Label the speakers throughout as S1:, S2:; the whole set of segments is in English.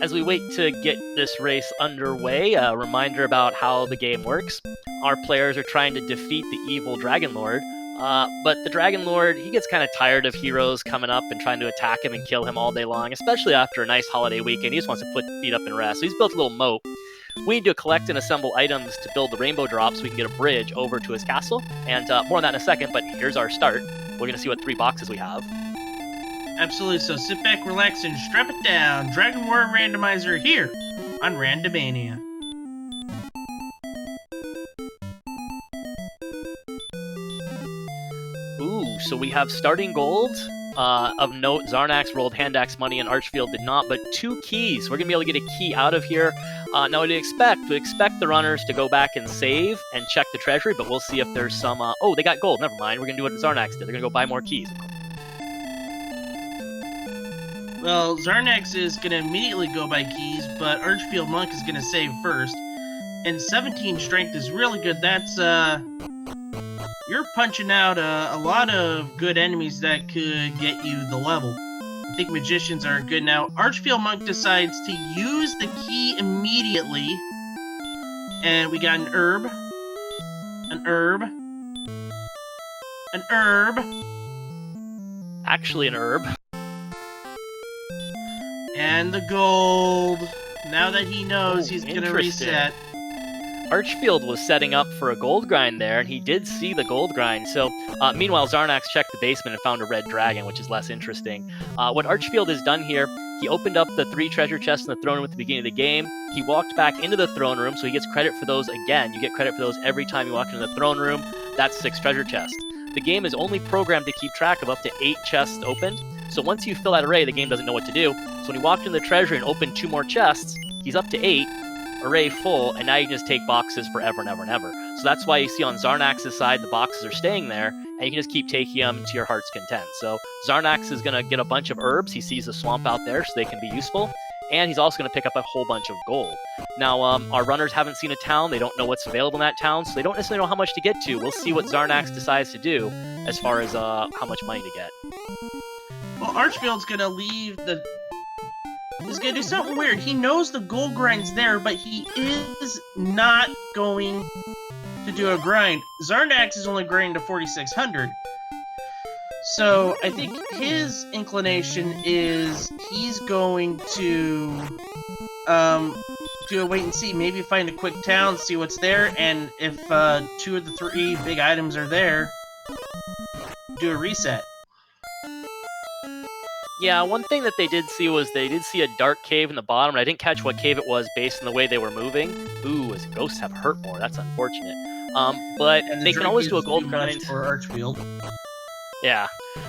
S1: as we wait to get this race underway, a reminder about how the game works. Our players are trying to defeat the evil Dragon Lord, but the Dragon Lord, he gets kind of tired of heroes coming up and trying to attack him and kill him all day long, especially after a nice holiday weekend. He just wants to put feet up and rest. So he's built a little moat. We need to collect and assemble items to build the rainbow drop so we can get a bridge over to his castle. And more on that in a second, but here's our start. We're going to see what 3 boxes we have.
S2: Absolutely, so sit back, relax, and strap it down. Dragon War Randomizer here on Randomania.
S1: Ooh, so we have starting gold. Of note, Xarnax rolled hand axe money and Archfield did not, but 2 keys. We're going to be able to get a key out of here. Now, what do you expect? We expect the runners to go back and save and check the treasury, but we'll see if there's some... oh, they got gold. Never mind. We're going to do what Xarnax did. They're going to go buy more keys.
S2: Well, Xarnax is going to immediately go buy keys, but ArchfieldMonk is going to save first. And 17 strength is really good. That's, you're punching out a lot of good enemies that could get you the level. I think magicians are good now. ArchfieldMonk decides to use the key immediately. And we got an herb. An herb. An herb.
S1: Actually an herb.
S2: And the gold. Now that he knows, he's going to reset.
S1: Archfield was setting up for a gold grind there, and he did see the gold grind. So, meanwhile, Xarnax checked the basement and found a red dragon, which is less interesting. What Archfield has done here, he opened up the 3 treasure chests in the throne room at the beginning of the game. He walked back into the throne room, so he gets credit for those again. You get credit for those every time you walk into the throne room. That's 6 treasure chests. The game is only programmed to keep track of up to 8 chests opened. So once you fill that array, the game doesn't know what to do. So when he walked into the treasury and opened 2 more chests, he's up to 8, array full, and now you can just take boxes forever and ever and ever. So that's why you see on Xarnax's side, the boxes are staying there, and you can just keep taking them to your heart's content. So Xarnax is going to get a bunch of herbs. He sees the swamp out there, so they can be useful. And he's also going to pick up a whole bunch of gold. Now, our runners haven't seen a town. They don't know what's available in that town, so they don't necessarily know how much to get to. We'll see what Xarnax decides to do as far as how much money to get.
S2: Well, Archfield's going to leave the... He's going to do something weird. He knows the gold grind's there, but he is not going to do a grind. Xarnax is only grinding to 4,600. So, I think his inclination is he's going to do a wait and see. Maybe find a quick town, see what's there, and if 2 of the 3 big items are there, do a reset.
S1: Yeah, one thing that they did see was they did see a dark cave in the bottom, and I didn't catch what cave it was based on the way they were moving. Ooh, as ghosts have hurt more. That's unfortunate. But they can always do a gold grind.
S2: For Archfield.
S1: Yeah,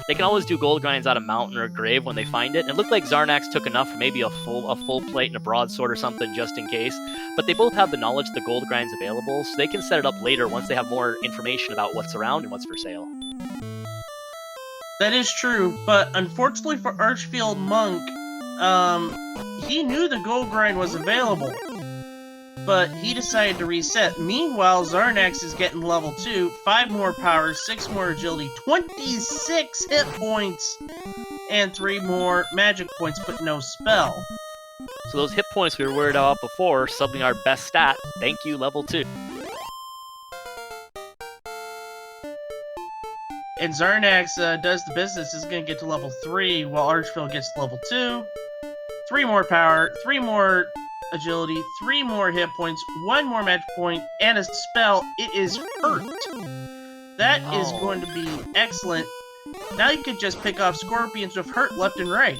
S1: they can always do gold grinds out of mountain or a grave when they find it. And it looked like Xarnax took enough for maybe a full plate and a broadsword or something just in case. But they both have the knowledge the gold grind's available, so they can set it up later once they have more information about what's around and what's for sale.
S2: That is true, but unfortunately for ArchfieldMonk, he knew the gold grind was available, but he decided to reset. Meanwhile, Xarnax is getting level 2, 5 more power, 6 more agility, 26 hit points, and 3 more magic points, but no spell.
S1: So those hit points we were worried about before, something our best stat. Thank you, level 2.
S2: And Xarnax does the business, is going to get to level 3, while Archfield gets to level 2. 3 more power, 3 more agility, 3 more hit points, 1 more magic point, and a spell. It is hurt. That is going to be excellent. Now you could just pick off scorpions with hurt left and right.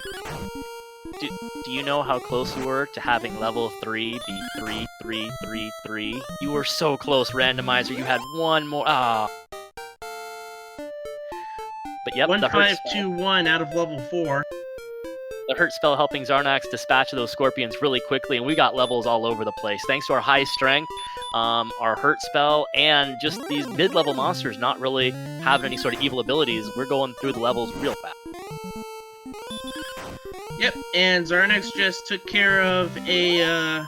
S1: Do you know how close you were to having level 3 be 3, 3, 3, 3? You were so close, Randomizer. You had 1 more. But yep,
S2: 1-5-2-1 out of level 4.
S1: The hurt spell helping Xarnax dispatch those scorpions really quickly, and we got levels all over the place. Thanks to our high strength, our hurt spell, and just these mid-level monsters not really having any sort of evil abilities, we're going through the levels real fast.
S2: Yep, and Xarnax just took care of a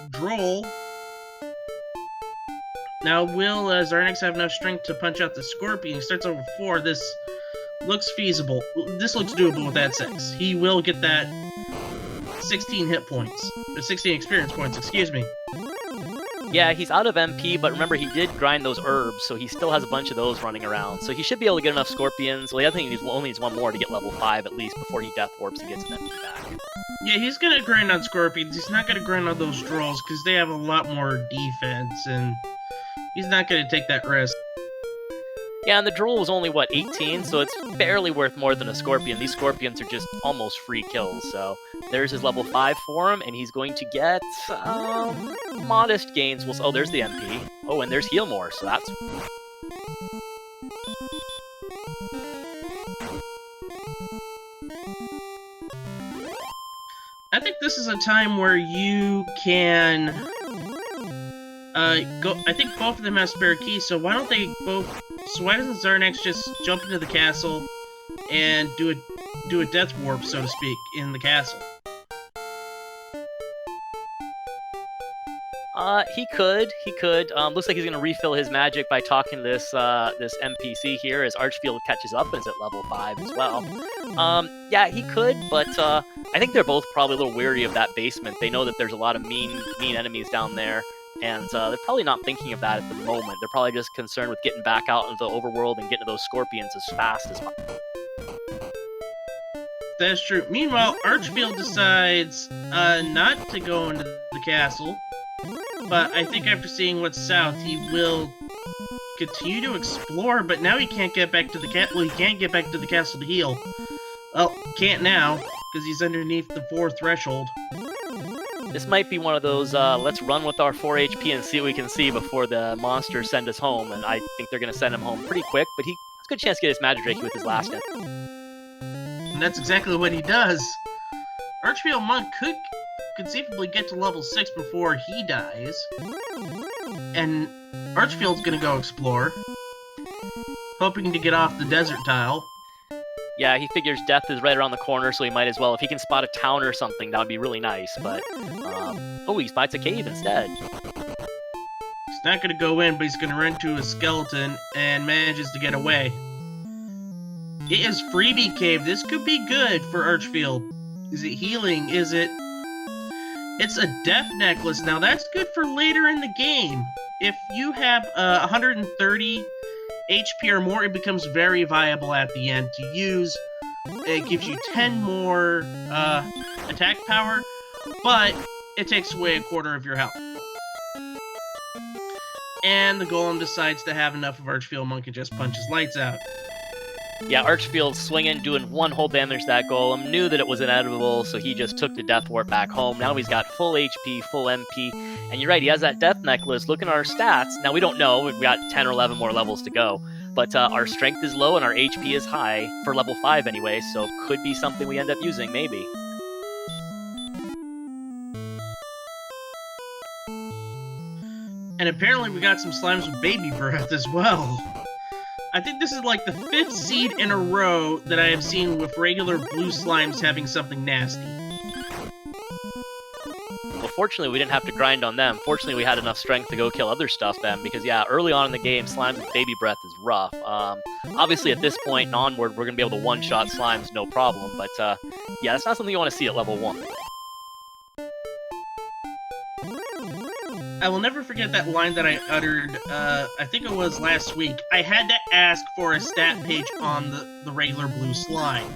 S2: droll. Now, will Xarnax have enough strength to punch out the scorpion? He starts over 4. This looks feasible. This looks doable with that 6. He will get that 16 hit points. Or 16 experience points, excuse me.
S1: Yeah, he's out of MP, but remember, he did grind those herbs, so he still has a bunch of those running around. So he should be able to get enough scorpions. Well, I think he only needs one more to get level 5 at least before he death warps and gets an MP back.
S2: Yeah, he's gonna grind on scorpions. He's not gonna grind on those trolls, because they have a lot more defense, and he's not gonna take that risk.
S1: Yeah, and the drool was only, what, 18? So it's barely worth more than a scorpion. These scorpions are just almost free kills, so there's his level 5 for him, and he's going to get, modest gains. Oh, there's the MP. Oh, and there's heal more, so that's...
S2: I think this is a time where you can go. I think both of them have spare keys, so why don't they both? So why doesn't Xarnax just jump into the castle and do a death warp, so to speak, in the castle?
S1: He could. Looks like he's gonna refill his magic by talking to this NPC here as Archfield catches up and is at level 5 as well. Yeah, he could, but I think they're both probably a little weary of that basement. They know that there's a lot of mean enemies down there, and they're probably not thinking of that at the moment. They're probably just concerned with getting back out into the overworld and getting to those scorpions as fast as possible.
S2: That's true. Meanwhile, Archfield decides not to go into the castle. But I think after seeing what's south, he will continue to explore, but now he can't get back to the castle. Well, he can't get back to the castle to heal. Well, can't now, because he's underneath the 4 threshold.
S1: This might be one of those, let's run with our 4 HP and see what we can see before the monsters send us home, and I think they're going to send him home pretty quick, but he has a good chance to get his magic break with his last hit.
S2: And that's exactly what he does. ArchfieldMonk could conceivably get to level 6 before he dies. And Archfield's gonna go explore, hoping to get off the desert tile.
S1: Yeah, he figures death is right around the corner, so he might as well. If he can spot a town or something, that would be really nice, but... oh, he spots a cave instead.
S2: He's not gonna go in, but he's gonna run to a skeleton and manages to get away. It is Freebie Cave. This could be good for Archfield. Is it healing? Is it... It's a death necklace. Now, that's good for later in the game. If you have 130 HP or more, it becomes very viable at the end to use. It gives you 10 more attack power, but it takes away a quarter of your health. And the golem decides to have enough of ArchfieldMonk and just punch his lights out.
S1: Yeah, Archfield swinging, doing 1 whole damage to that golem, knew that it was inedible, so he just took the death warp back home. Now he's got full HP, full MP, and you're right, he has that death necklace. Looking at our stats, now we don't know, we've got 10 or 11 more levels to go, but our strength is low and our HP is high, for level 5 anyway, so could be something we end up using, maybe.
S2: And apparently we got some slimes with baby breath as well. I think this is like the 5th seed in a row that I have seen with regular blue slimes having something nasty.
S1: Well, fortunately, we didn't have to grind on them. Fortunately, we had enough strength to go kill other stuff then, because, yeah, early on in the game, slimes with baby breath is rough. Obviously, at this point and onward, we're going to be able to one-shot slimes, no problem, but, yeah, that's not something you want to see at level 1.
S2: I will never forget that line that I uttered, I think it was last week. I had to ask for a stat page on the regular blue slime.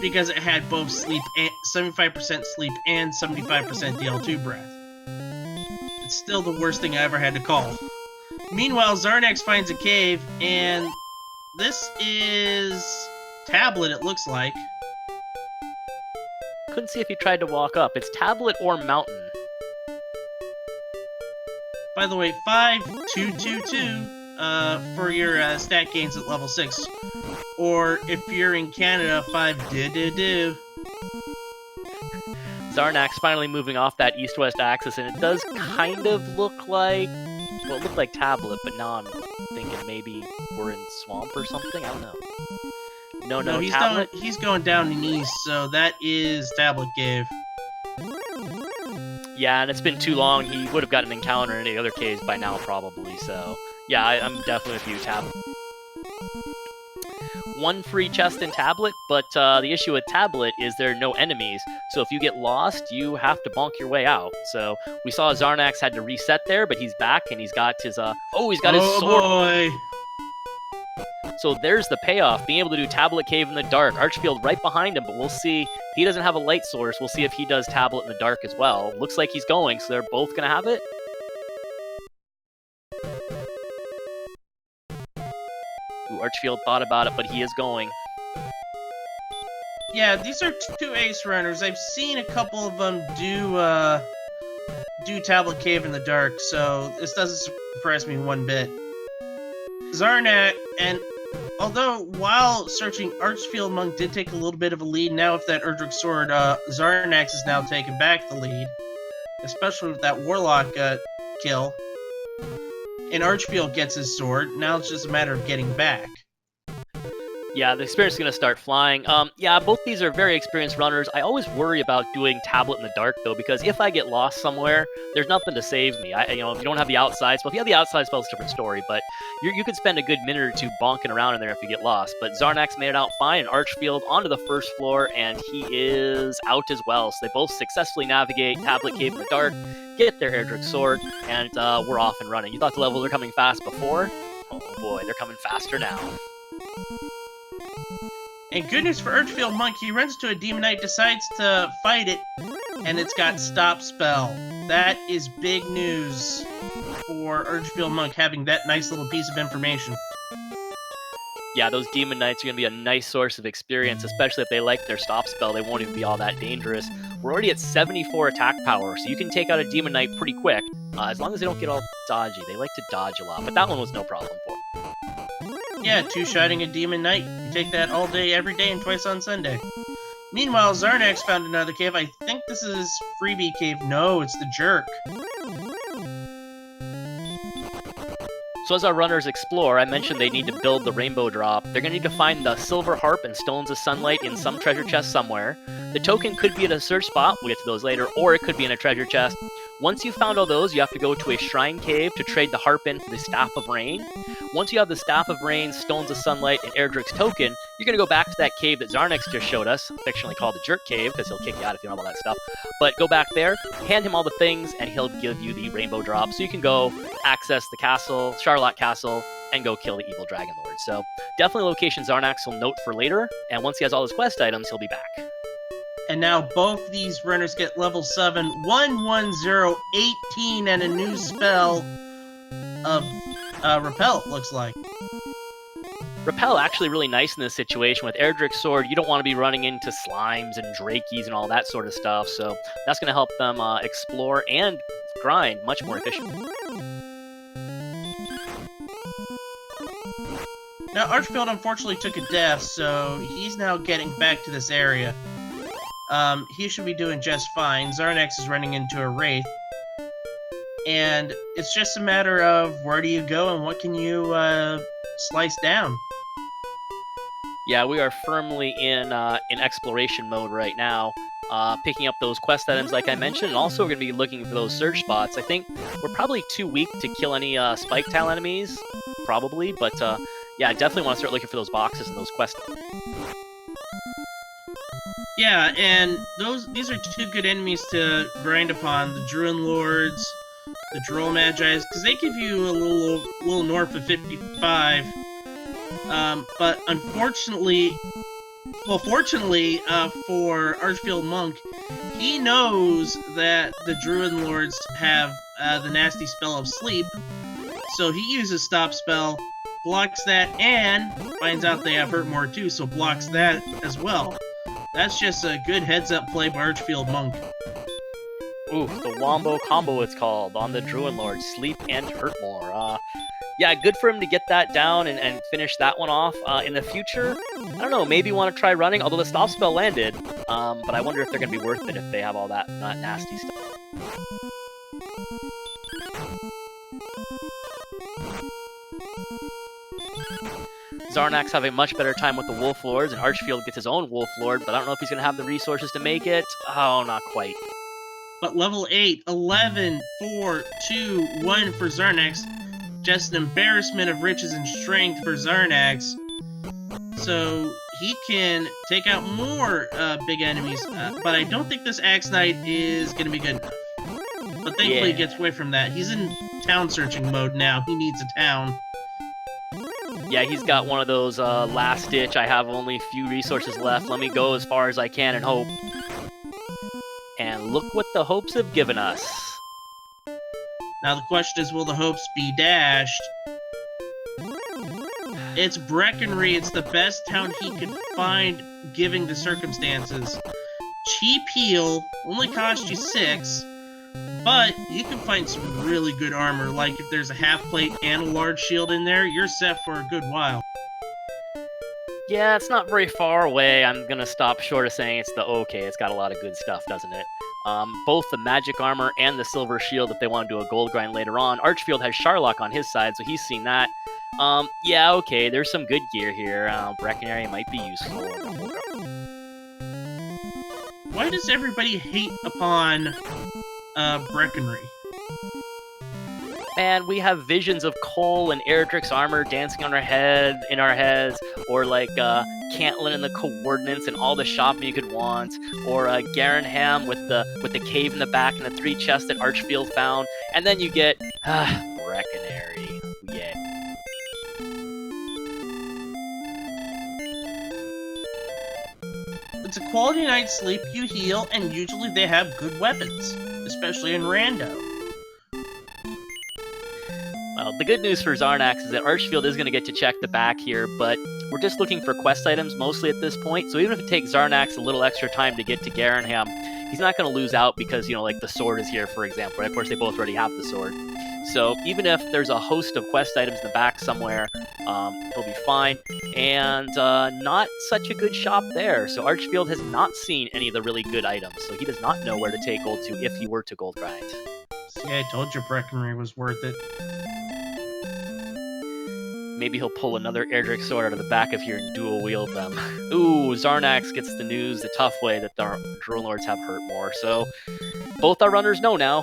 S2: Because it had both sleep and 75% sleep and 75% DL2 breath. It's still the worst thing I ever had to call. Meanwhile, Xarnax finds a cave, and this is Tablet, it looks like.
S1: Couldn't see if he tried to walk up. It's Tablet or Mountain.
S2: By the way, 5222 for your stat gains at level 6. Or if you're in Canada, 5
S1: Xarnax finally moving off that east-west axis, and it does kind of look like... Well, it looked like Tablet, but now I'm thinking maybe we're in Swamp or something? I don't know. No, Tablet?
S2: He's going down in east, so that is Tablet Cave.
S1: Yeah, and it's been too long. He would have gotten an encounter in any other caves by now, probably, so... Yeah, I'm definitely with you, Tablet. one free chest in Tablet, but the issue with Tablet is there are no enemies. So if you get lost, you have to bonk your way out. So we saw Xarnax had to reset there, but he's back and he's got his he's got his sword.
S2: Boy.
S1: So there's the payoff, being able to do Tablet Cave in the dark. Archfield right behind him, but we'll see. He doesn't have a light source. We'll see if he does Tablet in the dark as well. Looks like he's going, so they're both going to have it. Ooh, Archfield thought about it, but he is going.
S2: Yeah, these are two ace runners. I've seen a couple of them do Tablet Cave in the dark, so this doesn't surprise me one bit. Xarnax, and although while searching, ArchfieldMonk did take a little bit of a lead. Now with that Erdrick Sword, Xarnax is now taking back the lead, especially with that Warlock kill. And Archfield gets his sword. Now it's just a matter of getting back.
S1: Yeah, the experience is going to start flying. Yeah, both these are very experienced runners. I always worry about doing Tablet in the dark, though, because if I get lost somewhere, there's nothing to save me. If you don't have the outside spell, if you have the outside spell, it's a different story, but you could spend a good minute or two bonking around in there if you get lost. But Xarnax made it out fine, and Archfield onto the first floor, and he is out as well. So they both successfully navigate Tablet Cave in the dark, get their Erdrick Sword, and we're off and running. You thought the levels were coming fast before? Oh boy, they're coming faster now.
S2: And good news for ArchfieldMonk, he runs to a Demon Knight, decides to fight it, and it's got Stop Spell. That is big news for ArchfieldMonk, having that nice little piece of information.
S1: Yeah, those Demon Knights are going to be a nice source of experience, especially if they like their Stop Spell. They won't even be all that dangerous. We're already at 74 attack power, so you can take out a Demon Knight pretty quick, as long as they don't get all dodgy. They like to dodge a lot, but that one was no problem for them.
S2: Yeah, two-shotting a Demon Knight. You take that all day, every day, and twice on Sunday. Meanwhile, Xarnax found another cave. I think this is Freebie Cave. No, it's the Jerk.
S1: So as our runners explore, I mentioned they need to build the Rainbow Drop. They're going to need to find the Silver Harp and Stones of Sunlight in some treasure chest somewhere. The token could be at a search spot, we'll get to those later, or it could be in a treasure chest. Once you've found all those, you have to go to a Shrine Cave to trade the Harp in for the Staff of Rain. Once you have the Staff of Rain, Stones of Sunlight, and Erdrick's token, you're going to go back to that cave that Xarnax just showed us, fictionally called the Jerk Cave, because he'll kick you out if you know all that stuff. But go back there, hand him all the things, and he'll give you the Rainbow Drop, so you can go access the castle, Charlock Castle, and go kill the evil Dragon Lord. So definitely location Xarnax will note for later, and once he has all his quest items, he'll be back.
S2: And now both these runners get level 7, 11018, and a new spell of Repel, it looks like.
S1: Repel actually really nice in this situation. With Erdrick's Sword, you don't want to be running into slimes and drakies and all that sort of stuff, so that's going to help them explore and grind much more efficiently.
S2: Now, Archfield unfortunately took a death, so he's now getting back to this area. He should be doing just fine. Xarnax is running into a Wraith. And it's just a matter of where do you go and what can you slice down.
S1: Yeah, we are firmly in exploration mode right now, picking up those quest items like I mentioned, and also we're going to be looking for those search spots. I think we're probably too weak to kill any spike tail enemies, probably, but yeah, I definitely want to start looking for those boxes and those quest items.
S2: Yeah, and these are two good enemies to grind upon, the Druid Lords, the Droll Magi's, because they give you a little north of 55. But unfortunately, fortunately for ArchfieldMonk, he knows that the Druid Lords have the nasty spell of Sleep, so he uses Stop Spell, blocks that, and finds out they have Hurt More too, so blocks that as well. That's just a good heads-up play by ArchfieldMonk.
S1: Ooh, the Wombo combo it's called on the Druid Lord, Sleep and Hurt More. Yeah, good for him to get that down and finish that one off. In the future, I don't know, maybe want to try running, although the Stop Spell landed, but I wonder if they're going to be worth it if they have all that nasty stuff. Xarnax have a much better time with the Wolf Lords, and Archfield gets his own Wolf Lord, but I don't know if he's going to have the resources to make it. Oh, not quite.
S2: But level 8, 11, 4, 2, 1 for Xarnax. Just an embarrassment of riches and strength for Xarnax. so he can take out more big enemies. But I don't think this Axe Knight is going to be good enough. But thankfully he gets away from that. He's in town searching mode now. He needs a town.
S1: Yeah, he's got one of those last ditch, I have only a few resources left, let me go as far as I can and hope. And look what the hopes have given us.
S2: Now the question is, will the hopes be dashed? It's Breckenry. It's the best town he could find, given the circumstances. Cheap heal, only cost you 6, but you can find some really good armor. Like if there's a half plate and a large shield in there, you're set for a good while.
S1: Yeah, it's not very far away. I'm gonna stop short of saying it's the okay. It's got a lot of good stuff, doesn't it? Both the magic armor and the silver shield if they want to do a gold grind later on. Archfield has Charlock on his side, so he's seen that. Yeah, okay, there's some good gear here. Breckenary might be useful.
S2: Why does everybody hate upon Breckenry?
S1: And we have visions of Cole and Erdrick's armor dancing on in our heads, or like Cantlin and the coordinates and all the shopping you could want, or Garenham with the cave in the back and the 3 chests that Archfield found, and then you get Breckenary. Yeah.
S2: It's a quality night's sleep, you heal, and usually they have good weapons, especially in Rando.
S1: Well, the good news for Xarnax is that Archfield is going to get to check the back here, but we're just looking for quest items mostly at this point, so even if it takes Xarnax a little extra time to get to Garenham, he's not going to lose out because, you know, like the sword is here, for example. Right? Of course, they both already have the sword. So even if there's a host of quest items in the back somewhere, he'll be fine. And not such a good shop there. So Archfield has not seen any of the really good items, so he does not know where to take gold to if he were to gold grind.
S2: See, I told you Breckenry was worth it.
S1: Maybe he'll pull another Erdrick sword out of the back of here and dual wield them. Ooh, Xarnax gets the news the tough way that the Drone Lords have hurt more. So both our runners know now.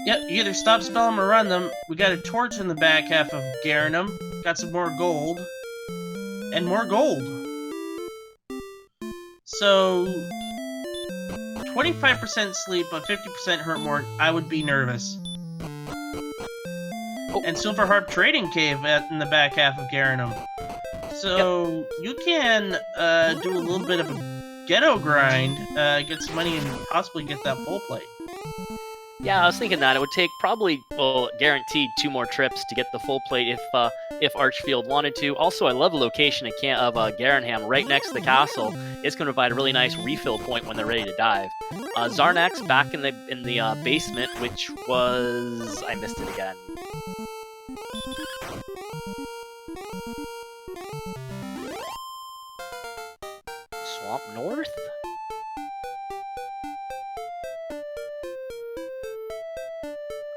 S2: Yep, you either stop spell them or run them. We got a torch in the back half of Garenham. Got some more gold. And more gold. So 25% sleep, but 50% hurt more. I would be nervous.
S1: Oh.
S2: And Silver Harp Trading Cave in the back half of Garenham. So you can do a little bit of a ghetto grind, get some money, and possibly get that full plate.
S1: Yeah, I was thinking that it would take probably, well, guaranteed 2 more trips to get the full plate if Archfield wanted to. Also, I love the location of Garenham, right next to the castle. It's going to provide a really nice refill point when they're ready to dive. Xarnax back in the basement, which was, I missed it again. Swamp North?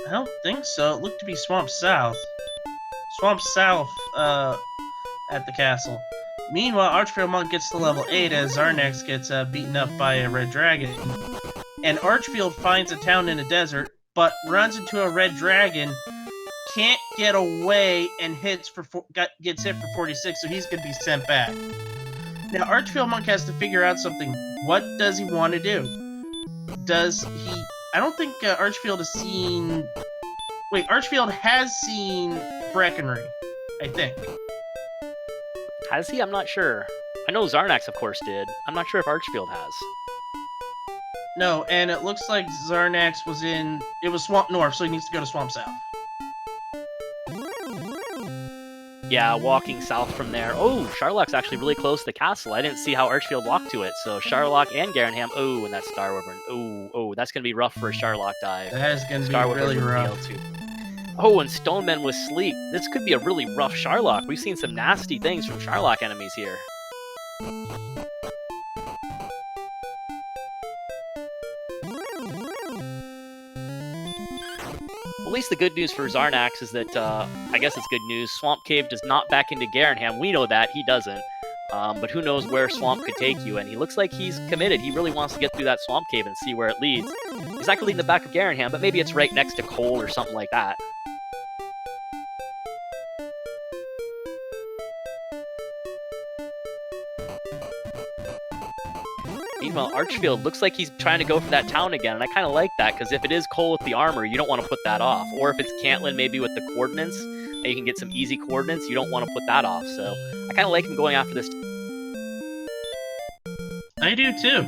S2: I don't think so. It looked to be Swamp South. Swamp South, at the castle. Meanwhile, ArchfieldMonk gets to level 8 as Xarnax gets beaten up by a red dragon. And Archfield finds a town in the desert, but runs into a red dragon, can't get away, and gets hit for 46, so he's going to be sent back. Now, ArchfieldMonk has to figure out something. What does he want to do? Does he... I don't think Archfield has seen... Wait, Archfield has seen Breckenry, I think.
S1: Has he? I'm not sure. I know Xarnax, of course, did. I'm not sure if Archfield has.
S2: No, and it looks like Xarnax was in... It was Swamp North, so he needs to go to Swamp South.
S1: Yeah, walking south from there. Oh, Charlock's actually really close to the castle. I didn't see how Archfield walked to it. So Charlock and Garenham. Oh, and that Star Wyvern. Oh, that's going to be rough for a Charlock dive.
S2: That is going to be really rough.
S1: Too. Oh, and Stonemen with Sleep. This could be a really rough Charlock. We've seen some nasty things from Charlock enemies here. At least the good news for Xarnax is that, I guess it's good news, Swamp Cave does not back into Garenham. We know that, he doesn't. But who knows where Swamp could take you, and he looks like he's committed. He really wants to get through that Swamp Cave and see where it leads. He's not going to lead in the back of Garenham, but maybe it's right next to Cole or something like that. Meanwhile, Archfield looks like he's trying to go for that town again, and I kind of like that, because if it is Cole with the armor, you don't want to put that off. Or if it's Cantlin maybe with the coordinates, and you can get some easy coordinates, you don't want to put that off. So I kind of like him going after this.
S2: I do too.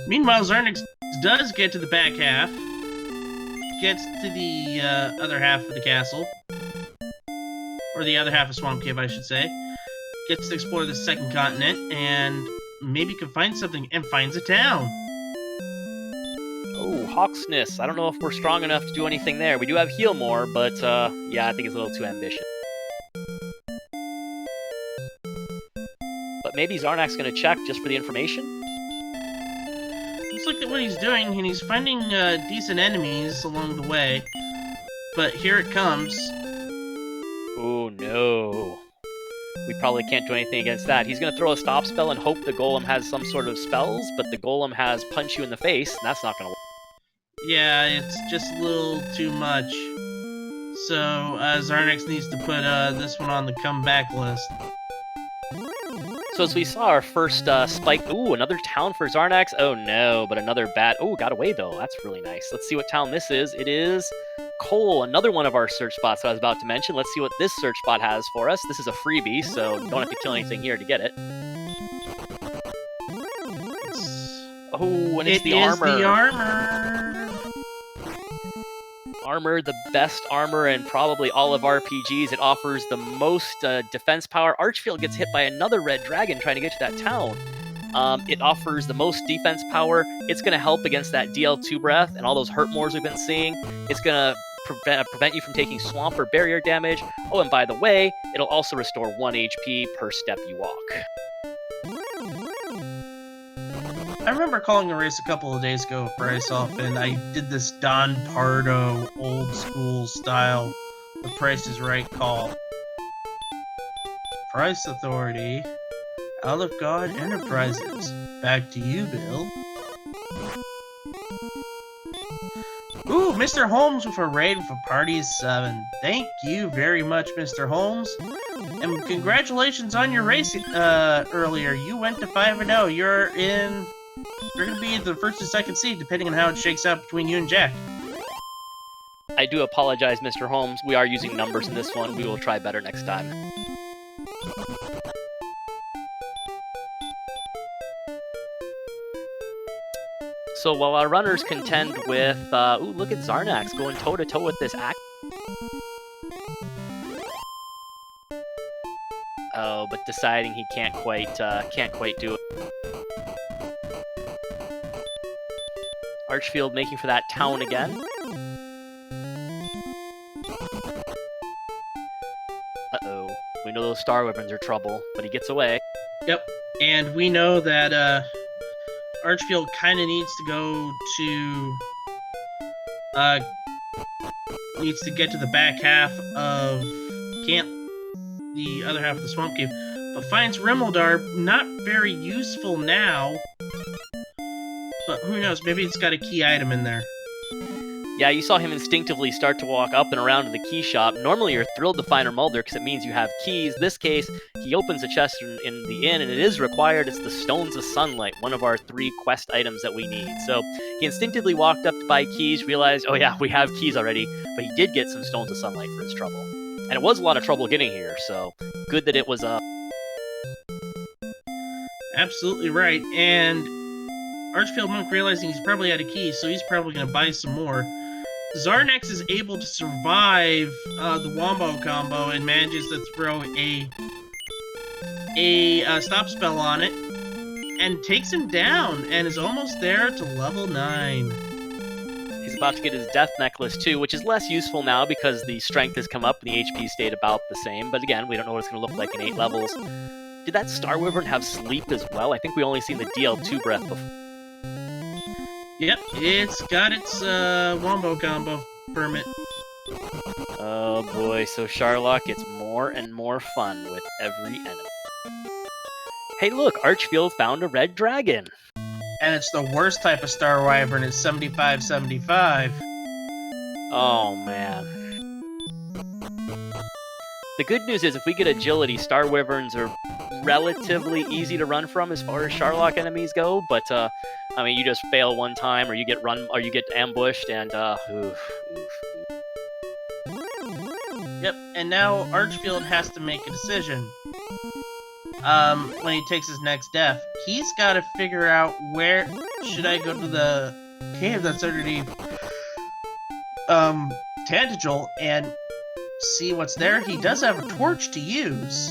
S2: Meanwhile, Xarnax does get to the back half. Gets to the other half of the castle. Or the other half of Swamp Cave, I should say. Gets to explore the second continent, and maybe can find something, and finds a town.
S1: Oh, Hawksness. I don't know if we're strong enough to do anything there. We do have Heal More, but yeah, I think it's a little too ambitious. But maybe Xarnax going to check just for the information?
S2: Looks like that what he's doing, and he's finding decent enemies along the way. But here it comes.
S1: Oh no. We probably can't do anything against that. He's going to throw a stop spell and hope the golem has some sort of spells, but the golem has punch you in the face, and that's not going to work.
S2: Yeah, it's just a little too much. So, Xarnax needs to put this one on the comeback list.
S1: So as we saw our first spike... Ooh, another town for Xarnax. Oh no, but another bat... Oh, got away though. That's really nice. Let's see what town this is. It is Cole, another one of our search spots that I was about to mention. Let's see what this search spot has for us. This is a freebie, so don't have to kill anything here to get it. Oh, and it's the armor.
S2: It is the armor.
S1: Armor, the best armor in probably all of RPGs. It offers the most defense power. Archfield gets hit by another red dragon trying to get to that town. It offers the most defense power. It's going to help against that DL2 breath and all those hurt mores we've been seeing. It's going to prevent you from taking swamp or barrier damage. Oh, and by the way, it'll also restore 1 HP per step you walk.
S2: I remember calling a race a couple of days ago for Ice Off, and I did this Don Pardo old school style, the Price is Right call. Price Authority, Out of God Enterprises. Back to you, Bill. Ooh, Mr. Holmes with a raid with a party of 7. Thank you very much, Mr. Holmes. And congratulations on your race earlier. You went to 5-0. You're going to be in the first or second seed, depending on how it shakes out between you and Jack.
S1: I do apologize, Mr. Holmes. We are using numbers in this one. We will try better next time. So while our runners contend with... ooh, look at Xarnax going toe-to-toe with this act. Oh, but deciding he can't quite do it. Archfield making for that town again. Uh-oh. We know those star weapons are trouble, but he gets away.
S2: Yep. And we know that Archfield kind of needs to go to... needs to get to the back half of the other half of the Swamp Cave, but finds Rimmeldar not very useful now. But who knows, maybe it's got a key item in there.
S1: Yeah, you saw him instinctively start to walk up and around to the key shop. Normally you're thrilled to find Rimmeldar because it means you have keys. This case, he opens a chest in the inn, and it is required. It's the Stones of Sunlight, one of our 3 quest items that we need. So he instinctively walked up to buy keys, realized, oh yeah, we have keys already, but he did get some Stones of Sunlight for his trouble. And it was a lot of trouble getting here, so good that it was up.
S2: Absolutely right, and ArchfieldMonk realizing he's probably out of keys, so he's probably going to buy some more. Xarnax is able to survive the Wombo combo and manages to throw a stop spell on it, and takes him down, and is almost there to level 9.
S1: He's about to get his death necklace too, which is less useful now because the strength has come up and the HP stayed about the same, but again, we don't know what it's going to look like in 8 levels. Did that Star Wyvern have sleep as well? I think we only seen the DL2 breath before.
S2: Yep, it's got its Wombo combo permit.
S1: Oh boy, so Charlock gets more and more fun with every enemy. Hey look, Archfield found a red dragon!
S2: And it's the worst type of Star Wyvern, it's 75-75.
S1: Oh man. The good news is if we get agility, Star Wyverns are relatively easy to run from as far as Charlock enemies go, but I mean, you just fail one time, or you get ambushed, and oof.
S2: Yep, and now Archfield has to make a decision. When he takes his next death, he's got to figure out where should I go to the cave that's underneath Tantagel and see what's there. He does have a torch to use.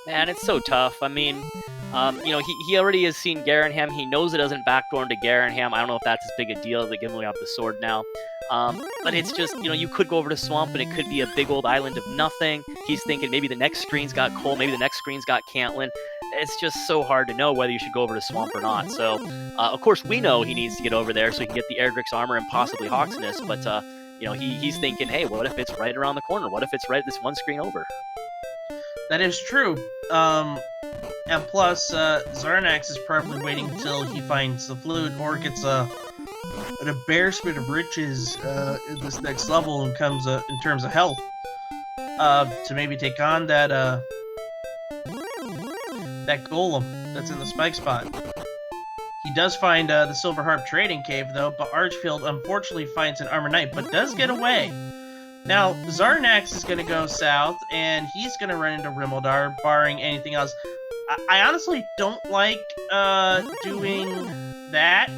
S1: Man, it's so tough. I mean, you know, he already has seen Garanham. He knows it doesn't backdoor into Garanham. I don't know if that's as big a deal that given we have the sword now. But it's just, you know, you could go over to Swamp and it could be a big old island of nothing. He's thinking maybe the next screen's got Cole, maybe the next screen's got Cantlin. It's just so hard to know whether you should go over to Swamp or not. So, of course, we know he needs to get over there so he can get the Erdrick's armor and possibly Hawksness, but, you know, he's thinking, hey, what if it's right around the corner? What if it's right this one screen over?
S2: That is true. And plus, Xarnax is probably waiting until he finds the flute or gets an embarrassment of riches in this next level and comes in terms of health to maybe take on that that golem that's in the spike spot. He does find the Silver Harp trading cave though, but Archfield unfortunately finds an Armor Knight, but does get away. Now, Xarnax is going to go south, and he's going to run into Rimmeldar, barring anything else. I honestly don't like doing that,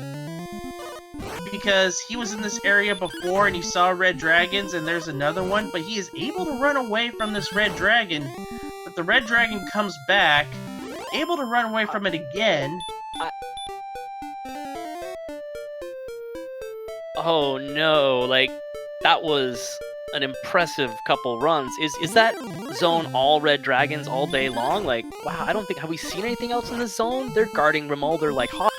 S2: because he was in this area before, and he saw red dragons, and there's another one, but he is able to run away from this red dragon, but the red dragon comes back, able to run away from it again.
S1: Oh no, like, that was an impressive couple runs. Is that zone all red dragons all day long? Like, wow, I don't think, have we seen anything else in this zone? They're guarding Rimulder like hot.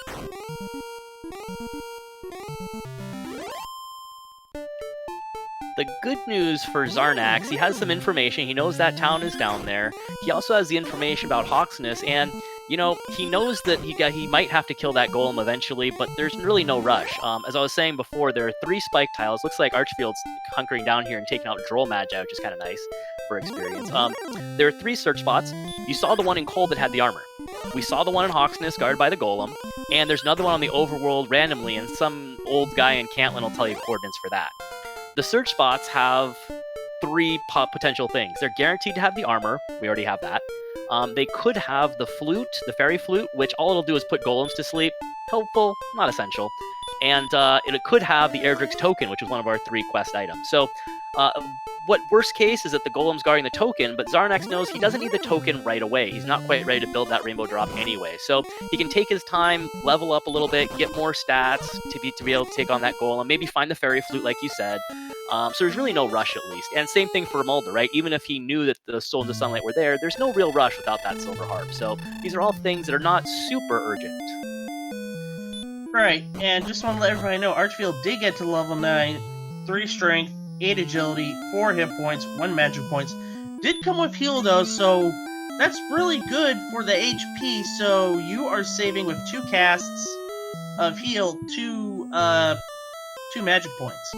S1: The good news for Xarnax, he has some information. He knows that town is down there. He also has the information about Hawksness, and you know, he knows that he might have to kill that golem eventually, but there's really no rush. As I was saying before, there are 3 spike tiles. Looks like Archfield's hunkering down here and taking out Droll Magi, which is kind of nice for experience. There are 3 search spots. You saw the one in Cold that had the armor. We saw the one in Hawksness guarded by the golem, and there's another one on the overworld randomly, and some old guy in Cantlin will tell you coordinates for that. The search spots have 3 potential things. They're guaranteed to have the armor. We already have that. They could have the flute, the fairy flute, which all it'll do is put golems to sleep. Helpful, not essential. And it could have the Erdrick's token, which is one of our 3 quest items. So, what worst case is that the golem's guarding the token, but Xarnax knows he doesn't need the token right away. He's not quite ready to build that rainbow drop anyway. So he can take his time, level up a little bit, get more stats to be able to take on that golem, maybe find the fairy flute like you said. So there's really no rush at least. And same thing for Rimulder, right? Even if he knew that the Soul into Sunlight were there, there's no real rush without that Silver Harp. So these are all things that are not super urgent.
S2: Right, and just want to let everybody know, Archfield did get to level 9, 3 strength, 8 agility, 4 hit points, 1 magic points. Did come with heal though, so that's really good for the HP, so you are saving with 2 casts of heal, 2 magic points.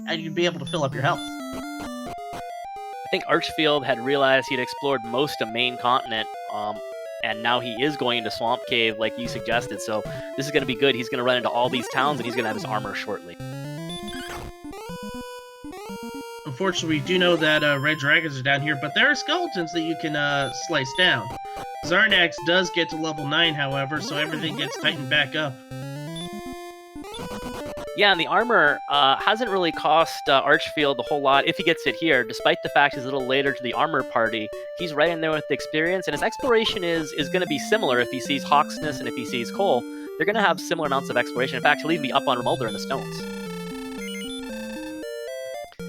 S2: And you'd be able to fill up your health.
S1: I think Archfield had realized he'd explored most of main continent, and now he is going into Swamp Cave like you suggested, so this is going to be good. He's going to run into all these towns, and he's going to have his armor shortly.
S2: Unfortunately, we do know that red dragons are down here, but there are skeletons that you can slice down. Xarnax does get to level 9, however, so everything gets tightened back up.
S1: Yeah, and the armor hasn't really cost Archfield a whole lot if he gets it here, despite the fact he's a little later to the armor party. He's right in there with the experience, and his exploration is going to be similar if he sees Hawksness and if he sees Cole. They're going to have similar amounts of exploration. In fact, he'll even be up on Rimulder in the stones.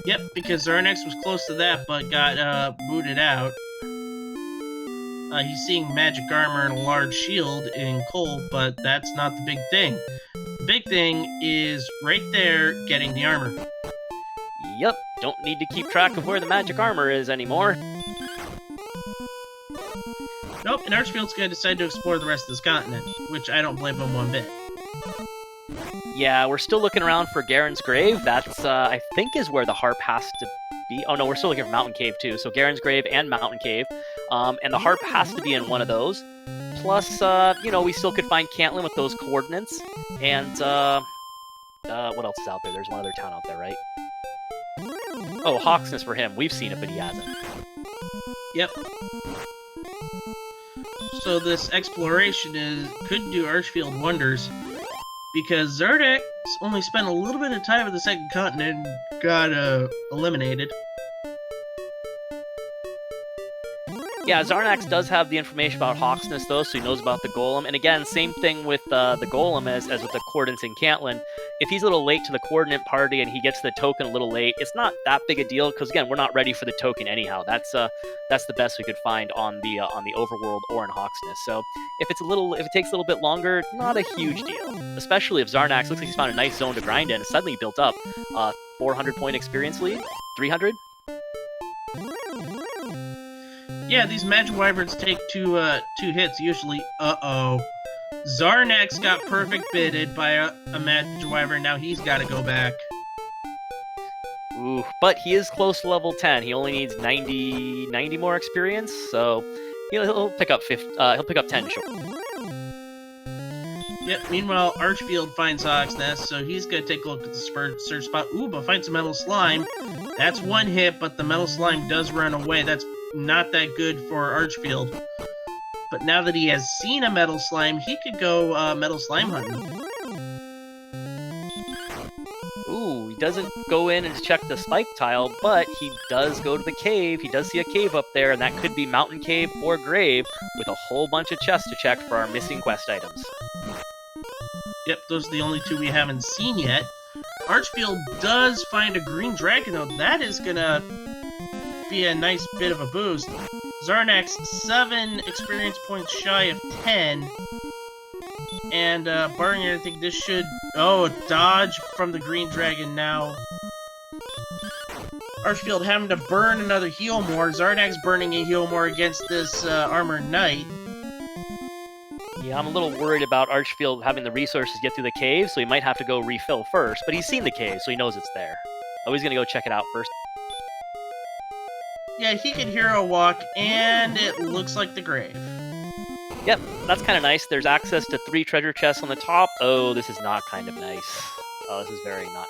S2: Yep, because Xarnax was close to that, but got booted out. He's seeing magic armor and a large shield in Cole, but that's not the big thing. The big thing is right there, getting the armor.
S1: Yep, don't need to keep track of where the magic armor is anymore.
S2: Nope, and Archfield's going to decide to explore the rest of this continent, which I don't blame him one bit.
S1: Yeah, we're still looking around for Garen's grave. That's, I think, is where the harp has to be. Oh no, we're still looking for Mountain Cave too. So Garen's Grave and Mountain Cave. And the harp has to be in one of those. Plus, we still could find Cantlin with those coordinates. And what else is out there? There's one other town out there, right? Oh, Hawksness for him. We've seen it, but he hasn't.
S2: Yep. So this exploration could do Archfield wonders, because Xarnax only spent a little bit of time at the second continent and got eliminated.
S1: Yeah, Xarnax does have the information about Hawksness, though, so he knows about the Golem. And again, same thing with the Golem as with the coordinates in Cantlin. If he's a little late to the coordinate party and he gets the token a little late, it's not that big a deal, because again, we're not ready for the token anyhow. That's the best we could find on the overworld or in Hawksness. So if it takes a little bit longer, not a huge deal. Especially if Xarnax looks like he's found a nice zone to grind in and suddenly built up 400 point experience lead, 300.
S2: Yeah, these Magic Wyverns take two hits usually. Uh-oh. Xarnax got perfect bitted by a Magic Wyvern. Now he's got to go back.
S1: Ooh, but he is close to level 10. He only needs 90 more experience, so he'll pick up 10 short.
S2: Yep, meanwhile, Archfield finds Hawksnest, so he's going to take a look at the search spot. Ooh, but finds a Metal Slime. That's one hit, but the Metal Slime does run away. That's not that good for Archfield. But now that he has seen a Metal Slime, he could go Metal Slime hunting.
S1: Ooh, he doesn't go in and check the spike tile, but he does go to the cave. He does see a cave up there, and that could be Mountain Cave or Grave, with a whole bunch of chests to check for our missing quest items.
S2: Yep, those are the only two we haven't seen yet. Archfield does find a green dragon, though. That is gonna be a nice bit of a boost. Xarnax 7 experience points shy of 10. And barring anything, this should... Oh, a dodge from the green dragon now. Archfield having to burn another heal more. Xarnax burning a heal more against this armored knight.
S1: Yeah, I'm a little worried about Archfield having the resources to get through the cave, so he might have to go refill first. But he's seen the cave, so he knows it's there. Oh, he's gonna go check it out first.
S2: Yeah, he can hero walk, and it looks like the grave.
S1: Yep, that's kind of nice. There's access to 3 treasure chests on the top. Oh, this is not kind of nice. Oh, this is very not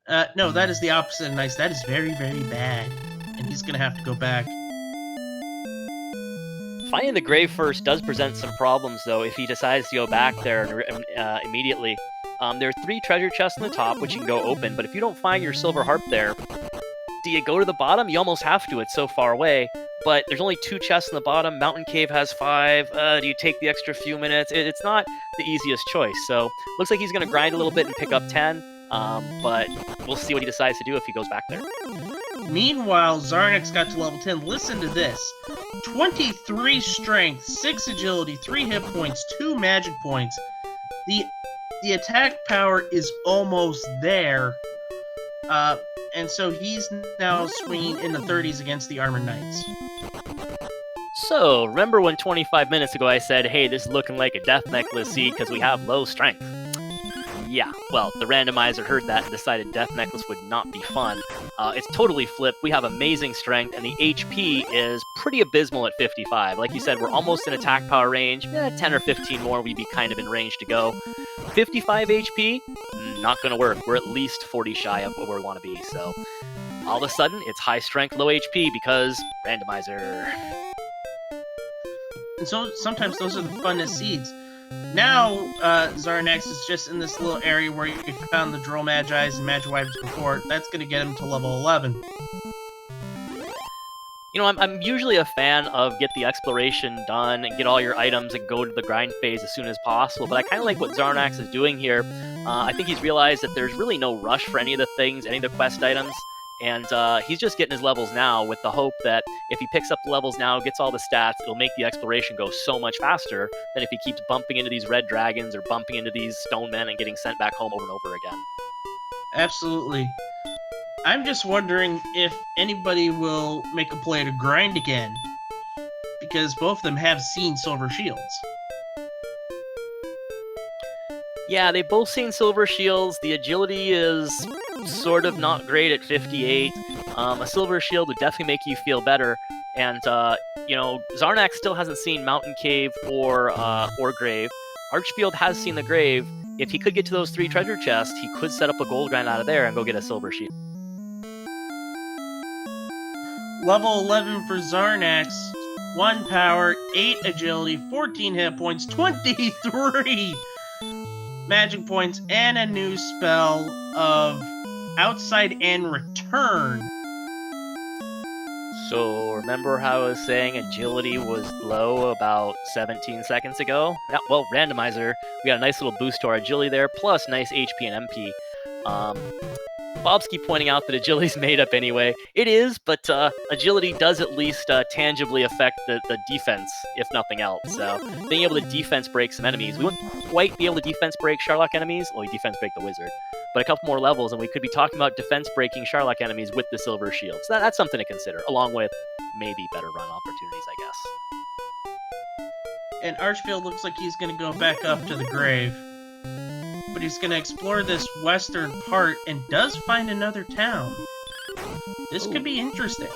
S1: nice.
S2: No, that is the opposite of nice. That is very, very bad. And he's gonna have to go back.
S1: Finding the grave first does present some problems, though, if he decides to go back there immediately. There are 3 treasure chests on the top, which you can go open, but if you don't find your silver harp there, do you go to the bottom? You almost have to, it's so far away. But there's only 2 chests in the bottom. Mountain Cave has 5. Do you take the extra few minutes? It's not the easiest choice. So looks like he's going to grind a little bit and pick up 10. But we'll see what he decides to do if he goes back there.
S2: Meanwhile, Xarnax got to level 10. Listen to this. 23 strength, 6 agility, 3 hit points, 2 magic points. The attack power is almost there. And so he's now swinging in the 30s against the Armored Knights.
S1: So, remember when 25 minutes ago I said, hey, this is looking like a death necklace seed because we have low strength? Yeah, well, the randomizer heard that and decided death necklace would not be fun. It's totally flipped. We have amazing strength, and the HP is pretty abysmal at 55. Like you said, we're almost in attack power range. 10 or 15 more, we'd be kind of in range to go. 55 HP? Not going to work. We're at least 40 shy of where we want to be, so... all of a sudden, it's high strength, low HP, because randomizer.
S2: And so, sometimes those are the funnest seeds. Now, Xarnax is just in this little area where you found the Droll Magi's and Magic Wyverns before. That's going to get him to level 11.
S1: You know, I'm usually a fan of get the exploration done and get all your items and go to the grind phase as soon as possible, but I kind of like what Xarnax is doing here. I think he's realized that there's really no rush for any of the things, any of the quest items, and he's just getting his levels now with the hope that if he picks up the levels now, gets all the stats, it'll make the exploration go so much faster than if he keeps bumping into these red dragons or bumping into these stone men and getting sent back home over and over again.
S2: Absolutely. I'm just wondering if anybody will make a play to grind again, because both of them have seen silver shields.
S1: Yeah, they've both seen silver shields. The agility is sort of not great at 58. A silver shield would definitely make you feel better. And, Xarnax still hasn't seen Mountain Cave or Grave. Archfield has seen the Grave. If he could get to those 3 treasure chests, he could set up a gold grind out of there and go get a silver shield.
S2: Level 11 for Xarnax. 1 power, 8 agility, 14 hit points, 23 magic points, and a new spell of Outside and Return.
S1: So, remember how I was saying agility was low about 17 seconds ago? Yeah, well, Randomizer, we got a nice little boost to our agility there, plus nice HP and MP. Bobski pointing out that agility's made up anyway. It is, but agility does at least tangibly affect the defense, if nothing else. So, being able to defense break some enemies. We wouldn't quite be able to defense break Charlock enemies. Well, we defense break the wizard. But a couple more levels, and we could be talking about defense breaking Charlock enemies with the silver shield. So that's something to consider, along with maybe better run opportunities, I guess.
S2: And Archfield looks like he's going to go back up to the grave. But he's going to explore this western part and does find another town. This could be interesting.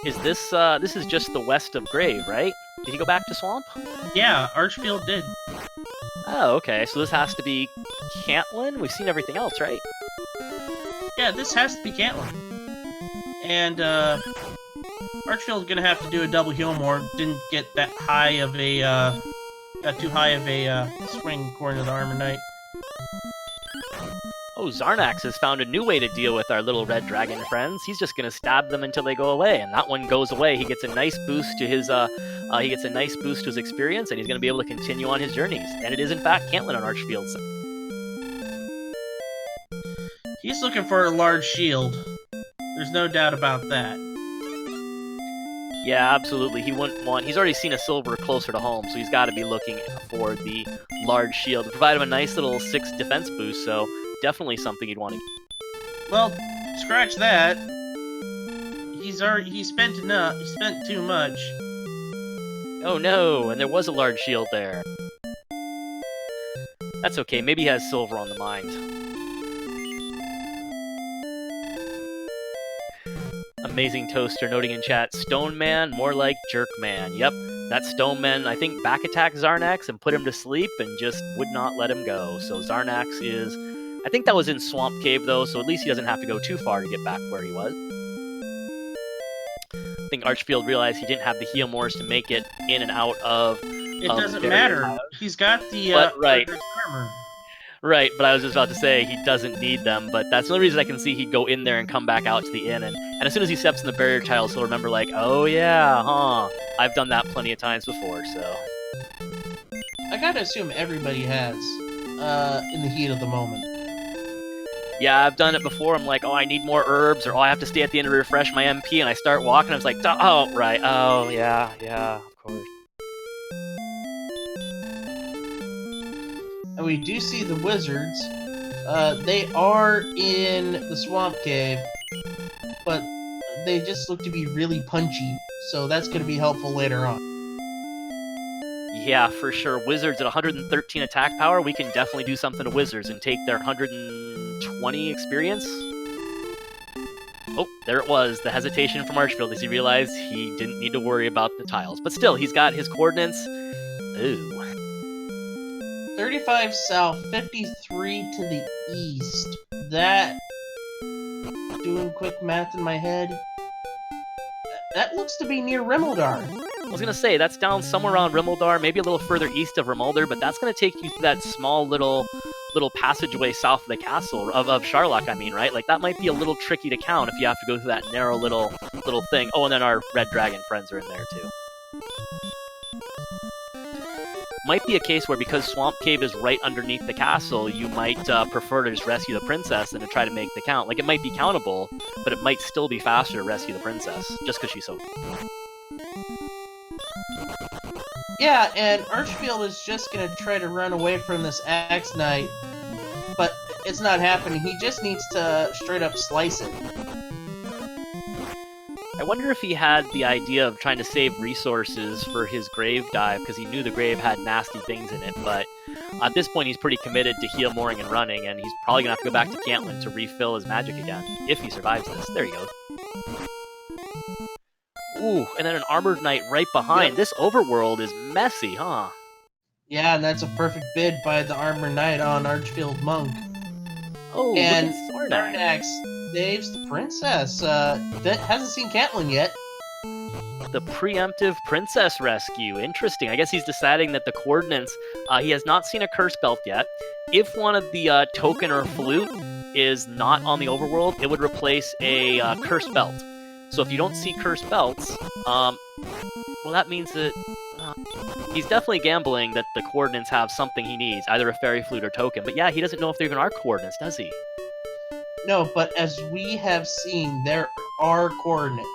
S1: Is this is just the west of Grave, right? Did he go back to Swamp?
S2: Yeah, Archfield did.
S1: Oh, okay. So this has to be Cantlin? We've seen everything else, right?
S2: Yeah, this has to be Cantlin. And Archfield's gonna have to do a double heal more. Didn't get that high of a got too high of a swing according to the Armor Knight.
S1: Oh, Xarnax has found a new way to deal with our little red dragon friends. He's just gonna stab them until they go away, and that one goes away. He gets a nice boost to his experience, and he's gonna be able to continue on his journeys. And it is in fact Cantlin on Archfield.
S2: He's looking for a large shield. There's no doubt about that.
S1: Yeah, absolutely. He wouldn't want. He's already seen a silver closer to home, so he's got to be looking for the large shield to provide him a nice little 6 defense boost. So definitely something he'd want to.
S2: Well, scratch that. He spent enough. He spent too much.
S1: Oh no! And there was a large shield there. That's okay. Maybe he has silver on the mind. Amazing Toaster noting in chat, Stone Man, more like Jerk Man. Yep, that Stone Man, I think, back attacked Xarnax and put him to sleep and just would not let him go. So Xarnax is... I think that was in Swamp Cave, though, so at least he doesn't have to go too far to get back where he was. I think Archfield realized he didn't have the heal mores to make it in and out of...
S2: It doesn't matter. He's got the
S1: right.
S2: armor.
S1: Right, but I was just about to say he doesn't need them, but that's the only reason I can see he'd go in there and come back out to the inn, and as soon as he steps in the barrier tiles, he'll remember, like, oh yeah, huh, I've done that plenty of times before, so...
S2: I gotta assume everybody has, in the heat of the moment.
S1: Yeah, I've done it before. I'm like, oh, I need more herbs, or oh, I have to stay at the end to refresh my MP, and I start walking, and I was like, oh, right, oh, yeah, of course.
S2: And we do see the wizards. They are in the Swamp Cave, but they just look to be really punchy, so that's going to be helpful later on.
S1: Yeah, for sure. Wizards at 113 attack power, we can definitely do something to wizards and take their 120 experience. Oh, there it was. The hesitation from Archfield as he realized he didn't need to worry about the tiles. But still, he's got his coordinates. Ooh.
S2: 35 south, 53 to the east. That, doing quick math in my head, that looks to be near Rimuldar.
S1: I was going to say, that's down somewhere around Rimuldar, maybe a little further east of Rimuldar, but that's going to take you to that small little passageway south of the castle, of Charlock, I mean, right? Like, that might be a little tricky to count if you have to go through that narrow little thing. Oh, and then our red dragon friends are in there, too. Might be a case where, because Swamp Cave is right underneath the castle, you might prefer to just rescue the princess than to try to make the count. Like, it might be countable, but it might still be faster to rescue the princess, just because she's so...
S2: Yeah, and Archfield is just going to try to run away from this Axe Knight, but it's not happening. He just needs to straight up slice it.
S1: I wonder if he had the idea of trying to save resources for his grave dive, because he knew the grave had nasty things in it, but At this point, he's pretty committed to heal mooring and running, and he's probably going to have to go back to Cantlin to refill his magic again, if he survives this. There he goes. Ooh, and then an Armored Knight right behind.
S2: Yep.
S1: This overworld is messy, huh?
S2: Yeah, and that's a perfect bid by the Armored Knight on Archfieldmonk.
S1: Oh,
S2: And
S1: look at Xarnax.
S2: Xarnax saves the princess. That hasn't seen Cantlin yet.
S1: The preemptive princess rescue. Interesting. I guess he's deciding that the coordinates, he has not seen a curse belt yet. If one of the token or flute is not on the overworld, it would replace a curse belt. So if you don't see curse belts, well, that means that he's definitely gambling that the coordinates have something he needs, either a fairy flute or token. But yeah, he doesn't know if there even are coordinates, does he?
S2: No, but as we have seen, there are coordinates.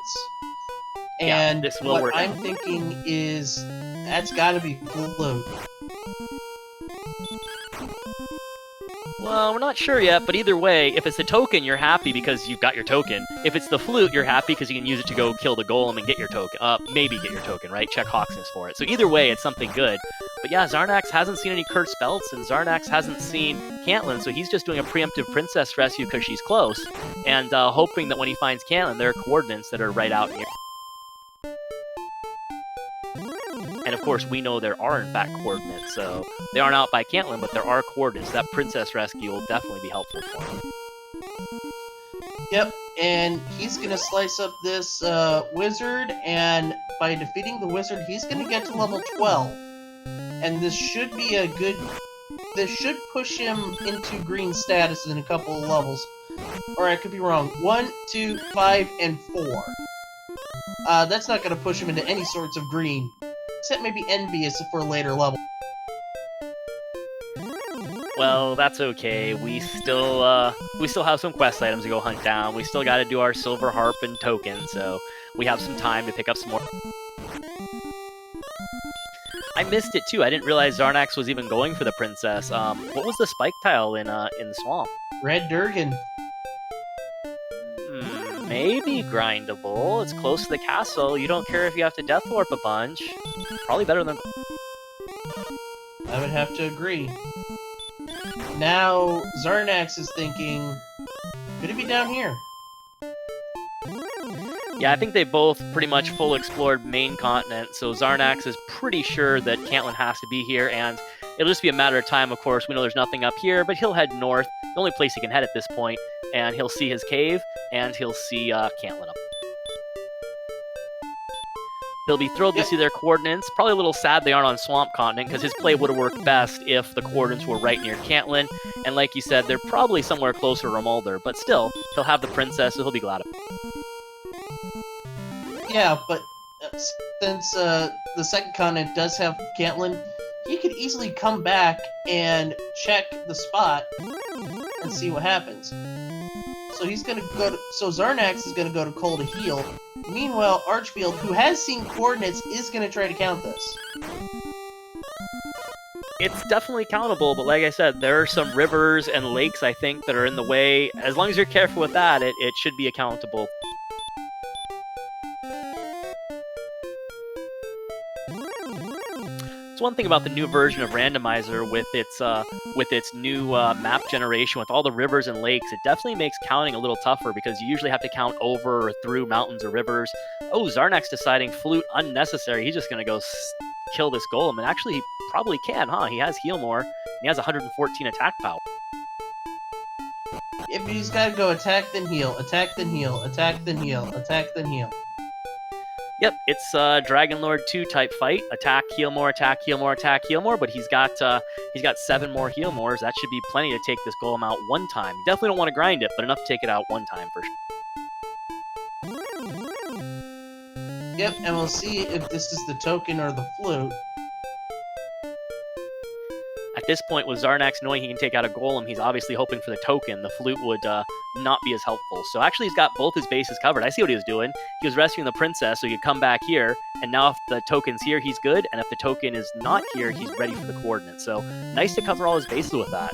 S2: And
S1: this will
S2: what
S1: work
S2: I'm
S1: out.
S2: thinking is that's got to be flute.
S1: Well, we're not sure yet, but either way, if it's the token, you're happy because you've got your token. If it's the flute, you're happy because you can use it to go kill the golem and get your token. Maybe get your token, right? Check Hawksness for it. So either way, it's something good. But yeah, Xarnax hasn't seen any cursed belts, and Xarnax hasn't seen Cantlin, so he's just doing a preemptive princess rescue because she's close, and hoping that when he finds Cantlin, there are coordinates that are right out here. And of course, we know there are in fact coordinates, so they aren't out by Cantlin, but there are coordinates. That princess rescue will definitely be helpful for him.
S2: Yep, and he's going to slice up this wizard, and by defeating the wizard, he's going to get to level 12. And this should be a good... This should push him into green status in a couple of levels. Or I could be wrong. 1, 2, 5, and 4. That's not going to push him into any sorts of green. Except maybe envious for a later level.
S1: Well, that's okay. We still have some quest items to go hunt down. We still got to do our silver harp and token, so we have some time to pick up some more. I missed it too. I didn't realize Xarnax was even going for the princess. What was the spike tile in the swamp?
S2: Red Durgan.
S1: Maybe grindable. It's close to the castle. You don't care if you have to death warp a bunch. Probably better than...
S2: I would have to agree. Now, Xarnax is thinking, could it be down here?
S1: Yeah, I think they both pretty much full explored main continent, so Xarnax is pretty sure that Cantlin has to be here, and it'll just be a matter of time, of course. We know there's nothing up here, but he'll head north, the only place he can head at this point, and he'll see his cave, and he'll see Cantlin up. He'll be thrilled to see their coordinates. Probably a little sad they aren't on Swamp Continent, because his play would have worked best if the coordinates were right near Cantlin. And like you said, they're probably somewhere closer to Romulder, but still, he'll have the princess, so he'll be glad of it.
S2: Yeah, but since the second continent does have Cantlin, he could easily come back and check the spot and see what happens. So he's gonna go to, so Xarnax is gonna go to Cole to heal. Meanwhile, Archfield, who has seen coordinates, is gonna try to count this.
S1: It's definitely countable, but like I said, there are some rivers and lakes, I think, that are in the way. As long as you're careful with that, it should be accountable. It's one thing about the new version of Randomizer with its new map generation, with all the rivers and lakes, it definitely makes counting a little tougher because you usually have to count over or through mountains or rivers. Oh, Xarnax deciding flute unnecessary. He's just going to go kill this golem, and actually he probably can, huh? He has heal more, and he has 114 attack power.
S2: Yeah, but he's gotta go attack then heal, attack then heal, attack then heal, attack then heal.
S1: Yep, it's Dragon Lord 2 type fight. Attack, heal more, attack, heal more, attack, heal more. But he's got 7 more heal mores. That should be plenty to take this golem out one time. Definitely don't want to grind it, but enough to take it out one time for sure.
S2: Yep, and we'll see if this is the token or the flute.
S1: At this point, with Xarnax knowing he can take out a golem, he's obviously hoping for the token. The flute would not be as helpful. So actually, he's got both his bases covered. I see what he was doing. He was rescuing the princess, so he could come back here. And now if the token's here, he's good. And if the token is not here, he's ready for the coordinates. So nice to cover all his bases with that.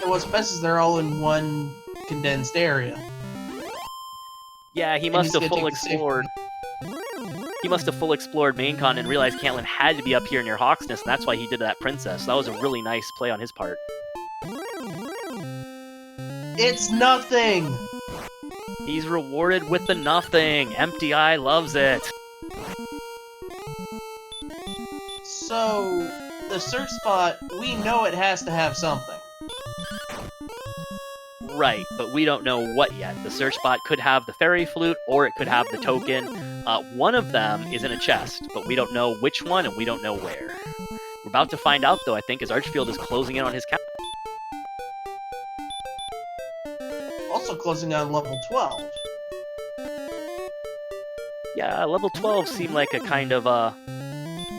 S2: And what's best is they're all in one condensed area.
S1: Yeah, he must have full explored. he must have full explored main con and realized Caitlyn had to be up here near Hawksnest, and that's why he did that princess. So that was a really nice play on his part.
S2: It's nothing!
S1: He's rewarded with the nothing. Empty Eye loves it.
S2: So, the search spot, we know it has to have something.
S1: Right, but we don't know what yet. The search spot could have the fairy flute, or it could have the token. One of them is in a chest, but we don't know which one, and we don't know where. We're about to find out, though, I think, as Archfield is closing in on his count.
S2: Also closing on level 12.
S1: Yeah, level 12 seemed like a kind of,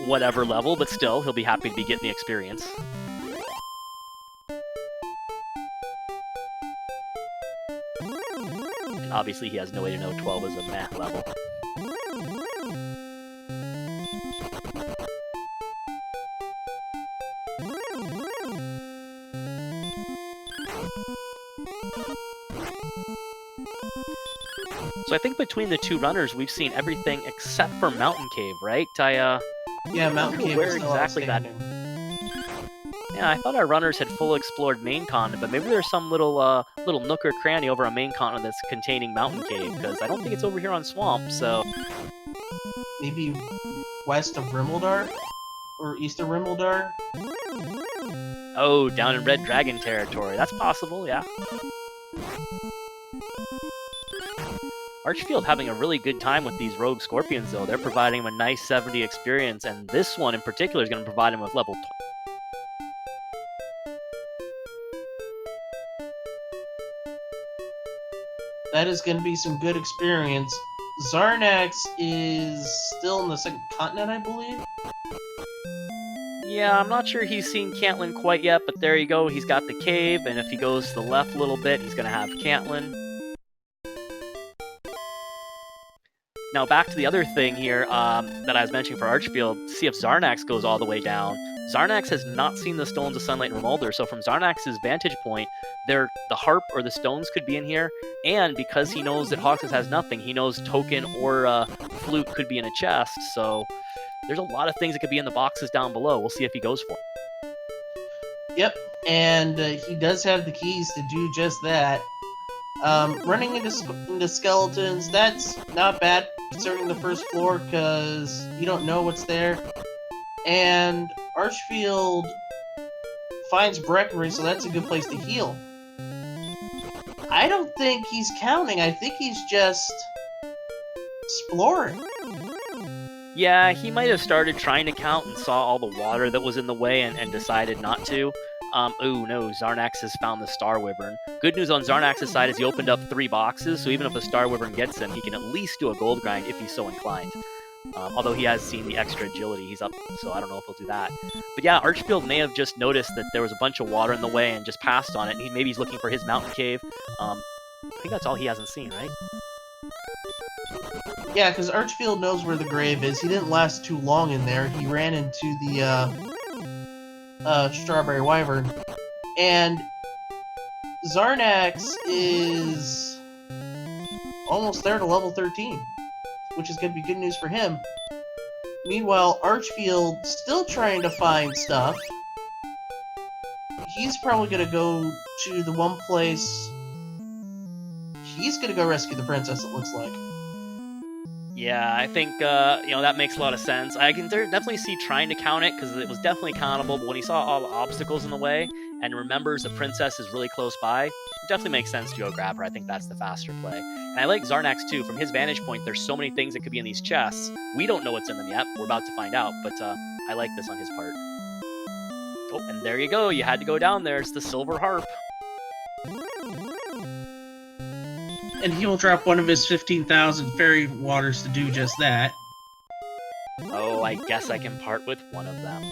S1: whatever level, but still, he'll be happy to be getting the experience. And obviously, he has no way to know 12 is a math level. So I think between the two runners, we've seen everything except for Mountain Cave, right?
S2: Yeah, Mountain Cave
S1: where
S2: is still
S1: exactly that. Yeah, I thought our runners had full explored main continent, but maybe there's some little nook or cranny over on main continent that's containing Mountain Cave, because I don't think it's over here on Swamp. So
S2: maybe west of Rimmildar or east of Rimmildar.
S1: Oh, down in Red Dragon territory. That's possible, yeah. Archfield having a really good time with these rogue scorpions, though. They're providing him a nice 70 experience, and this one in particular is going to provide him with level 12.
S2: That is going to be some good experience. Xarnax is still in the second continent, I believe.
S1: Yeah, I'm not sure he's seen Caitlyn quite yet, but there you go. He's got the cave, and if he goes to the left a little bit, he's going to have Caitlyn. Now back to the other thing here that I was mentioning for Archfield, see if Xarnax goes all the way down. Xarnax has not seen the Stones of Sunlight and Remolder, so from Xarnax's vantage point, the harp or the stones could be in here, and because he knows that Hawksnest has nothing, he knows token or flute could be in a chest, so there's a lot of things that could be in the boxes down below. We'll see if he goes for it.
S2: Yep, and he does have the keys to do just that. Running into skeletons, that's not bad concerning the first floor, because you don't know what's there. And Archfield finds Breckenridge, so that's a good place to heal. I don't think he's counting, I think he's just exploring.
S1: Yeah, he might have started trying to count and saw all the water that was in the way and decided not to. Oh no, Xarnax has found the Star Wyvern. Good news on Xarnax's side is he opened up 3 boxes, so even if a Star Wyvern gets him, he can at least do a gold grind if he's so inclined. Although he has seen the extra agility, he's up, so I don't know if he'll do that. But yeah, Archfield may have just noticed that there was a bunch of water in the way and just passed on it, and maybe he's looking for his mountain cave. I think that's all he hasn't seen, right?
S2: Yeah, because Archfield knows where the grave is. He didn't last too long in there. He ran into the Strawberry Wyvern. And Xarnax is almost there to level 13, which is going to be good news for him. Meanwhile, Archfield still trying to find stuff. He's probably going to go to the one place. He's going to go rescue the princess, it looks like.
S1: Yeah, I think, that makes a lot of sense. I can definitely see trying to count it, because it was definitely countable, but when he saw all the obstacles in the way, and remembers the princess is really close by, it definitely makes sense to go grab her. I think that's the faster play. And I like Xarnax, too. From his vantage point, there's so many things that could be in these chests. We don't know what's in them yet. We're about to find out, but I like this on his part. Oh, and there you go. You had to go down there. It's the Silver Harp.
S2: And he will drop one of his 15,000 fairy waters to do just that.
S1: Oh, I guess I can part with one of them.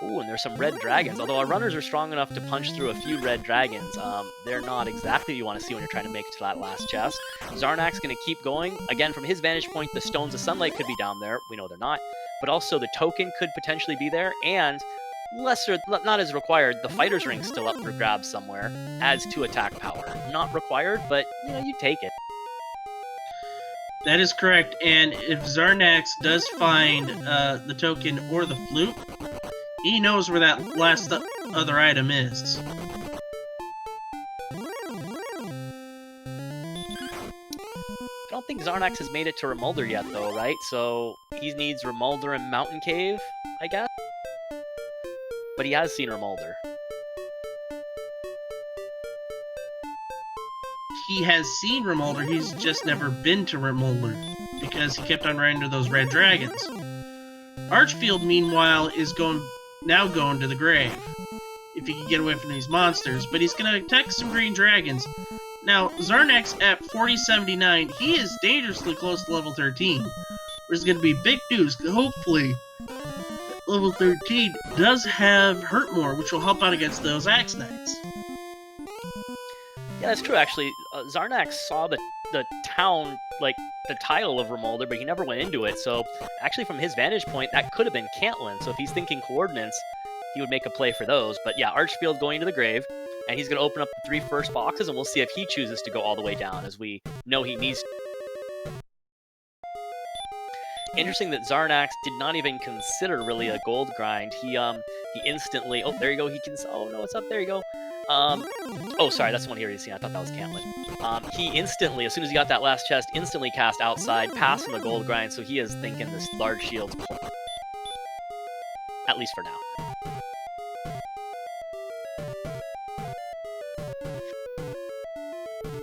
S1: Ooh, and there's some red dragons. Although our runners are strong enough to punch through a few red dragons, they're not exactly what you want to see when you're trying to make it to that last chest. Xarnax going to keep going. Again, from his vantage point, the Stones of Sunlight could be down there. We know they're not. But also the token could potentially be there, and not as required, the Fighter's Ring's still up for grabs somewhere. Adds 2 attack power. Not required, but, you take it.
S2: That is correct, and if Xarnax does find the token or the flute, he knows where that last other item is.
S1: I don't think Xarnax has made it to Remolder yet, though, right? So he needs Remolder and Mountain Cave, I guess? But he has seen Remolder.
S2: He has seen Remolder, he's just never been to Remolder, because he kept on running into those red dragons. Archfield, meanwhile, is now going to the grave, if he can get away from these monsters, but he's going to attack some green dragons. Now, Xarnax at 4079, he is dangerously close to level 13. There's going to be big news, hopefully. Level 13 does have Hurt More, which will help out against those Axe Knights.
S1: Yeah, that's true, actually. Xarnax saw the town, like, the tile of Remolder, but he never went into it, so actually from his vantage point, that could have been Cantlin, so if he's thinking coordinates, he would make a play for those. But yeah, Archfield going to the grave, and he's going to open up the 3 first boxes, and we'll see if he chooses to go all the way down, as we know he needs to. Interesting that Xarnax did not even consider really a gold grind. He instantly, oh, there you go, oh no, it's up, there you go. Oh, sorry, that's the one he already seen. I thought that was Cantlin. He instantly, as soon as he got that last chest, instantly cast outside, passing the gold grind, so he is thinking this large shield's pull. At least for now.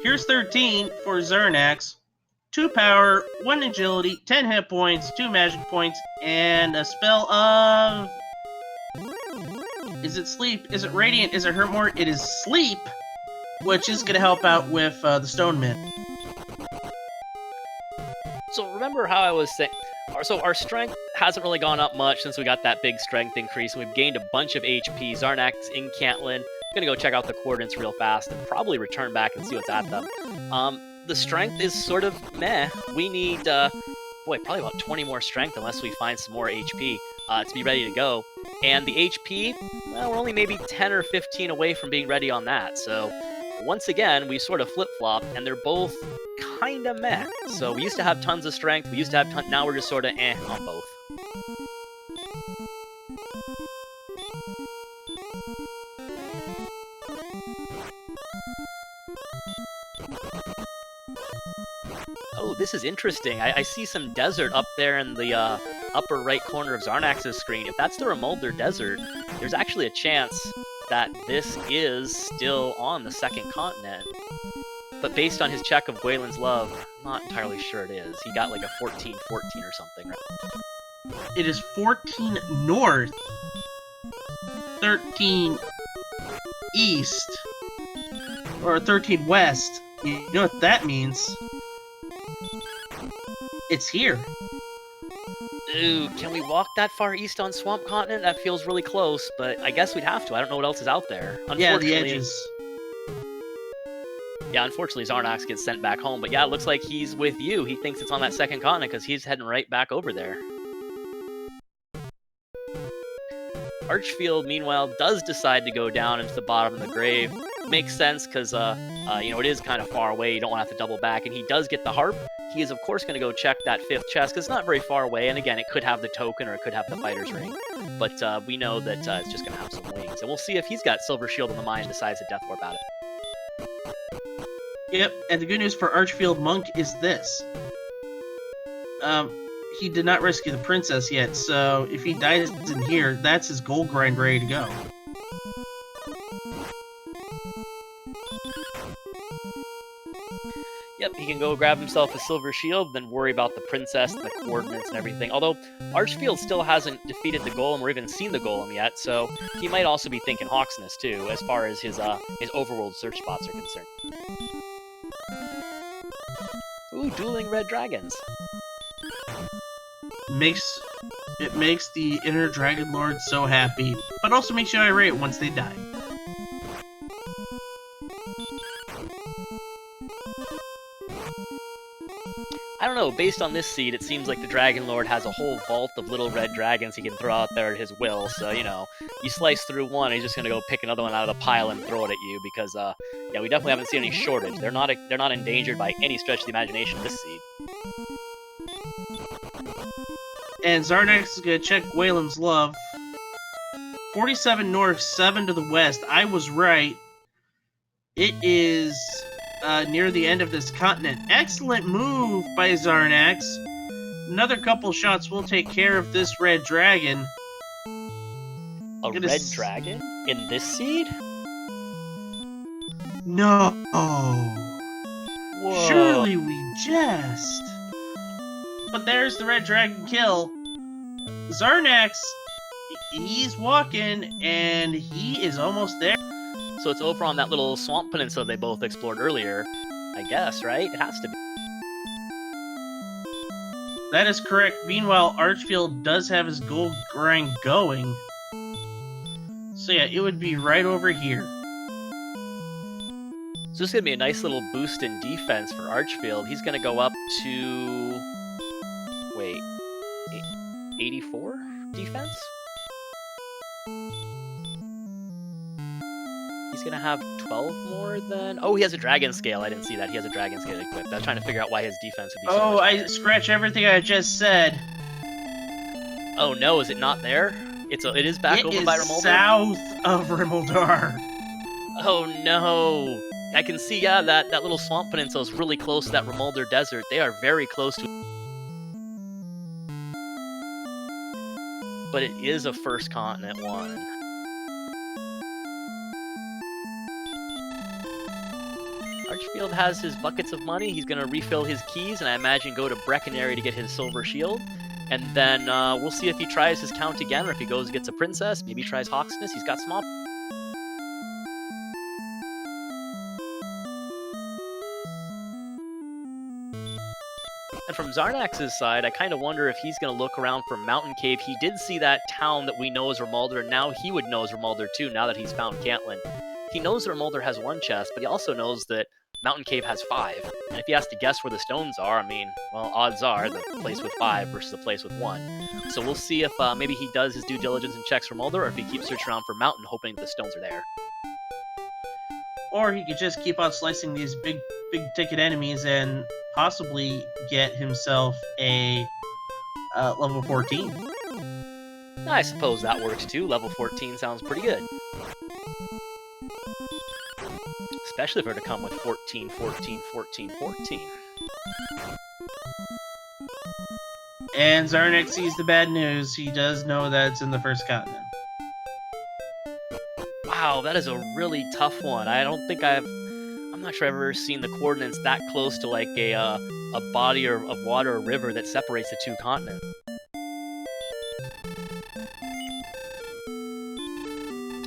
S2: Here's 13 for Xarnax. 2 power, 1 agility, 10 hit points, 2 magic points, and a spell of... Is it Sleep? Is it Radiant? Is it Hurt More? It is Sleep, which is going to help out with the Stone Mint.
S1: So remember how I was saying... So our strength hasn't really gone up much since we got that big strength increase, and we've gained a bunch of HP. Xarnax in Cantlin. Gonna go check out the coordinates real fast and probably return back and see what's at them. The strength is sort of meh. We need, probably about 20 more strength unless we find some more HP to be ready to go. And the HP, well, we're only maybe 10 or 15 away from being ready on that. So once again, we sort of flip-flop, and they're both kind of meh. So we used to have tons of strength, we used to have now we're just sort of on both. Oh, this is interesting. I see some desert up there in the upper right corner of Xarnax's screen. If that's the Remolder Desert, there's actually a chance that this is still on the second continent. But based on his check of Gwaelin's Love, I'm not entirely sure it is. He got like a 14-14 or something, right?
S2: It is 14 north, 13 east, or 13 west. You know what that means? It's here.
S1: Ooh, can we walk that far east on Swamp Continent? That feels really close, but I guess we'd have to. I don't know what else is out there.
S2: Yeah, the edges.
S1: Yeah, unfortunately, Xarnax gets sent back home. But yeah, it looks like he's with you. He thinks it's on that second continent because he's heading right back over there. Archfield, meanwhile, does decide to go down into the bottom of the grave. Makes sense because, it is kind of far away. You don't want to have to double back. And he does get the harp. He is, of course, going to go check that 5th chest because it's not very far away. And again, it could have the token or it could have the fighter's ring. But we know that it's just going to have some wings. And we'll see if he's got Silver Shield in the mind and decides to Death Warp at it.
S2: Yep, and the good news for ArchfieldMonk is this. He did not rescue the princess yet, so if he dies in here, that's his gold grind ready to go.
S1: Yep, he can go grab himself a Silver Shield, then worry about the princess and the coordinates and everything. Although, Archfield still hasn't defeated the Golem or even seen the Golem yet, so he might also be thinking Hawksness too, as far as his overworld search spots are concerned. Ooh, dueling red dragons.
S2: It makes the inner Dragon Lord so happy, but also makes you irate once they die.
S1: I don't know, based on this seed, it seems like the Dragon Lord has a whole vault of little red dragons he can throw out there at his will, so, you slice through one, he's just gonna go pick another one out of the pile and throw it at you, because, we definitely haven't seen any shortage. They're not endangered by any stretch of the imagination, this seed.
S2: And Xarnax is going to check Waylon's love. 47 north, 7 to the west. I was right. It is near the end of this continent. Excellent move by Xarnax. Another couple shots will take care of this red dragon.
S1: A red dragon? In this seed?
S2: No.
S1: Whoa.
S2: Surely we jest. But there's the red dragon kill. Xarnax, he's walking, and he is almost there.
S1: So it's over on that little swamp peninsula they both explored earlier, I guess, right? It has to be.
S2: That is correct. Meanwhile, Archfield does have his gold grind going. So yeah, it would be right over here.
S1: So this is going to be a nice little boost in defense for Archfield. He's going to go up to... Wait. 84 defense? He's going to have 12 more than... Oh, he has a dragon scale. I didn't see that. He has a dragon scale equipped. I was trying to figure out why his defense would be so much higher.
S2: Scratch everything I just said.
S1: Oh no, is it not there? It is back over by Rimuldar?
S2: South of Rimuldar.
S1: Oh no. I can see, yeah, that little swamp peninsula is really close to that Rimuldar desert. They are very close to it. But it is a first continent one. Archfield has his buckets of money. He's going to refill his keys and I imagine go to Breckenary to get his silver shield. And then we'll see if he tries his count again or if he goes and gets a princess. Maybe he tries Hawksness. He's got small... And from Xarnax's side, I kind of wonder if he's going to look around for Mountain Cave. He did see that town that we know as Rimuldar, and now he would know as Rimuldar too, now that he's found Caitlin. He knows that Rimuldar has 1 chest, but he also knows that Mountain Cave has 5. And if he has to guess where the stones are, I mean, well, odds are the place with 5 versus the place with 1. So we'll see if maybe he does his due diligence and checks Rimuldar, or if he keeps searching around for Mountain, hoping the stones are there.
S2: Or he could just keep on slicing these big ticket enemies and possibly get himself a level 14.
S1: I suppose that works too. Level 14 sounds pretty good. Especially if it were to come with 14, 14, 14, 14.
S2: And Xarnax sees the bad news. He does know that it's in the first continent.
S1: Wow, that is a really tough one. I don't think I'm not sure I've ever seen the coordinates that close to like a body of water or river that separates the 2 continents.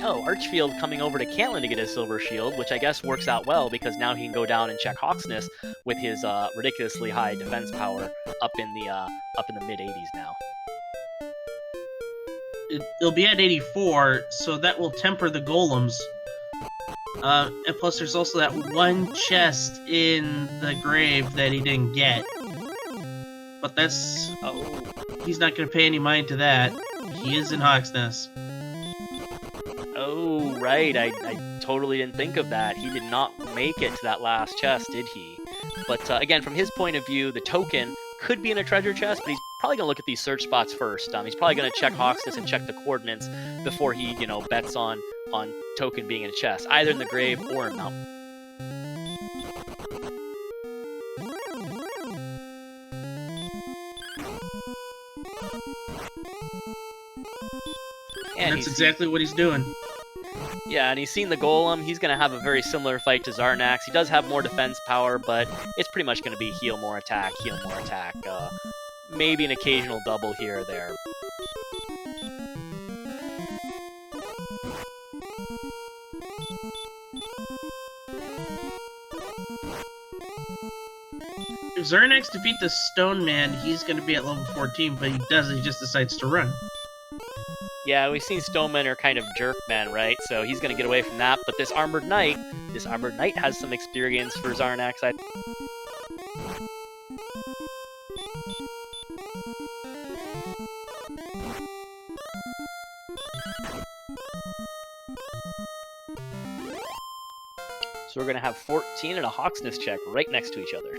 S1: Oh, Archfield coming over to Caitlin to get his silver shield, which I guess works out well because now he can go down and check Hawksness with his ridiculously high defense power up in the mid 80s now.
S2: It'll be at 84, so that will temper the golems. And plus, there's also that 1 chest in the grave that he didn't get. But that's...
S1: Oh.
S2: He's not going to pay any mind to that. He is in Hawksness.
S1: Oh, right. I totally didn't think of that. He did not make it to that last chest, did he? But again, from his point of view, the token could be in a treasure chest, but he's probably going to look at these search spots first. He's probably going to check Hawksness and check the coordinates before he, bets on token being in a chest, either in the grave or in mountain.
S2: And that's exactly what he's doing.
S1: Yeah, and he's seen the golem. He's going to have a very similar fight to Xarnax. He does have more defense power, but it's pretty much going to be heal more attack. Maybe an occasional double here or there.
S2: If Xarnax defeats the Stone Man, he's going to be at level 14, but he just decides to run.
S1: Yeah, we've seen Stonemen are kind of jerk men, right? So he's going to get away from that. But this Armored Knight has some experience for Xarnax. So we're going to have 14 and a Hawksness check right next to each other.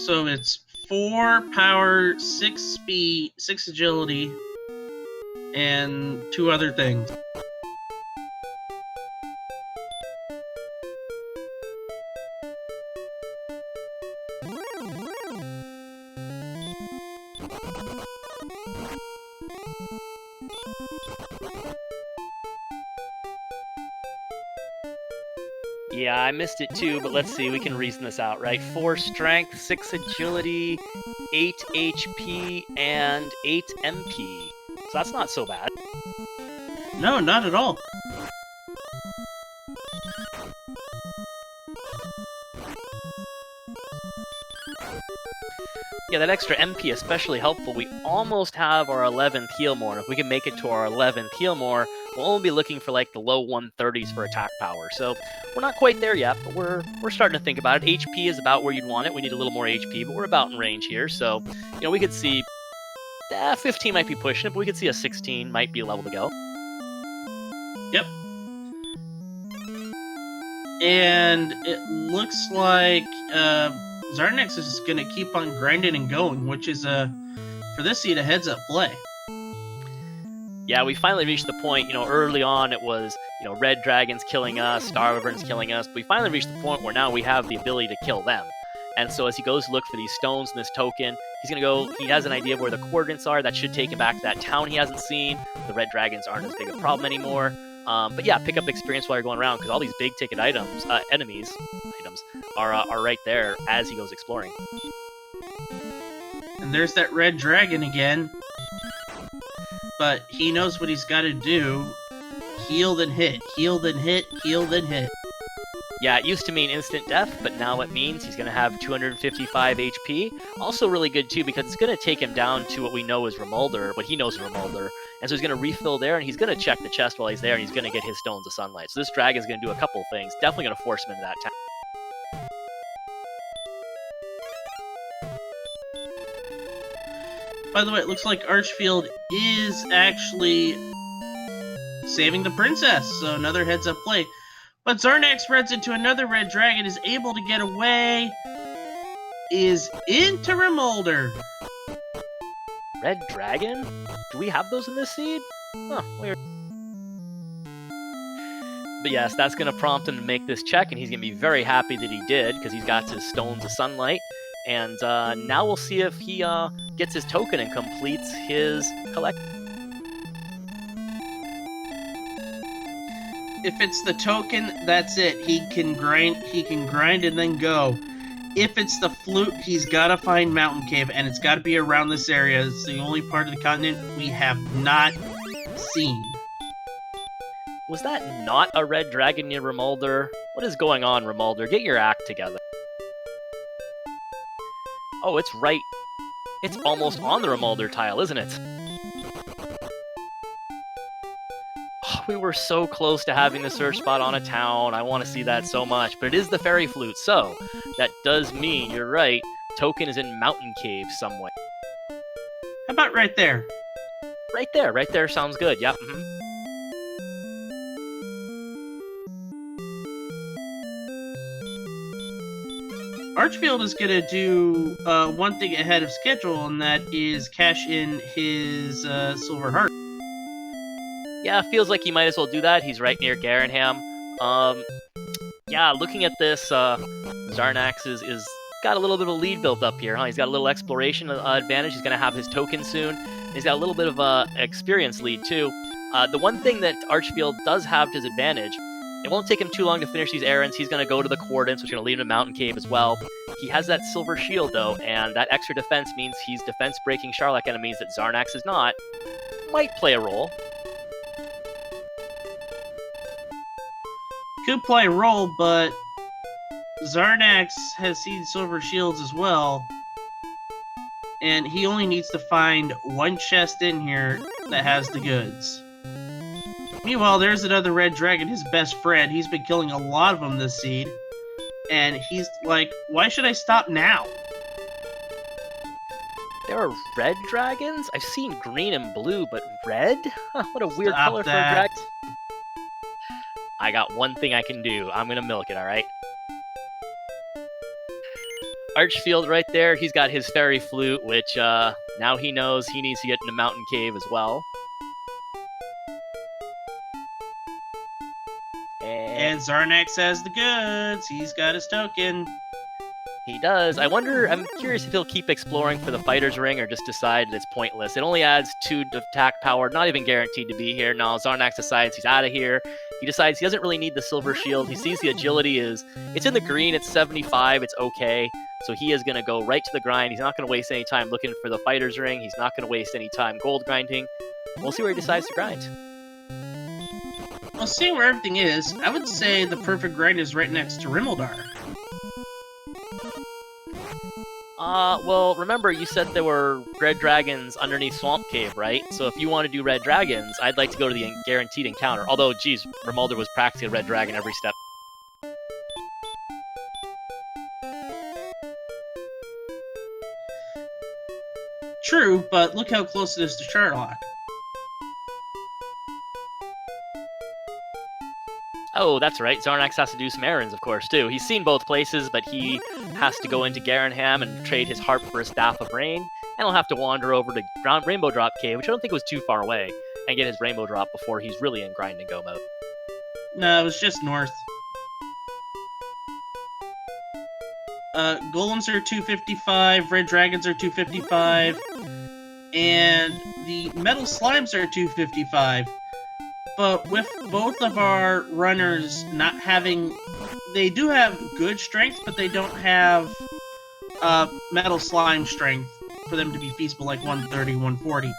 S2: So it's 4 power, 6 speed, 6 agility, and 2 other things.
S1: Yeah, I missed it too, but let's see, we can reason this out, right? 4 strength, 6 agility, 8 HP, and 8 MP. So that's not so bad.
S2: No, not at all.
S1: Yeah, that extra MP especially helpful. We almost have our 11th heal more. If we can make it to our 11th heal more, we'll only be looking for like the low 130s for attack power. So we're not quite there yet, but we're starting to think about it. HP is about where you'd want it. We need a little more HP, but we're about in range here. So, you know, we could see 15 might be pushing it, but we could see a 16 might be a level to go.
S2: Yep. And it looks like Xarnax is going to keep on grinding and going, which is, for this seed, a heads-up play.
S1: Yeah, we finally reached the point, you know, early on it was, you know, red dragons killing us, star wyverns killing us, but we finally reached the point where now we have the ability to kill them. And so as he goes to look for these stones and this token, he's going to go, he has an idea of where the coordinates are, that should take him back to that town he hasn't seen. The red dragons aren't as big a problem anymore. But yeah, pick up experience while you're going around, because all these big ticket items, items are right there as he goes exploring.
S2: And there's that red dragon again. But he knows what he's got to do. Heal then hit, heal then hit, heal then hit.
S1: Yeah, it used to mean instant death, but now it means he's going to have 255 HP. Also really good, too, because it's going to take him down to what we know is Remolder, what he knows is Remolder. And so he's going to refill there, and he's going to check the chest while he's there, and he's going to get his Stones of Sunlight. So this dragon's going to do a couple things. Definitely going to force him into that town.
S2: By the way, it looks like Archfield is actually saving the princess, so another heads-up play. But Xarnax runs into another red dragon, is able to get away, is into Remolder.
S1: Red dragon? Do we have those in this seed? Huh, weird. But yes, that's going to prompt him to make this check, and he's going to be very happy that he did, because he's got his Stones of Sunlight. And now we'll see if he gets his token and completes his collect.
S2: If it's the token, that's it. He can grind and then go. If it's the flute, he's got to find Mountain Cave, and it's got to be around this area. It's the only part of the continent we have not seen.
S1: Was that not a red dragon near Remolder? What is going on, Remolder? Get your act together. Oh, it's right. It's almost on the Remolder tile, isn't it? Oh, we were so close to having the search spot on a town. I want to see that so much. But it is the fairy flute, so that does mean, you're right, token is in Mountain Cave somewhere.
S2: How about right there?
S1: Right there sounds good, yep.
S2: Archfield is going to do one thing ahead of schedule, and that is cash in his Silver Heart.
S1: Yeah, feels like he might as well do that. He's right near Garanham. Yeah, looking at this, Xarnax is got a little bit of a lead built up here, huh? He's got a little exploration advantage. He's going to have his token soon. He's got a little bit of a experience lead, too. The one thing that Archfield does have to his advantage, it won't take him too long to finish these errands. He's going to go to the coordinates, which is going to lead him to Mountain Cave as well. He has that silver shield, though, and that extra defense means he's defense-breaking Charlock enemies that Xarnax is not. Might play a role.
S2: Could play a role, but Xarnax has seen silver shields as well. And he only needs to find one chest in here that has the goods. Meanwhile, there's another red dragon, his best friend. He's been killing a lot of them this seed. And he's like, why should I stop now?
S1: There are red dragons? I've seen green and blue, but red? Huh, what a weird
S2: Stop
S1: color
S2: that.
S1: for a dragon. I got one thing I can do. I'm gonna milk it, alright? Archfield right there, he's got his fairy flute, which now he knows he needs to get in a mountain cave as well.
S2: And Xarnax has the goods. He's got his token.
S1: He does. I'm curious if he'll keep exploring for the fighter's ring or just decide it's pointless. It only adds 2 attack power, not even guaranteed to be here. Now Xarnax decides he's out of here. He decides he doesn't really need the silver shield. He sees the agility it's in the green, it's 75, it's okay. So he is going to go right to the grind. He's not going to waste any time looking for the fighter's ring. He's not going to waste any time gold grinding. We'll see where he decides to grind.
S2: Well, seeing where everything is, I would say the perfect grind is right next to Rimmeldar.
S1: Well, remember you said there were red dragons underneath Swamp Cave, right? So if you want to do red dragons, I'd like to go to the guaranteed encounter. Although, geez, Rimuldar was practically a red dragon every step.
S2: True, but look how close it is to Charlock.
S1: Oh, that's right. Xarnax has to do some errands, of course, too. He's seen both places, but he has to go into Garenham and trade his harp for a Staff of Rain, and he'll have to wander over to Rainbow Drop Cave, which I don't think was too far away, and get his Rainbow Drop before he's really in grind and go mode.
S2: No, it was just north. Golems are 255, red dragons are 255, and the metal slimes are 255. But with both of our runners not having... They do have good strength, but they don't have metal slime strength for them to be feasible like 130, 140.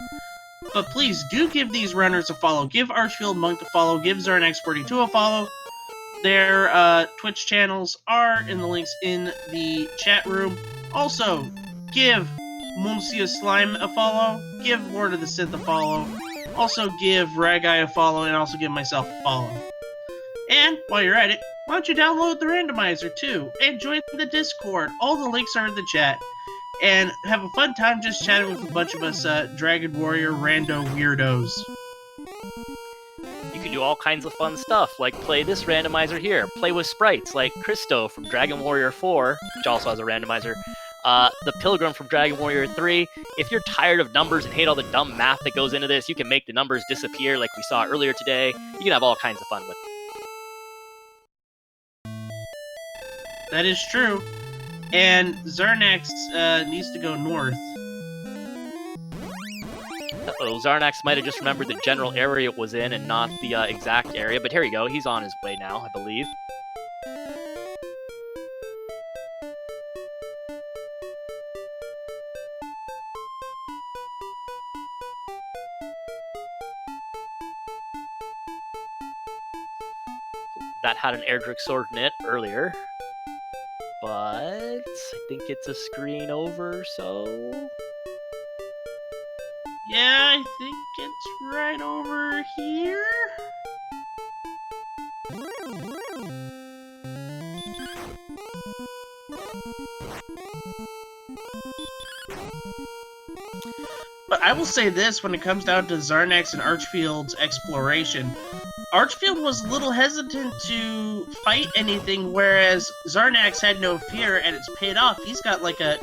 S2: But please, do give these runners a follow. Give ArchfieldMonk a follow. Give Xarnax42 a follow. Their Twitch channels are in the links in the chat room. Also, give Monsieur Slime a follow. Give Lord of the Sith a follow. Also give Ragai a follow, and also give myself a follow. And, while you're at it, why don't you download the Randomizer, too, and join the Discord. All the links are in the chat. And have a fun time just chatting with a bunch of us Dragon Warrior rando weirdos.
S1: You can do all kinds of fun stuff, like play this randomizer here, play with sprites like Christo from Dragon Warrior 4, which also has a randomizer, the Pilgrim from Dragon Warrior 3. If you're tired of numbers and hate all the dumb math that goes into this, you can make the numbers disappear like we saw earlier today. You can have all kinds of fun with it.
S2: That is true. And Xarnax needs to go north.
S1: Uh-oh, Xarnax might have just remembered the general area it was in and not the exact area, but here you go, he's on his way now, I believe. That had an Erdrick sword in it earlier, but I think it's a screen over, so...
S2: Yeah, I think it's right over here. But I will say this when it comes down to Xarnax and Archfield's exploration. Archfield was a little hesitant to fight anything, whereas Xarnax had no fear, and it's paid off. He's got like a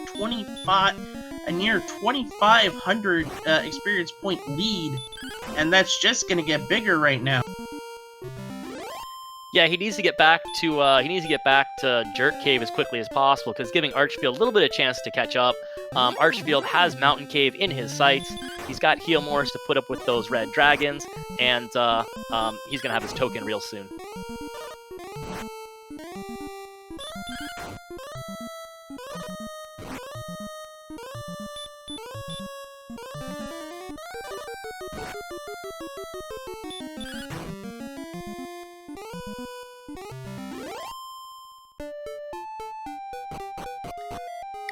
S2: near 2,500 experience point lead, and that's just gonna get bigger right now.
S1: Yeah, he needs to get back to Jerk Cave as quickly as possible, because giving Archfield a little bit of chance to catch up. Archfield has Mountain Cave in his sights. He's got Heal Morris to put up with those red dragons, and he's gonna have his token real soon.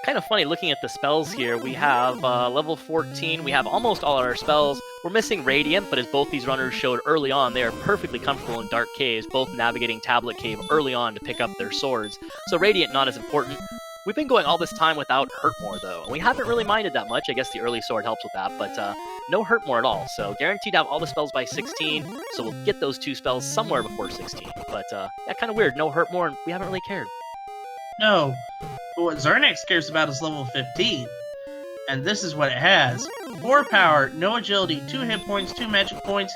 S1: Kind of funny looking at the spells here. We have level 14, we have almost all our spells. We're missing Radiant, but as both these runners showed early on, they are perfectly comfortable in Dark Caves, both navigating Tablet Cave early on to pick up their swords. So Radiant not as important. We've been going all this time without Hurtmore though, and we haven't really minded that much. I guess the early sword helps with that, but no Hurtmore at all. So guaranteed to have all the spells by 16, so we'll get those two spells somewhere before 16. But yeah, kind of weird, no Hurtmore, and we haven't really cared.
S2: No, but what Xarnax cares about is level 15. And this is what it has. 4 power, no agility, 2 hit points, 2 magic points,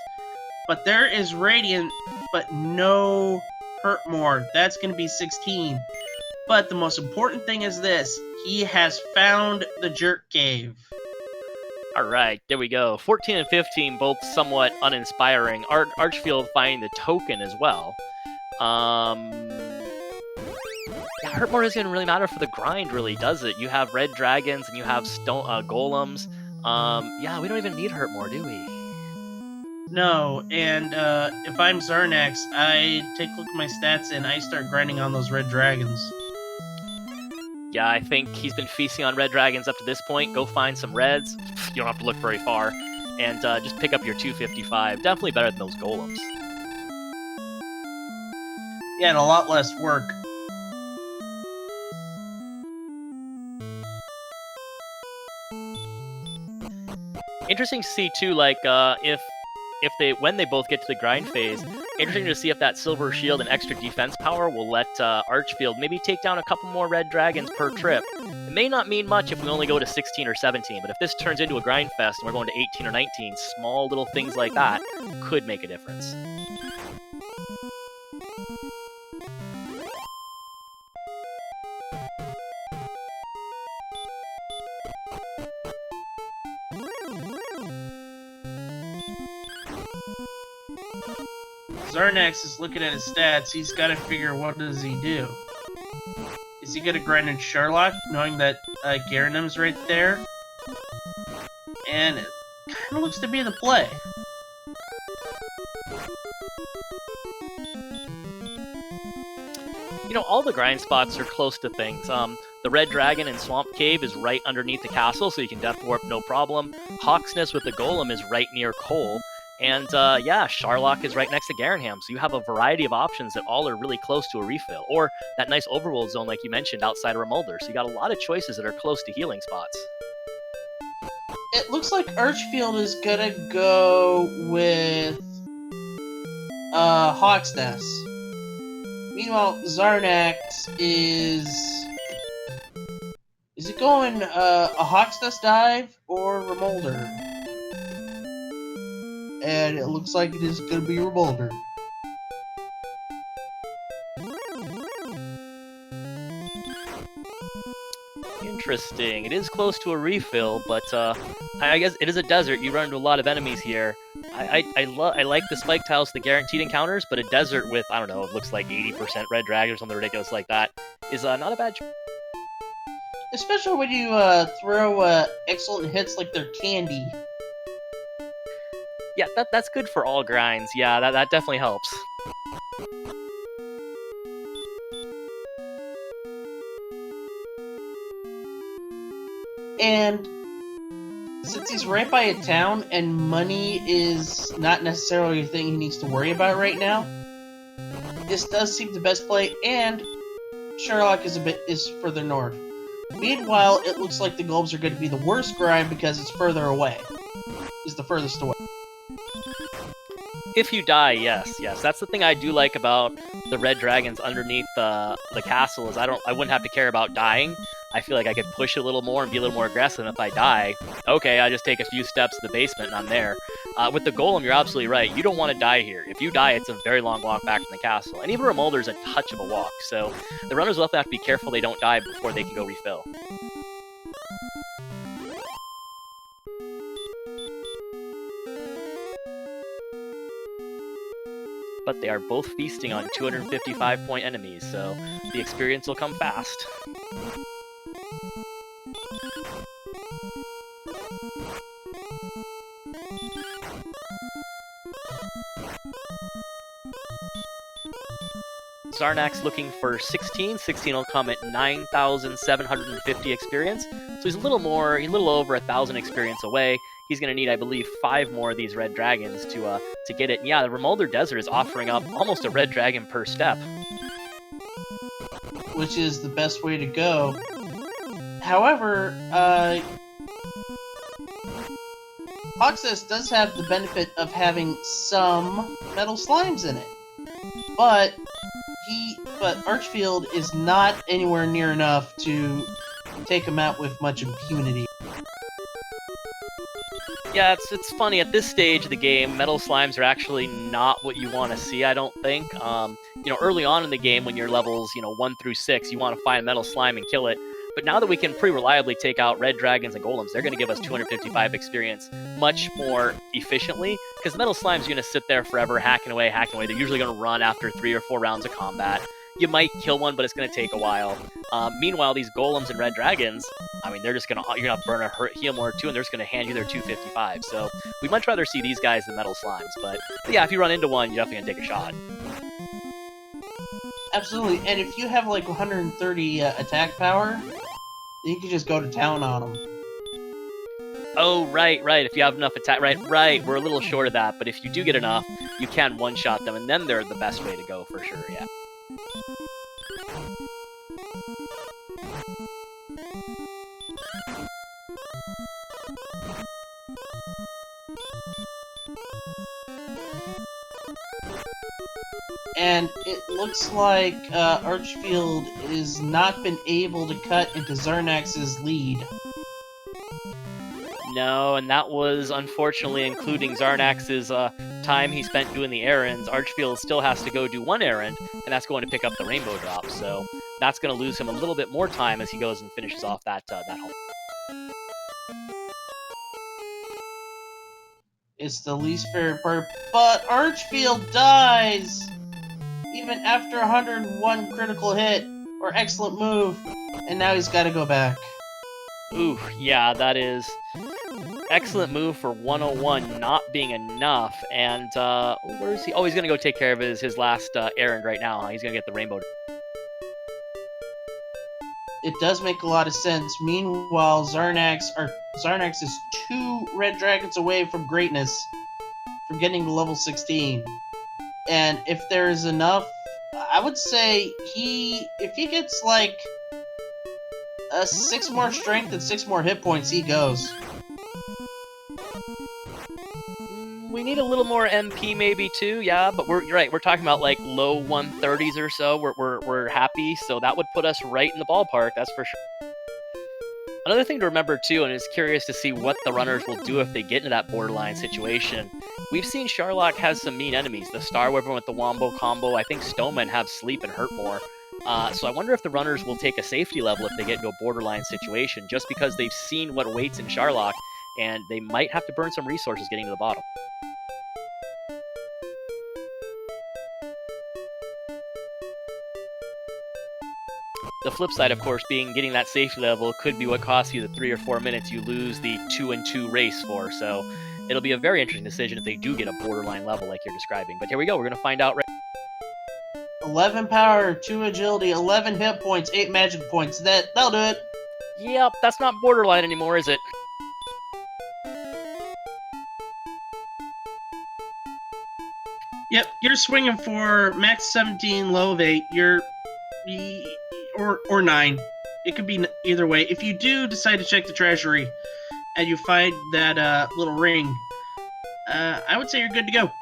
S2: but there is Radiant, but no Hurt More. That's going to be 16. But the most important thing is this. He has found the Jerk Cave.
S1: Alright, there we go. 14 and 15, both somewhat uninspiring. Archfield finding the token as well. Yeah, Hurt More isn't going to really matter for the grind, really, does it? You have red dragons and you have golems. Yeah, we don't even need Hurt More, do we?
S2: No, and if I'm Xarnax, I take a look at my stats and I start grinding on those red dragons.
S1: Yeah, I think he's been feasting on red dragons up to this point. Go find some reds. You don't have to look very far. And just pick up your 255. Definitely better than those golems.
S2: Yeah, and a lot less work.
S1: Interesting to see too, like when they both get to the grind phase, interesting to see if that silver shield and extra defense power will let Archfield maybe take down a couple more red dragons per trip. It may not mean much if we only go to 16 or 17, but if this turns into a grind fest and we're going to 18 or 19, small little things like that could make a difference.
S2: Xarnax is looking at his stats. He's got to figure, what does he do? Is he going to grind in Charlock, knowing that Garanum's right there? And it kind of looks to be the play.
S1: You know, all the grind spots are close to things. The Red Dragon and Swamp Cave is right underneath the castle, so you can Death Warp no problem. Hawk's Nest with the Golem is right near Cole. And yeah, Charlock is right next to Garanham, so you have a variety of options that all are really close to a refill. Or that nice overworld zone, like you mentioned, outside of Remolder. So you got a lot of choices that are close to healing spots.
S2: It looks like Archfield is gonna go with Hawk's Nest. Meanwhile, Xarnax is he going a Hawk's Nest dive or Remolder? And it looks like it is going to be Remolder.
S1: Interesting. It is close to a refill, but I guess it is a desert. You run into a lot of enemies here. I like the spike tiles, the guaranteed encounters, but a desert with, I don't know, it looks like 80% red dragon or something ridiculous like that is not a bad choice.
S2: Especially when you throw excellent hits like they're candy.
S1: Yeah, that's good for all grinds. Yeah, that definitely helps.
S2: And since he's right by a town and money is not necessarily a thing he needs to worry about right now, this does seem the best play, and Charlock is further north. Meanwhile, it looks like the Globes are going to be the worst grind because it's further away. Is the furthest away.
S1: If you die, yes. That's the thing I do like about the red dragons underneath the castle is I wouldn't have to care about dying. I feel like I could push a little more and be a little more aggressive, and if I die, okay, I just take a few steps to the basement and I'm there. With the Golem, you're absolutely right. You don't want to die here. If you die, it's a very long walk back from the castle. And even Remolder's a touch of a walk, so the runners will have to be careful they don't die before they can go refill. But they are both feasting on 255-point enemies, so the experience will come fast. Xarnax looking for 16. 16 will come at 9,750 experience. So he's a little over 1,000 experience away. He's going to need, I believe, 5 more of these red dragons to get it. And yeah, the Remolder Desert is offering up almost a red dragon per step.
S2: Which is the best way to go. However, Hoxus does have the benefit of having some metal slimes in it. But but Archfield is not anywhere near enough to take him out with much impunity.
S1: Yeah, it's funny. At this stage of the game, metal slimes are actually not what you want to see, I don't think. Early on in the game, when you're levels, 1 through 6, you want to find a metal slime and kill it. But now that we can pretty reliably take out red dragons and golems, they're going to give us 255 experience much more efficiently, because metal slimes are going to sit there forever, hacking away. They're usually going to run after 3 or 4 rounds of combat. You might kill one, but it's going to take a while. Meanwhile, these golems and red dragons, you're going to burn a heal or two, and they're just going to hand you their 255. So we'd much rather see these guys than metal slimes. But yeah, if you run into one, you're definitely going to take a shot.
S2: Absolutely, and if you have like 130 attack power, you can just go to town on them.
S1: Oh, right. If you have enough attack, right. We're a little short of that, but if you do get enough, you can one-shot them, and then they're the best way to go for sure, yeah.
S2: And it looks like Archfield has not been able to cut into Xarnax's lead.
S1: No, and that was unfortunately including Xarnax's time he spent doing the errands. Archfield still has to go do one errand, and that's going to pick up the rainbow drop. So that's going to lose him a little bit more time as he goes and finishes off that home.
S2: It's the least favorite part, but Archfield dies! Even after 101 critical hit, or excellent move, and now he's got to go back.
S1: Ooh, yeah, that is excellent move for 101 not being enough, and where is he? Oh, he's going to go take care of his last errand right now. He's going to get the rainbow.
S2: It does make a lot of sense. Meanwhile, Xarnax is 2 red dragons away from greatness, from getting to level 16. And if there is enough, I would say if he gets like 6 more strength and 6 more hit points, he goes.
S1: We need a little more MP maybe too, yeah, but you're right. We're talking about like low 130s or so. We're happy, so that would put us right in the ballpark. That's for sure. Another thing to remember too, and is curious to see what the runners will do if they get into that borderline situation. We've seen Charlock has some mean enemies. The Star Wyvern with the Wombo combo. I think Stonemen have sleep and hurt more. So I wonder if the runners will take a safety level if they get into a borderline situation, just because they've seen what awaits in Charlock, and they might have to burn some resources getting to the bottom. The flip side, of course, being getting that safety level could be what costs you the 3 or 4 minutes you lose the 2-2 race for. So it'll be a very interesting decision if they do get a borderline level like you're describing. But here we go. We're going to find out right
S2: 11 power, 2 agility, 11 hit points, 8 magic points. That'll do it.
S1: Yep, that's not borderline anymore, is it?
S2: Yep, you're swinging for max 17, low of 8. Or 9. It could be either way. If you do decide to check the treasury and you find that little ring, I would say you're good to go.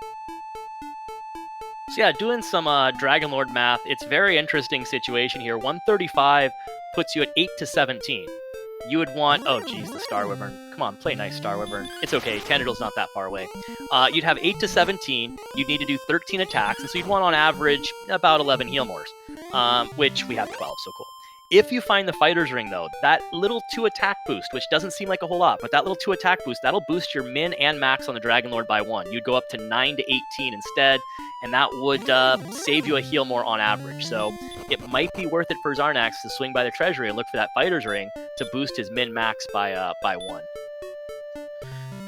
S1: So yeah, doing some Dragon Lord math, it's a very interesting situation here. 135 puts you at 8 to 17. You would want... Oh, geez, the Star Wyvern. Come on, play nice, Star Wyvern. It's okay, Tendrils not that far away. You'd have 8 to 17. You'd need to do 13 attacks, and so you'd want, on average, about 11 heal mores. Which we have 12, so cool. If you find the Fighter's Ring, though, that little 2 attack boost, which doesn't seem like a whole lot, but that little 2 attack boost, that'll boost your min and max on the Dragon Lord by 1. You'd go up to 9 to 18 instead, and that would save you a heal more on average. So it might be worth it for Xarnax to swing by the Treasury and look for that Fighter's Ring to boost his min max by 1.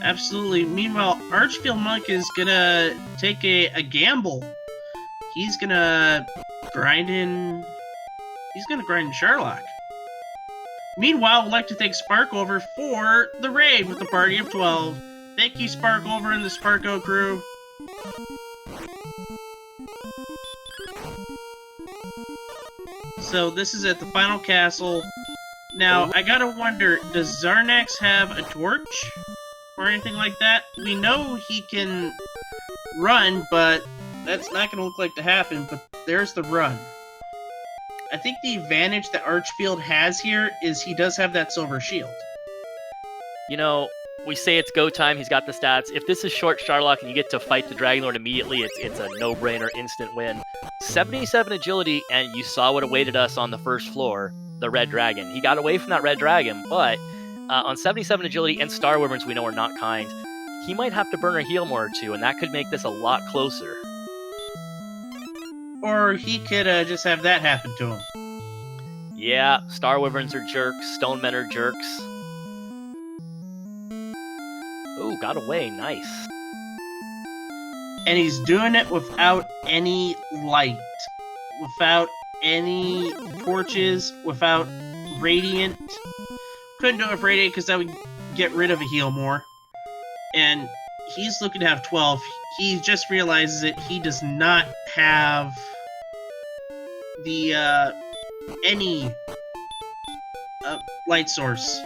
S2: Absolutely. Meanwhile, ArchfieldMonk is gonna take a gamble. He's gonna grind in Charlock. Meanwhile, I'd like to thank Sparkover for the raid with the party of 12. Thank you, Sparkover and the Sparko crew. So this is at the final castle. Now, I gotta wonder, does Xarnax have a torch? Or anything like that? We know he can run, but that's not gonna look like to happen, but there's the run. I think the advantage that Archfield has here is he does have that silver shield.
S1: You know, we say it's go time. He's got the stats. If this is short Charlock and you get to fight the Dragon Lord immediately, it's a no-brainer, instant win. 77 agility, and you saw what awaited us on the first floor, the Red Dragon. He got away from that Red Dragon, but on 77 agility and Star Wyverns we know are not kind, he might have to burn a heal more or two, and that could make this a lot closer.
S2: Or he could just have that happen to him.
S1: Yeah, Star Wyverns are jerks, Stone Men are jerks. Ooh, got away, nice.
S2: And he's doing it without any light, without any torches, without Radiant. Couldn't do it with Radiant because that would get rid of a heal more. And he's looking to have 12. He just realizes that he does not have the any light source.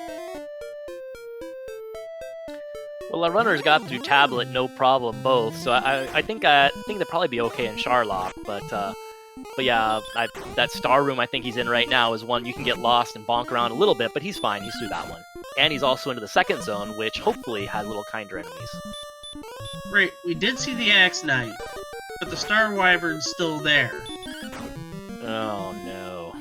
S1: Well, our runners got through Tablet, no problem, both. So I think they'd probably be okay in Charlock, but yeah, that Star Room I think he's in right now is one you can get lost and bonk around a little bit, but he's fine. He's through that one, and he's also into the second zone, which hopefully has little kinder enemies.
S2: Right, we did see the Axe Knight, but the Star Wyvern's still there.
S1: Oh no.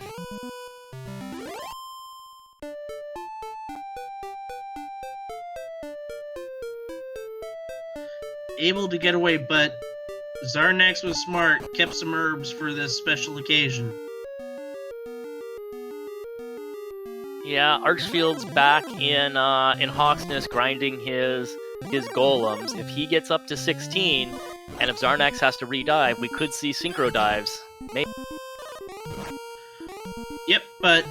S2: Able to get away, but Xarnax was smart, kept some herbs for this special occasion.
S1: Yeah, Archfield's back in Hawksness grinding his golems. If he gets up to 16, and if Xarnax has to redive, we could see synchro dives. Maybe.
S2: Yep, but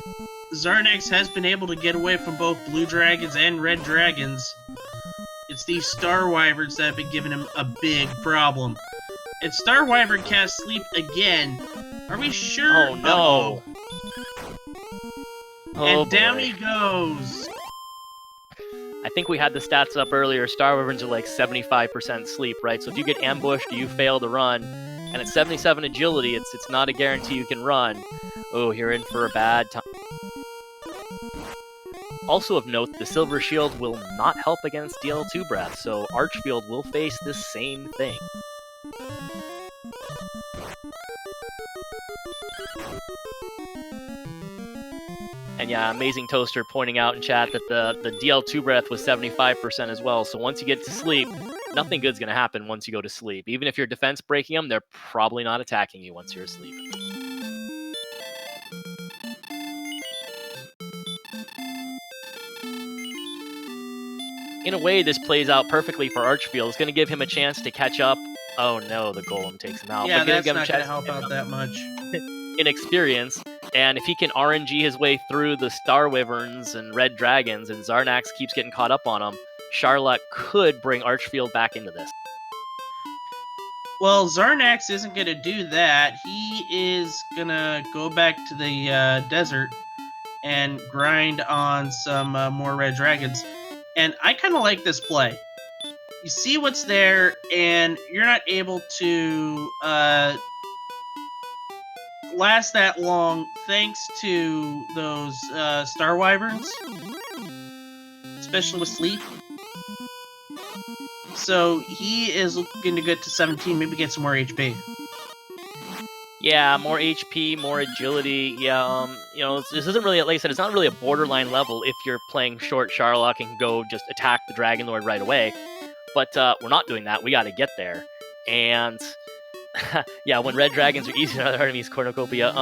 S2: Xarnax has been able to get away from both blue dragons and red dragons. It's these Star Wyverns that have been giving him a big problem. And Star Wyvern cast Sleep again. Are we sure?
S1: Oh no.
S2: And down he goes.
S1: I think we had the stats up earlier. Star Wyverns are like 75% sleep, right? So if you get ambushed, you fail to run, and at 77 agility, it's not a guarantee you can run. Oh, you're in for a bad time. Also of note, the Silver Shield will not help against DL2 Breath, so Archfield will face the same thing. And yeah, Amazing Toaster pointing out in chat that the DL2 Breath was 75% as well, so once you get to sleep, nothing good's going to happen once you go to sleep. Even if you're defense breaking them, they're probably not attacking you once you're asleep. In a way, this plays out perfectly for Archfield. It's going to give him a chance to catch up. Oh no, the Golem takes him out.
S2: Yeah,
S1: but
S2: that's not going to help out that much.
S1: In experience, and if he can RNG his way through the Star Wyverns and Red Dragons, and Xarnax keeps getting caught up on him, Charlock could bring Archfield back into this.
S2: Well, Xarnax isn't going to do that. He is going to go back to the desert and grind on some more Red Dragons. And I kind of like this play. You see what's there, and you're not able to last that long thanks to those Star Wyverns, especially with sleep. So he is looking to get to 17, maybe get some more HP.
S1: Yeah, more HP, more agility. Yeah, this isn't really, like I said, it's not really a borderline level if you're playing short Charlock and can go just attack the Dragon Lord right away. But we're not doing that. We got to get there. And yeah, when Red Dragons are easier than other enemies, Cornucopia,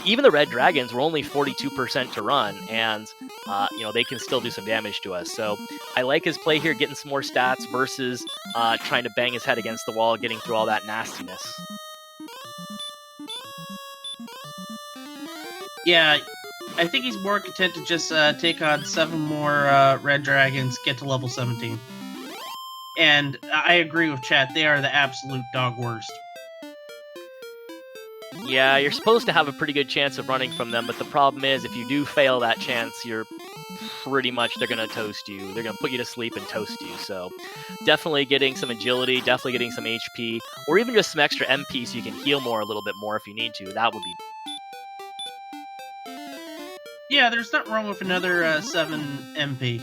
S1: even the Red Dragons were only 42% to run, and they can still do some damage to us. So I like his play here, getting some more stats versus trying to bang his head against the wall, getting through all that nastiness.
S2: Yeah, I think he's more content to just take on 7 more Red Dragons, get to level 17. And I agree with chat, they are the absolute dog worst.
S1: Yeah, you're supposed to have a pretty good chance of running from them, but the problem is, if you do fail that chance, you're pretty much, they're going to toast you. They're going to put you to sleep and toast you, so definitely getting some agility, definitely getting some HP, or even just some extra MP so you can heal more a little bit more if you need to. That would be...
S2: Yeah, there's nothing wrong with another 7 MP.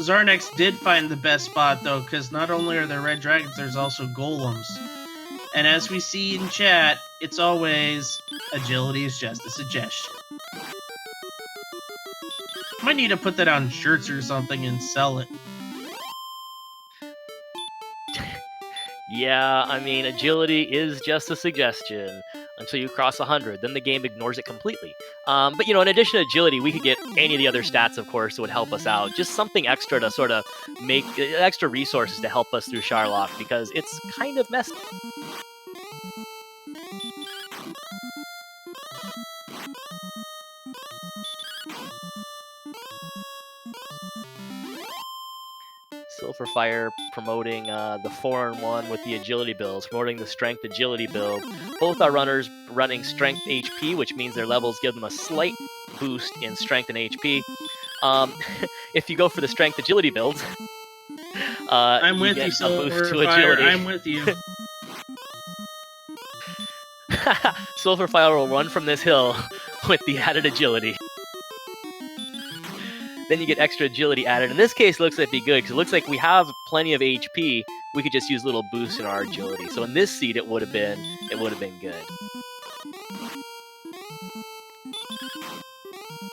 S2: Xarnax did find the best spot, though, because not only are there red dragons, there's also golems. And as we see in chat, it's always, agility is just a suggestion. Might need to put that on shirts or something and sell it.
S1: Yeah, I mean, agility is just a suggestion until you cross 100. Then the game ignores it completely. But, you know, in addition to agility, we could get any of the other stats, of course, that would help us out. Just something extra to sort of make extra resources to help us through Charlock, because it's kind of messy. Silverfire promoting the 4-in-1 with the agility builds, promoting the strength agility build. Both are runners running strength HP, which means their levels give them a slight boost in strength and HP. If you go for the strength agility build,
S2: I'm with you, Silverfire. I'm with you.
S1: Silverfire will run from this hill with the added agility. Then you get extra agility added. In this case, it looks like it'd be good, because it looks like we have plenty of HP. We could just use little boosts in our agility. So in this seed, it would have been good.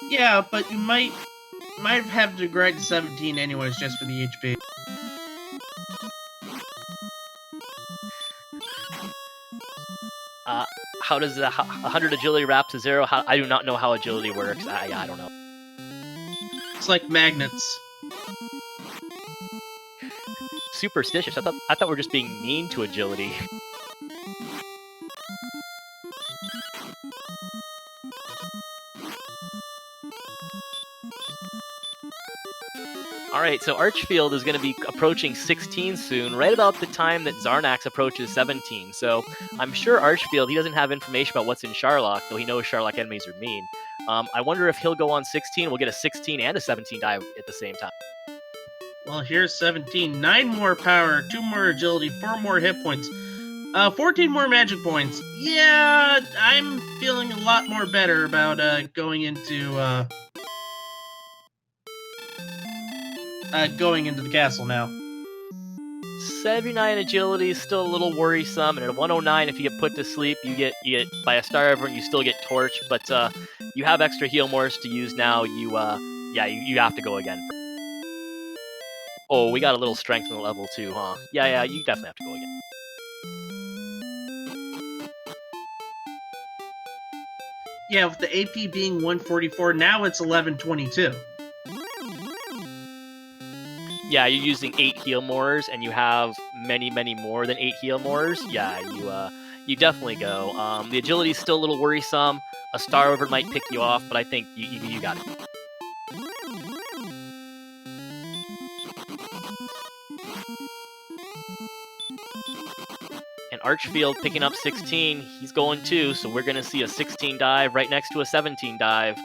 S2: Yeah, but you might have to grade 17 anyways, just for the HP.
S1: How does the 100 agility wrap to 0? I do not know how agility works. I don't know.
S2: It's like magnets.
S1: Superstitious. I thought we were just being mean to agility. Alright, so Archfield is going to be approaching 16 soon, right about the time that Xarnax approaches 17. So I'm sure Archfield, he doesn't have information about what's in Charlock, though he knows Charlock enemies are mean. I wonder if he'll go on 16. We'll get a 16 and a 17 dive at the same time.
S2: Well, here's 17. 9 more power, 2 more agility, 4 more hit points, 14 more magic points. Yeah, I'm feeling a lot more better about going into the castle now.
S1: 79 agility is still a little worrisome, and at 109, if you get put to sleep, you get by a star over, and you still get torched. But you have extra heal mores to use now. You have to go again. Oh, we got a little strength in the level too, huh? Yeah, you definitely have to go again.
S2: Yeah, with the AP being 144, now it's 1122.
S1: Yeah, you're using 8 heal mores, and you have many, many more than 8 heal mores. Yeah, you definitely go. The agility's still a little worrisome. A star over might pick you off, but I think you got it. And Archfield picking up 16. He's going too, so we're going to see a 16 dive right next to a 17 dive.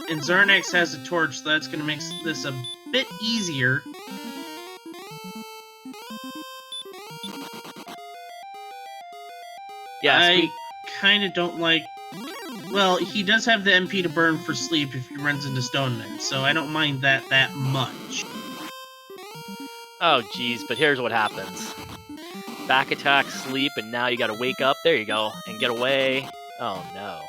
S2: And Xarnax has a torch, so that's going to make this a bit easier.
S1: Yeah,
S2: I kind of don't like... Well, he does have the MP to burn for sleep if he runs into Stone Men, so I don't mind that much.
S1: Oh, geez, but here's what happens. Back attack, sleep, and now you gotta wake up. There you go. And get away. Oh, no.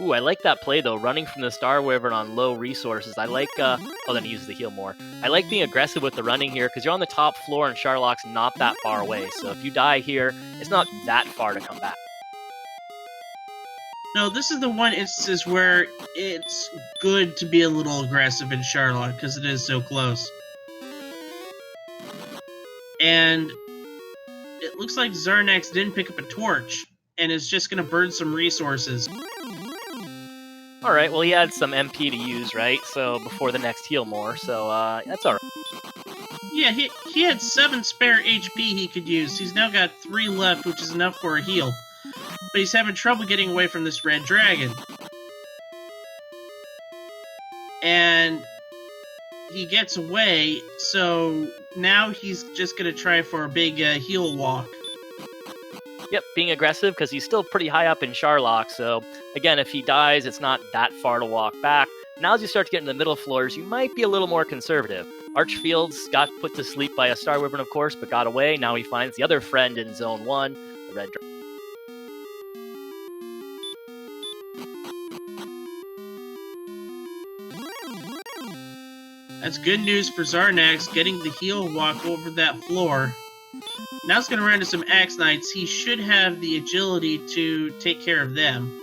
S1: Ooh, I like that play, though. Running from the Star Wyvern on low resources. I like, oh, then he uses the heal more. I like being aggressive with the running here, because you're on the top floor and Charlock's not that far away. So if you die here, it's not that far to come back.
S2: No, this is the one instance where it's good to be a little aggressive in Charlock, because it is so close. And it looks like Xarnax didn't pick up a torch, and is just going to burn some resources.
S1: Alright, well, he had some MP to use, right? So, before the next heal more, so, that's alright.
S2: Yeah, he had 7 spare HP he could use. He's now got 3 left, which is enough for a heal. But he's having trouble getting away from this red dragon. and he gets away, so now he's just going to try for a big heel walk.
S1: Yep, being aggressive because he's still pretty high up in Charlock, so again, if he dies, it's not that far to walk back. Now as you start to get in the middle floors, you might be a little more conservative. Archfield's got put to sleep by a Star Wyvern, of course, but got away. Now he finds the other friend in Zone 1, the Red Dragon.
S2: That's good news for Xarnax, getting the heel walk over that floor. Now it's going to run into some Axe Knights. He should have the agility to take care of them.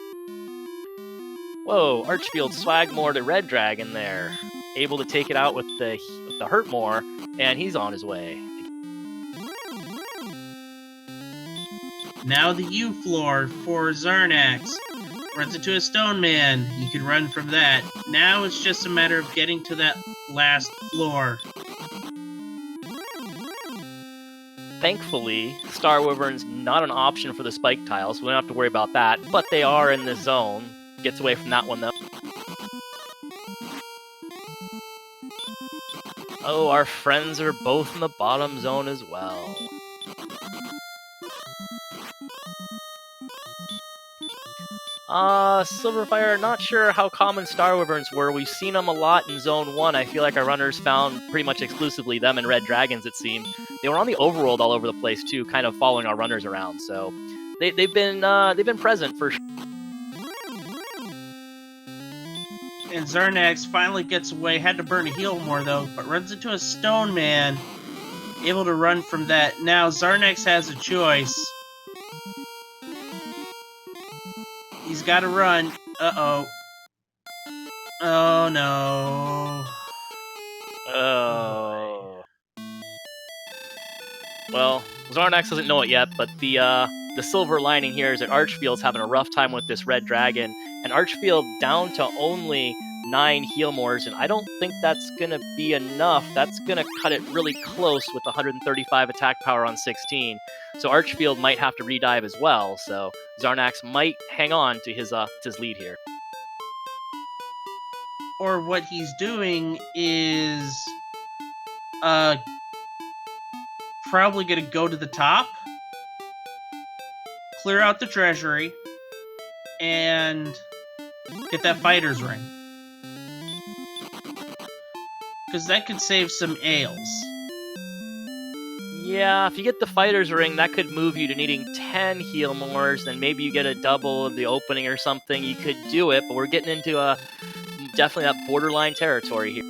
S1: Whoa, Archfield Swagmore to Red Dragon there. Able to take it out with the Hurtmore, and he's on his way.
S2: Now the U floor for Xarnax. Runs into a Stone Man. He can run from that. Now it's just a matter of getting to that last floor.
S1: Thankfully, Star Wyvern's not an option for the spike tiles, so we don't have to worry about that, but they are in this zone. Gets away from that one, though. Oh, our friends are both in the bottom zone as well. Silverfire, not sure how common Star Wyverns were. We've seen them a lot in Zone 1. I feel like our runners found pretty much exclusively them and Red Dragons, it seemed. They were on the overworld all over the place, too, kind of following our runners around, so they've been present for sure.
S2: And Xarnax finally gets away. Had to burn a heal more, though, but runs into a Stone Man. Able to run from that. Now Xarnax has a choice. He's got to run. Uh-oh. Oh, no.
S1: Oh. Well, Xarnax doesn't know it yet, but the silver lining here is that Archfield's having a rough time with this Red Dragon, and Archfield down to only 9 Healmores, and I don't think that's going to be enough. That's going to cut it really close with 135 attack power on 16. So Archfield might have to redive as well, so Xarnax might hang on to his lead here.
S2: Or what he's doing is probably going to go to the top, clear out the treasury, and get that fighter's ring. Because that could save some ales.
S1: Yeah, if you get the fighter's ring, that could move you to needing 10 Healmores, then maybe you get a double of the opening or something. You could do it, but we're getting into definitely that borderline territory here.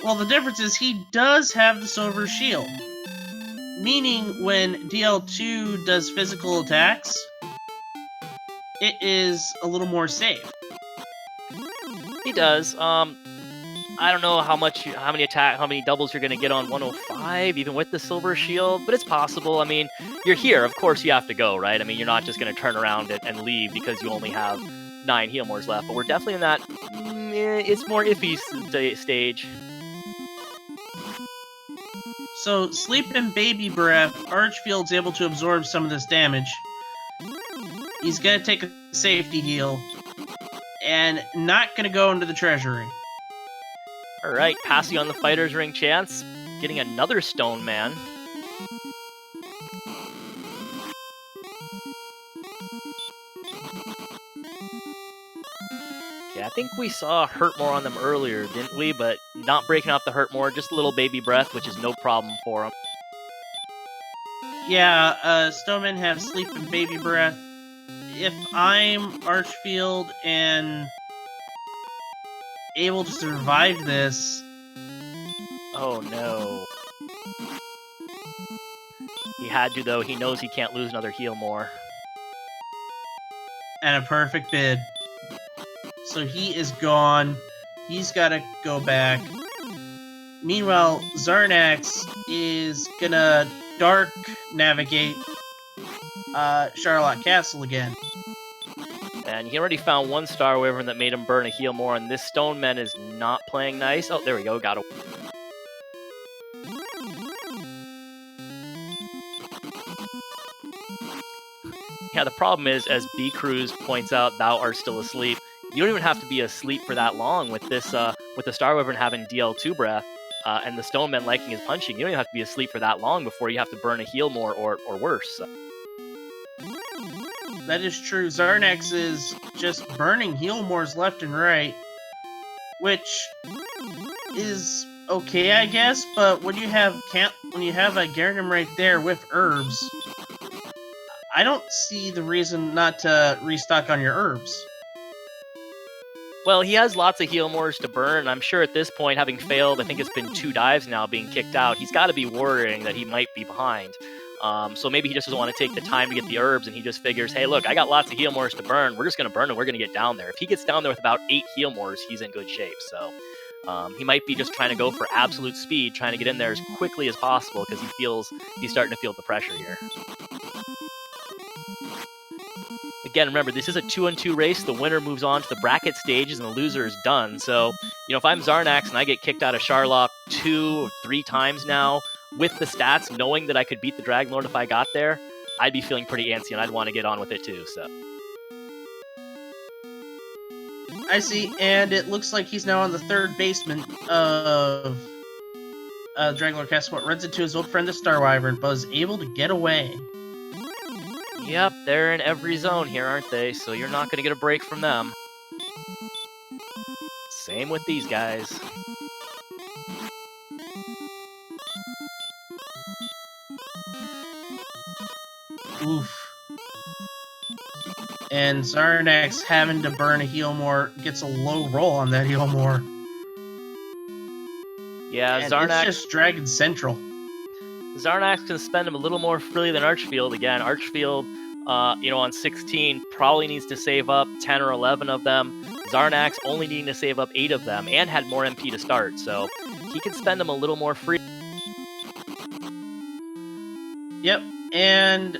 S2: Well, the difference is he does have the silver shield. Meaning when DL2 does physical attacks, it is a little more safe.
S1: He does. I don't know how many doubles you're going to get on 105, even with the silver shield, but it's possible. I mean, you're here, of course you have to go, right? I mean, you're not just going to turn around and leave because you only have 9 Healmores left, but we're definitely in that, it's more iffy stage.
S2: So, Sleep and Baby Breath, Archfield's able to absorb some of this damage. He's going to take a safety heal, and not going to go into the treasury.
S1: Alright, passing on the fighter's ring chance, getting another Stone Man. Yeah, I think we saw Hurtmore on them earlier, didn't we? But not breaking off the Hurtmore, just a little Baby Breath, which is no problem for him.
S2: Yeah, Stonemen have Sleep and Baby Breath. If I'm Archfield and able to survive this...
S1: Oh no. He had to, though. He knows he can't lose another Healmore.
S2: And a perfect bid. So he is gone. He's got to go back. Meanwhile, Xarnax is gonna dark navigate Charlock Castle again.
S1: And he already found one Star Wyvern that made him burn a Healmore, and this Stoneman is not playing nice. Oh, there we go. Got it. Yeah, the problem is, as B Cruz points out, thou art still asleep. You don't even have to be asleep for that long with this, with the Star Wyvern having DL2 breath, and the Stoneman liking his punching. You don't even have to be asleep for that long before you have to burn a heal more or worse. So.
S2: That is true. Xarnax is just burning heal mores left and right, which is okay, I guess. But when you have a Gardenim right there with herbs, I don't see the reason not to restock on your herbs.
S1: Well, he has lots of heal mores to burn. I'm sure at this point, having failed, I think it's been 2 dives now, being kicked out, he's got to be worrying that he might be behind. So maybe he just doesn't want to take the time to get the herbs, and he just figures, hey, look, I got lots of heal mores to burn. We're just going to burn and we're going to get down there. If he gets down there with about 8 heal mores, he's in good shape. So he might be just trying to go for absolute speed, trying to get in there as quickly as possible because he's starting to feel the pressure here. Again, remember, this is a 2-on-2 race. The winner moves on to the bracket stages, and the loser is done. So, if I'm Xarnax and I get kicked out of Charlock 2 or 3 times now, with the stats, knowing that I could beat the Dragon Lord if I got there, I'd be feeling pretty antsy, and I'd want to get on with it too. So,
S2: I see, and it looks like he's now on the 3rd basement of Dragon Lord Castle. What runs into his old friend, the Star Wyvern, but is able to get away.
S1: Yep, they're in every zone here, aren't they? So you're not going to get a break from them. Same with these guys.
S2: Oof. And Xarnax having to burn a heal more gets a low roll on that heal more.
S1: Yeah,
S2: and
S1: Xarnax...
S2: it's just Dragon Central.
S1: Xarnax can spend him a little more freely than Archfield. Again, Archfield, on 16, probably needs to save up 10 or 11 of them. Xarnax only needing to save up 8 of them, and had more MP to start, so he can spend them a little more free.
S2: Yep, and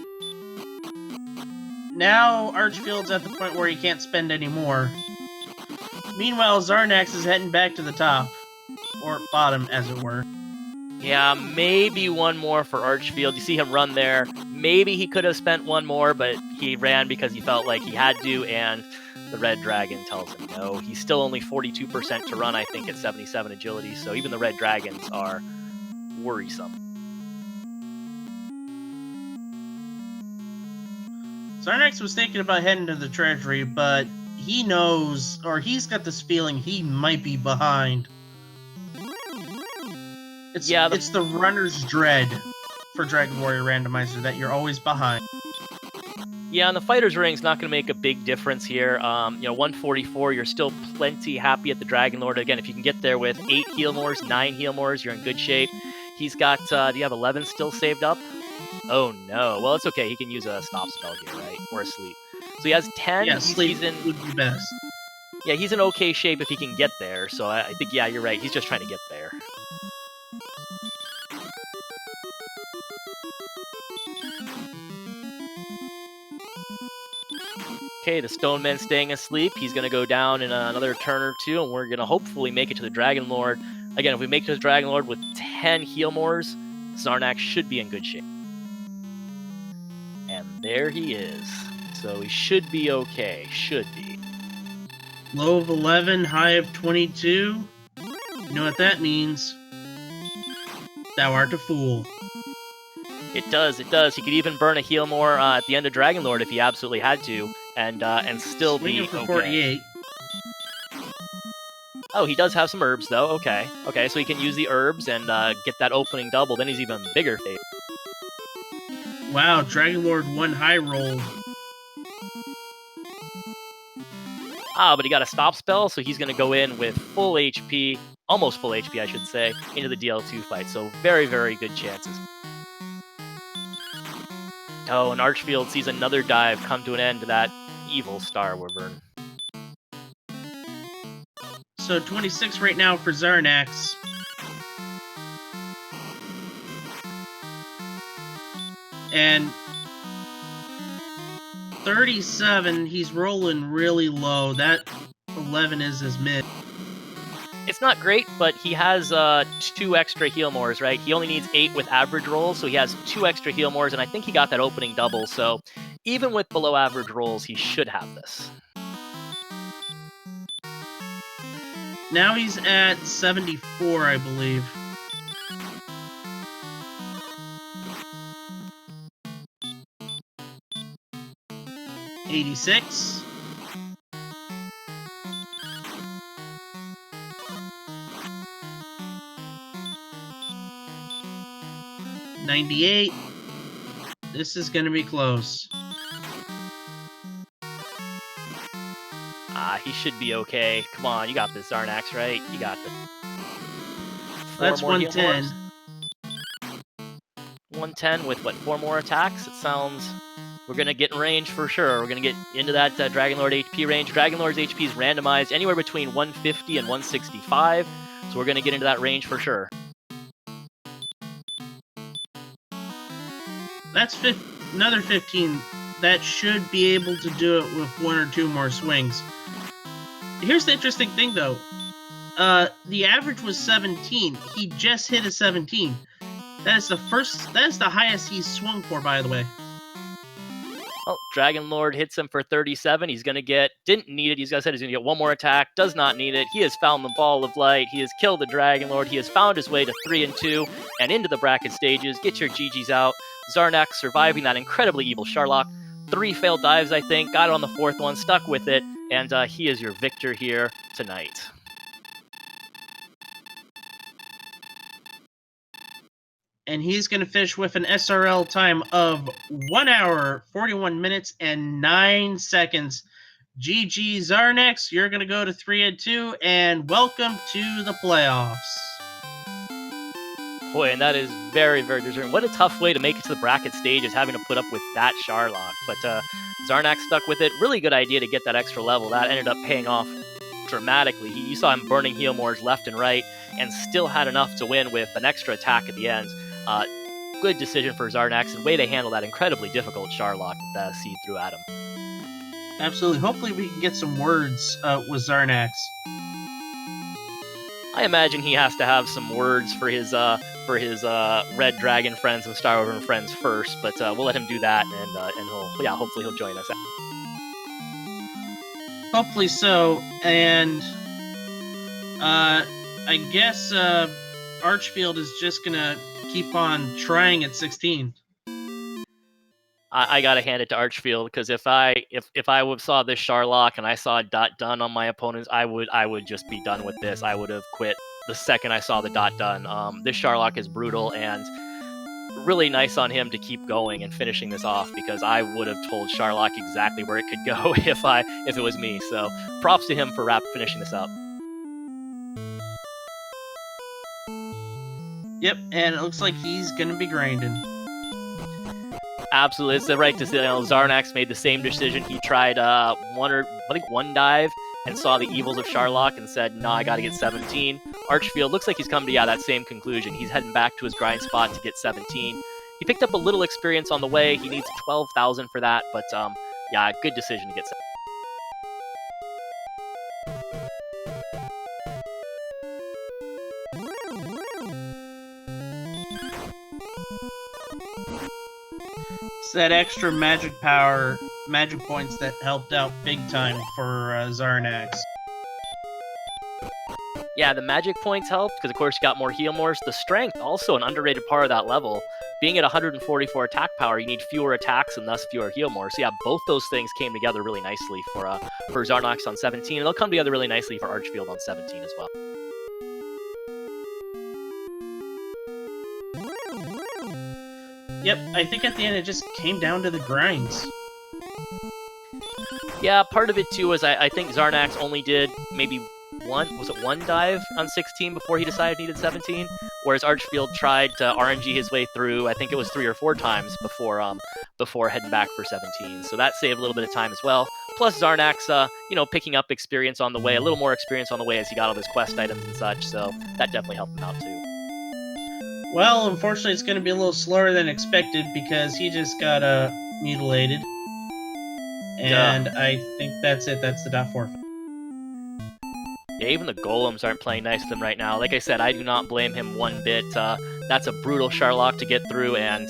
S2: now Archfield's at the point where he can't spend any more. Meanwhile, Xarnax is heading back to the top, or bottom, as it were.
S1: Yeah, maybe one more for Archfield. You see him run there. Maybe he could have spent one more, but he ran because he felt like he had to, and the Red Dragon tells him no. He's still only 42% to run, I think, at 77 agility, so even the Red Dragons are worrisome.
S2: Xarnax was thinking about heading to the treasury, but he knows, or he's got this feeling he might be behind. It's the runner's dread for Dragon Warrior Randomizer that you're always behind.
S1: Yeah, and the Fighter's Ring's not going to make a big difference here. 144, you're still plenty happy at the Dragon Lord. Again, if you can get there with 8 heal mores, 9 heal mores, you're in good shape. He's got, do you have 11 still saved up? Oh no. Well, it's okay. He can use a stop spell here, right? Or a sleep. So he has 10.
S2: Yeah, sleep would be best.
S1: Yeah, he's in okay shape if he can get there. So I think, yeah, you're right. He's just trying to get there. Okay, the Stoneman staying asleep. He's going to go down in another turn or 2, and we're going to hopefully make it to the Dragon Lord. Again, if we make it to the Dragon Lord with 10 heal mores, Xarnax should be in good shape. And there he is. So he should be okay. Should be.
S2: Low of 11, high of 22. You know what that means. Thou art a fool.
S1: It does, it does. He could even burn a heal more at the end of Dragon Lord if he absolutely had to, and still
S2: Swinging
S1: be
S2: for
S1: okay.
S2: 48.
S1: Oh, he does have some herbs, though. Okay, so he can use the herbs and get that opening double. Then he's even bigger fate.
S2: Wow, Dragon Lord 1 high roll.
S1: But he got a stop spell, so he's going to go in with full HP, almost full HP, I should say, into the DL2 fight. So very, very good chances. Oh, and Archfield sees another dive come to an end to that evil Star Wyvern.
S2: So 26 right now for Xarnax. And 37, he's rolling really low. That 11 is his mid.
S1: It's not great, but he has 2 extra heal mores, right? He only needs 8 with average rolls, so he has 2 extra heal mores, and I think he got that opening double, so even with below average rolls, he should have this.
S2: Now he's at 74, I believe. $86. $98. This is going to be close.
S1: He should be okay. Come on, you got this, Xarnax, right? You got this.
S2: That's 110.
S1: 110 with, what, 4 more attacks? It sounds... We're going to get in range for sure. We're going to get into that Dragon Lord HP range. Dragon Lord's HP is randomized anywhere between 150 and 165, so we're going to get into that range for sure.
S2: That's another 15. That should be able to do it with 1 or 2 more swings. Here's the interesting thing, though. The average was 17. He just hit a 17. That is the highest he's swung for, by the way.
S1: Well, Dragon Lord hits him for 37. He's going to get... Didn't need it. He's going to get 1 more attack. Does not need it. He has found the Ball of Light. He has killed the Dragon Lord. He has found his way to 3 and 2 and into the bracket stages. Get your GGs out. Xarnax surviving that incredibly evil Charlock. 3 failed dives, I think. Got it on the 4th one. Stuck with it. And he is your victor here tonight.
S2: And he's going to finish with an SRL time of 1 hour, 41 minutes, and 9 seconds. GG Xarnax, you're going to go to 3 and 2, and welcome to the playoffs.
S1: Boy, and that is very, very deserving. What a tough way to make it to the bracket stage is having to put up with that Charlock. But Xarnax stuck with it. Really good idea to get that extra level. That ended up paying off dramatically. You saw him burning Healmores left and right, and still had enough to win with an extra attack at the end. Good decision for Xarnax, and way to handle that incredibly difficult Charlock that the seed threw at him.
S2: Absolutely. Hopefully we can get some words with Xarnax.
S1: I imagine he has to have some words for his Red Dragon friends and Star Ocean friends first, but we'll let him do that, and hopefully he'll join us.
S2: Hopefully so, and I guess Archfield is just gonna keep on trying at 16.
S1: I gotta hand it to Archfield, because if I saw this Charlock and I saw a dot done on my opponents, I would just be done with this. I would have quit the second I saw the dot done. This Charlock is brutal, and really nice on him to keep going and finishing this off, because I would have told Charlock exactly where it could go if it was me. So props to him for finishing this up.
S2: Yep, and it looks like he's gonna be grinding.
S1: Absolutely, it's the right decision. Xarnax made the same decision. He tried one dive and saw the evils of Charlock and said, "No, I got to get 17." Archfield looks like he's come to that same conclusion. He's heading back to his grind spot to get 17. He picked up a little experience on the way. He needs 12,000 for that, but yeah, good decision to get 17.
S2: It's that extra magic power, magic points that helped out big time for Xarnax.
S1: Yeah, the magic points helped, because of course you got more Healmores. The strength, also an underrated part of that level. Being at 144 attack power, you need fewer attacks and thus fewer Healmores. So yeah, both those things came together really nicely for Xarnax on 17, and they'll come together really nicely for Archfield on 17 as well.
S2: Yep, I think at the end it just came down to the grinds.
S1: Yeah, part of it too is I think Xarnax only did maybe one dive on 16 before he decided he needed 17, whereas Archfield tried to RNG his way through, I think it was 3 or 4 times before heading back for 17, so that saved a little bit of time as well. Plus Xarnax, picking up experience on the way, a little more experience on the way as he got all his quest items and such, so that definitely helped him out too.
S2: Well, unfortunately it's going to be a little slower than expected because he just got mutilated. And yeah. I think that's it. That's the dot forfeit.
S1: Yeah, even the golems aren't playing nice with him right now. Like I said, I do not blame him one bit. That's a brutal Charlock to get through, and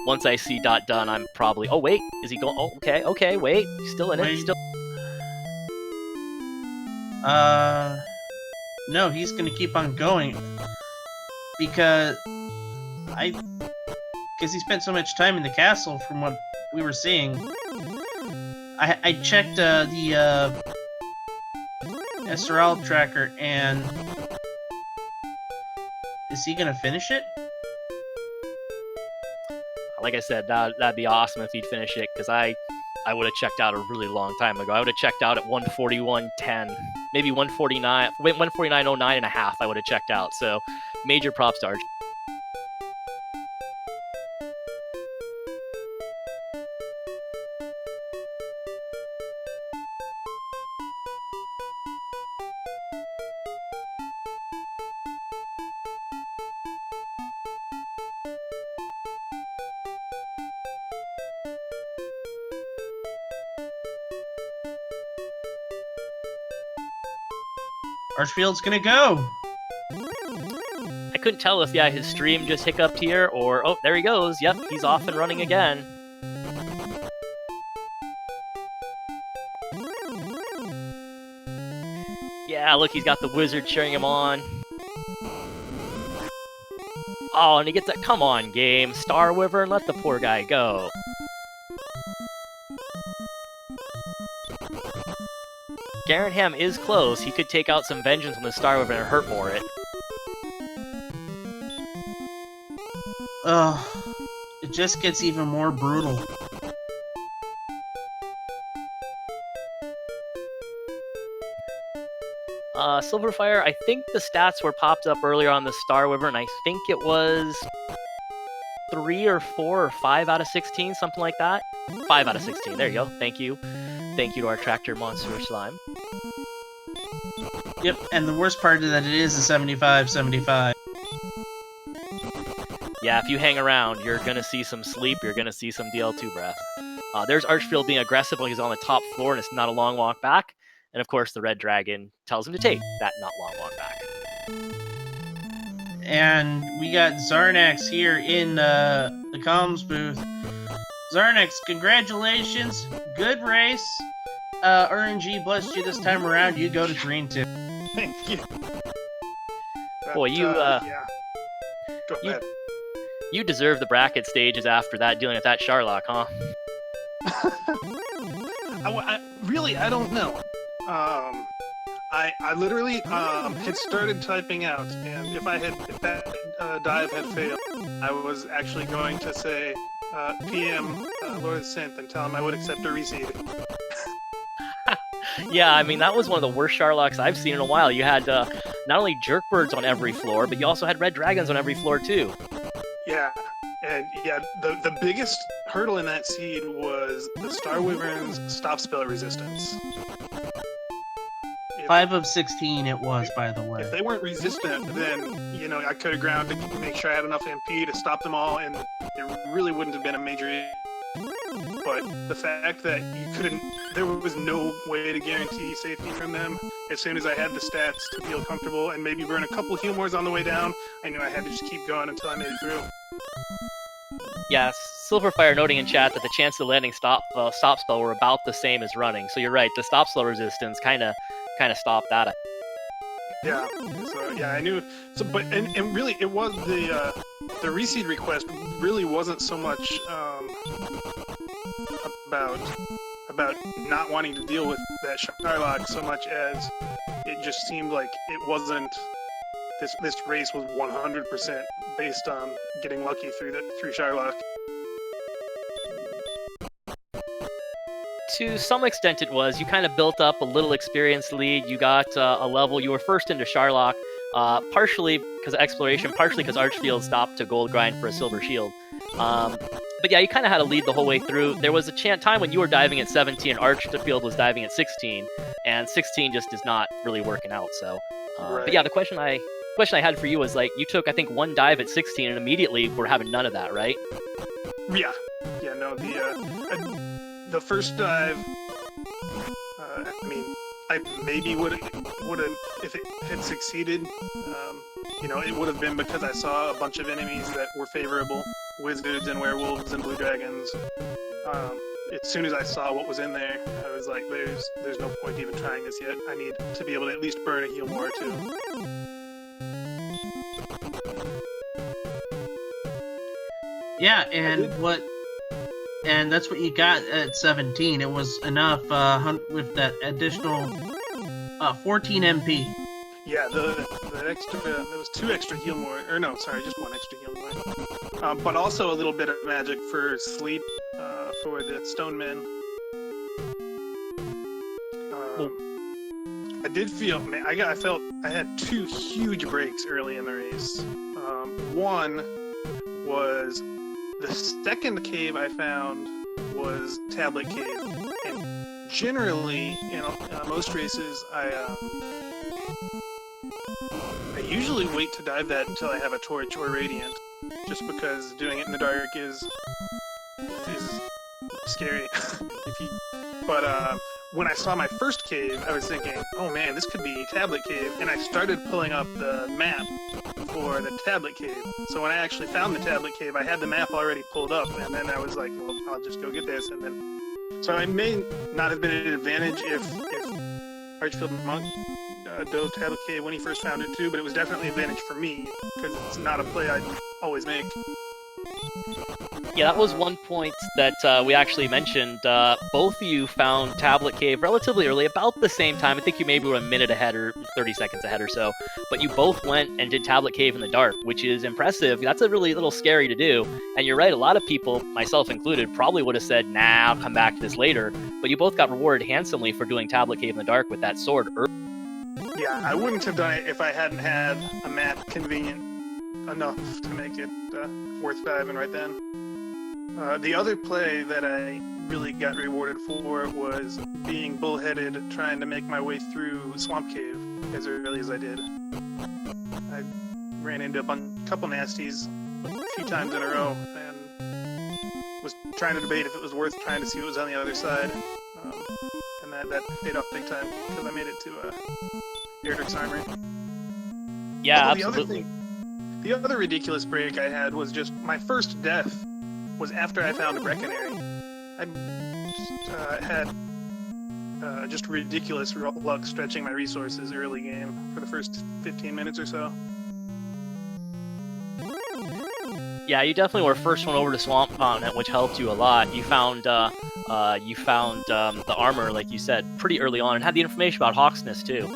S1: once I see dot done, I'm probably... Oh, wait. Is he going... Oh, okay, wait. He's still in it. He's still...
S2: No, he's gonna keep on going. Because he spent so much time in the castle from what we were seeing. I checked the SRL tracker, and is he gonna finish it?
S1: Like I said, that'd be awesome if he'd finish it, because I would have checked out a really long time ago. I would have checked out at 141.10, maybe 149, 149.09 and a half. I would have checked out. So major props to Arch.
S2: Archfield's gonna go.
S1: I couldn't tell if his stream just hiccuped here, or oh, there he goes. Yep, he's off and running again. Yeah, look, he's got the wizard cheering him on. Oh, and he gets that. Come on, game. Star Wyvern, let the poor guy go. Garanham is close. He could take out some vengeance on the Star Wyvern and hurt more it.
S2: It just gets even more brutal.
S1: Silverfire, I think the stats were popped up earlier on the Star Wyvern. I think it was 3 or 4 or 5 out of 16, something like that. 5 out of 16. There you go. Thank you. Thank you to our tractor monster slime.
S2: Yep, and the worst part is that it is a 75-75.
S1: Yeah, if you hang around, you're going to see some sleep, you're going to see some DL2 breath. There's Archfield being aggressive when he's on the top floor and it's not a long walk back. And of course, the Red Dragon tells him to take that not long walk back.
S2: And we got Xarnax here in the comms booth. Xarnax, congratulations. Good race. RNG blessed you this time around. You go to green too.
S3: Thank you.
S1: Boy, you
S3: Go ahead.
S1: You deserve the bracket stages after that, dealing with that Charlock, huh?
S3: I don't know. I literally had started typing out, and if that dive had failed, I was actually going to say PM Lord of the Synth and tell him I would accept a reseed.
S1: Yeah, I mean, that was one of the worst Charlocks I've seen in a while. You had not only Jerkbirds on every floor, but you also had Red Dragons on every floor, too.
S3: Yeah, and yeah, the biggest hurdle in that seed was the Star Wyvern's stop spell resistance.
S2: 5 of 16 it was, by the way.
S3: If they weren't resistant, then, I could have ground to make sure I had enough MP to stop them all, and it really wouldn't have been a major issue. But the fact that there was no way to guarantee safety from them, as soon as I had the stats to feel comfortable and maybe burn a couple Humors on the way down, I knew I had to just keep going until I made it through.
S1: Yeah, Silverfire noting in chat that the chance of landing stop spell were about the same as running. So you're right, the stop spell resistance kind of stopped that.
S3: Yeah. So yeah, I knew. So, but and really, it was the reseed request really wasn't so much about not wanting to deal with that Charlock so much as it just seemed like it wasn't. This race was 100% based on getting lucky through Charlock.
S1: To some extent it was. You kind of built up a little experience lead. You got a level. You were first into Charlock, partially because of exploration, partially because Archfield stopped to gold grind for a silver shield. But yeah, you kind of had to lead the whole way through. There was a time when you were diving at 17 and Archfield was diving at 16, and 16 just is not really working out. So,
S3: Right.
S1: But yeah, the question I had for you was, like, you took, I think, one dive at 16 and immediately were having none of that, right?
S3: Yeah. No, the first dive, I mean, I maybe would have, if it had succeeded, it would have been because I saw a bunch of enemies that were favorable, wizards and werewolves and blue dragons. as soon as I saw what was in there, I was like, there's no point even trying this yet. I need to be able to at least burn a heal more or two.
S2: Yeah, and that's what you got at 17. It was enough with that additional 14 MP.
S3: Yeah, the extra, there was 2 extra heal more, or no, sorry, just 1 extra heal more. But also a little bit of magic for sleep for the stone men. I did feel, man, I felt I had 2 huge breaks early in the race. One was the second cave I found was Tablet Cave, and generally, most races, I usually wait to dive that until I have a torch or radiant, just because doing it in the dark is scary. But when I saw my first cave, I was thinking, oh man, this could be Tablet Cave, and I started pulling up the map for the Tablet Cave. So when I actually found the Tablet Cave, I had the map already pulled up, and then I was like, well, I'll just go get this, and then... So I may not have been at an advantage if ArchfieldMonk dove Tablet Cave when he first found it too, but it was definitely an advantage for me, because it's not a play I'd always make.
S1: Yeah, that was one point that we actually mentioned. Both of you found Tablet Cave relatively early, about the same time. I think you maybe were a minute ahead or 30 seconds ahead or so. But you both went and did Tablet Cave in the dark, which is impressive. That's a really little scary to do. And you're right, a lot of people, myself included, probably would have said, nah, I'll come back to this later. But you both got rewarded handsomely for doing Tablet Cave in the dark with that sword.
S3: Yeah, I wouldn't have done it if I hadn't had a map convenient enough to make it worth diving right then. The other play that I really got rewarded for was being bullheaded, trying to make my way through Swamp Cave as early as I did. I ran into a couple nasties a few times in a row and was trying to debate if it was worth trying to see what was on the other side. And that paid off big time because I made it to Erdrick's Armory.
S1: Yeah,
S3: although
S1: absolutely.
S3: The other ridiculous break I had was just my first death was after I found a Brecconary. I had just ridiculous luck stretching my resources early game for the first 15 minutes or so.
S1: Yeah, you definitely were first one over to Swamp Continent, which helped you a lot. You found the armor, like you said, pretty early on, and had the information about Hawksness too.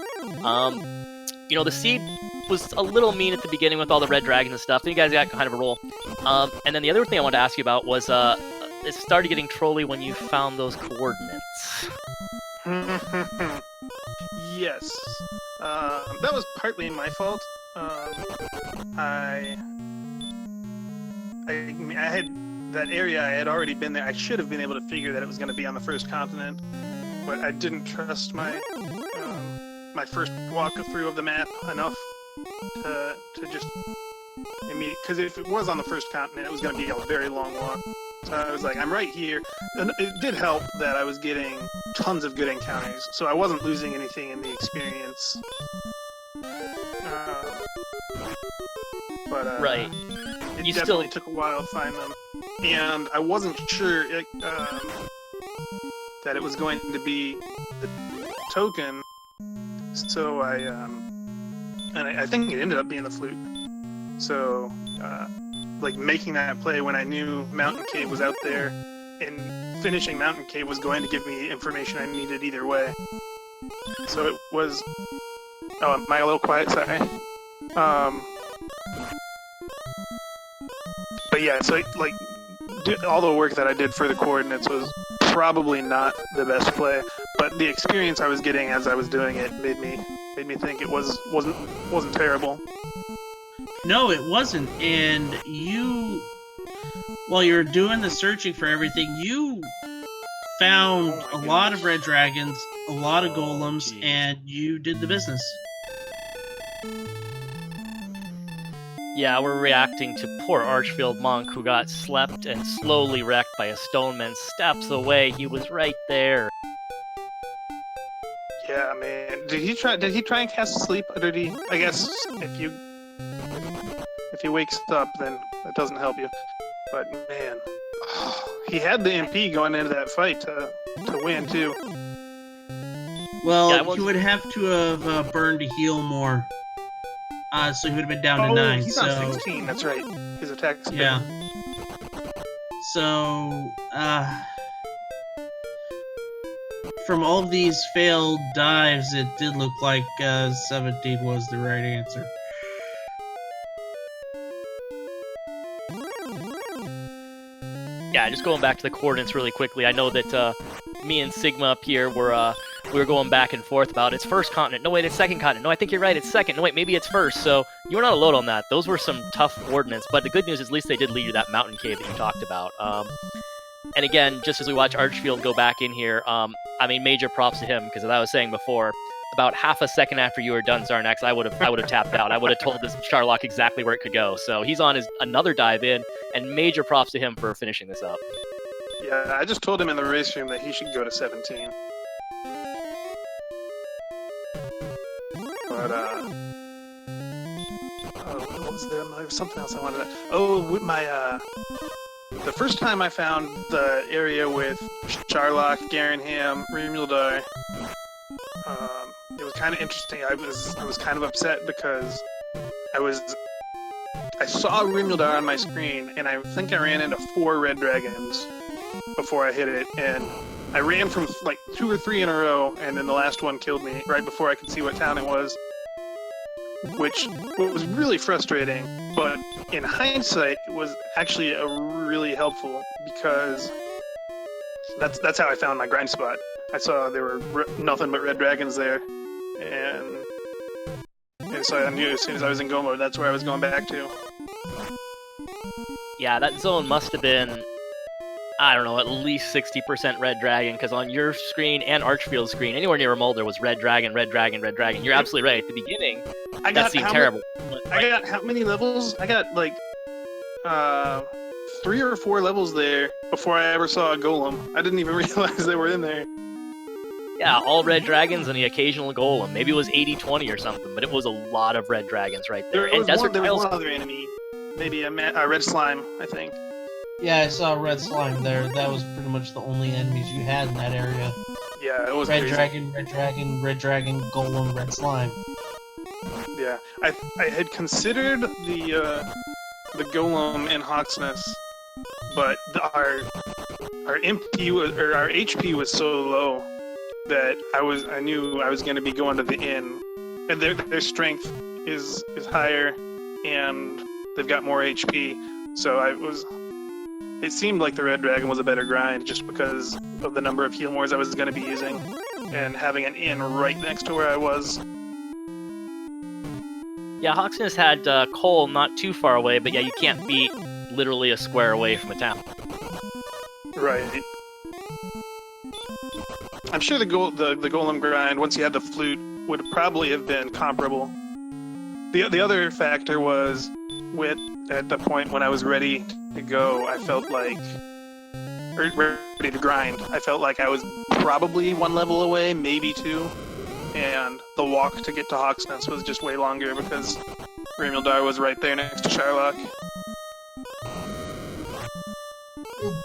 S1: The seed was a little mean at the beginning with all the red dragons and stuff. Then you guys got kind of a roll. And then the other thing I wanted to ask you about was it started getting trolly when you found those coordinates.
S3: Yes. That was partly my fault. I had that area, I had already been there. I should have been able to figure that it was going to be on the first continent, but I didn't trust my my first walkthrough of the map enough to just immediately, because if it was on the first continent, it was going to be a very long walk. So I was like, I'm right here. And it did help that I was getting tons of good encounters, so I wasn't losing anything in the experience. But
S1: right.
S3: It
S1: You
S3: definitely
S1: still
S3: took a while to find them, and I wasn't sure that it was going to be the token. So I think it ended up being the flute. So, like making that play when I knew Mountain Cave was out there, and finishing Mountain Cave was going to give me information I needed either way. So it was. Oh, am I a little quiet? Sorry. But yeah, so like all the work that I did for the coordinates was probably not the best play, but the experience I was getting as I was doing it made me think it wasn't terrible.
S2: No, it wasn't. And while you're doing the searching for everything, you found a lot of red dragons, a lot of golems, and you did the business.
S1: Yeah, we're reacting to poor ArchfieldMonk, who got slept and slowly wrecked by a stoneman steps away. He was right there.
S3: Yeah, man. Did he try and cast sleep, or did he? I guess if he wakes up, then that doesn't help you. But man, He had the MP going into that fight to win too.
S2: Well,
S1: Yeah,
S2: he would have to have burned to heal more. So he would have been down to 9.
S3: He's
S2: so
S3: on 16. That's right. His attack's big.
S2: yeah. So from all of these failed dives, it did look like 17 was the right answer.
S1: Yeah, just going back to the coordinates really quickly. I know that me and Sigma up here were we were going back and forth about it's first continent. No, wait, it's second continent. No, I think you're right, it's second. No, wait, maybe it's first. So you were not alone on that. Those were some tough coordinates, but the good news is at least they did lead you to that mountain cave that you talked about. And again, just as we watch Archfield go back in here, I mean, major props to him, because as I was saying before, about half a second after you were done, Xarnax, I would have tapped out. I would have told this Charlock exactly where it could go. So he's on his another dive in, and major props to him for finishing this up.
S3: Yeah, I just told him in the race room that he should go to 17. But what was there? There was something else I wanted to. Oh, with my the first time I found the area with Charlock, Garanham, Remuldar, it was kind of interesting. I was kind of upset because I saw Remuldar on my screen, and I think I ran into 4 red dragons before I hit it, and I ran from like 2 or 3 in a row, and then the last one killed me right before I could see what town it was, which was really frustrating, but in hindsight, it was actually really helpful, because that's how I found my grind spot. I saw there were nothing but red dragons there, and so I knew as soon as I was in go mode, that's where I was going back to.
S1: Yeah, that zone must have been, I don't know, at least 60% red dragon, because on your screen and Archfield's screen, anywhere near Mulder was red dragon, red dragon, red dragon. You're absolutely right. At the beginning, that seemed terrible.
S3: I got how many levels? I got like 3 or 4 levels there before I ever saw a golem. I didn't even realize they were in there.
S1: Yeah, all red dragons and the occasional golem. Maybe it was 80-20 or something, but it was a lot of red dragons right there.
S3: There was one other enemy, maybe a red slime, I think.
S2: Yeah, I saw red slime there. That was pretty much the only enemies you had in that area.
S3: Yeah, it was
S2: red
S3: crazy.
S2: dragon, red dragon, red dragon, golem, red slime.
S3: Yeah, I had considered the golem in Hawksness, but our MP was, or our HP was so low that I knew I was going to be going to the inn, and their strength is higher, and they've got more HP. So it seemed like the red dragon was a better grind just because of the number of heal mores I was going to be using, and having an inn right next to where I was.
S1: Yeah, Hawksness had Cole not too far away, but yeah, you can't beat literally a square away from a town.
S3: Right. I'm sure the golem grind, once you had the flute, would probably have been comparable. The other factor was, at the point when I was ready to go, I felt like, or ready to grind, I felt like I was probably 1 level away, maybe 2, and the walk to get to Hawksness was just way longer because Remuldar was right there next to Charlock.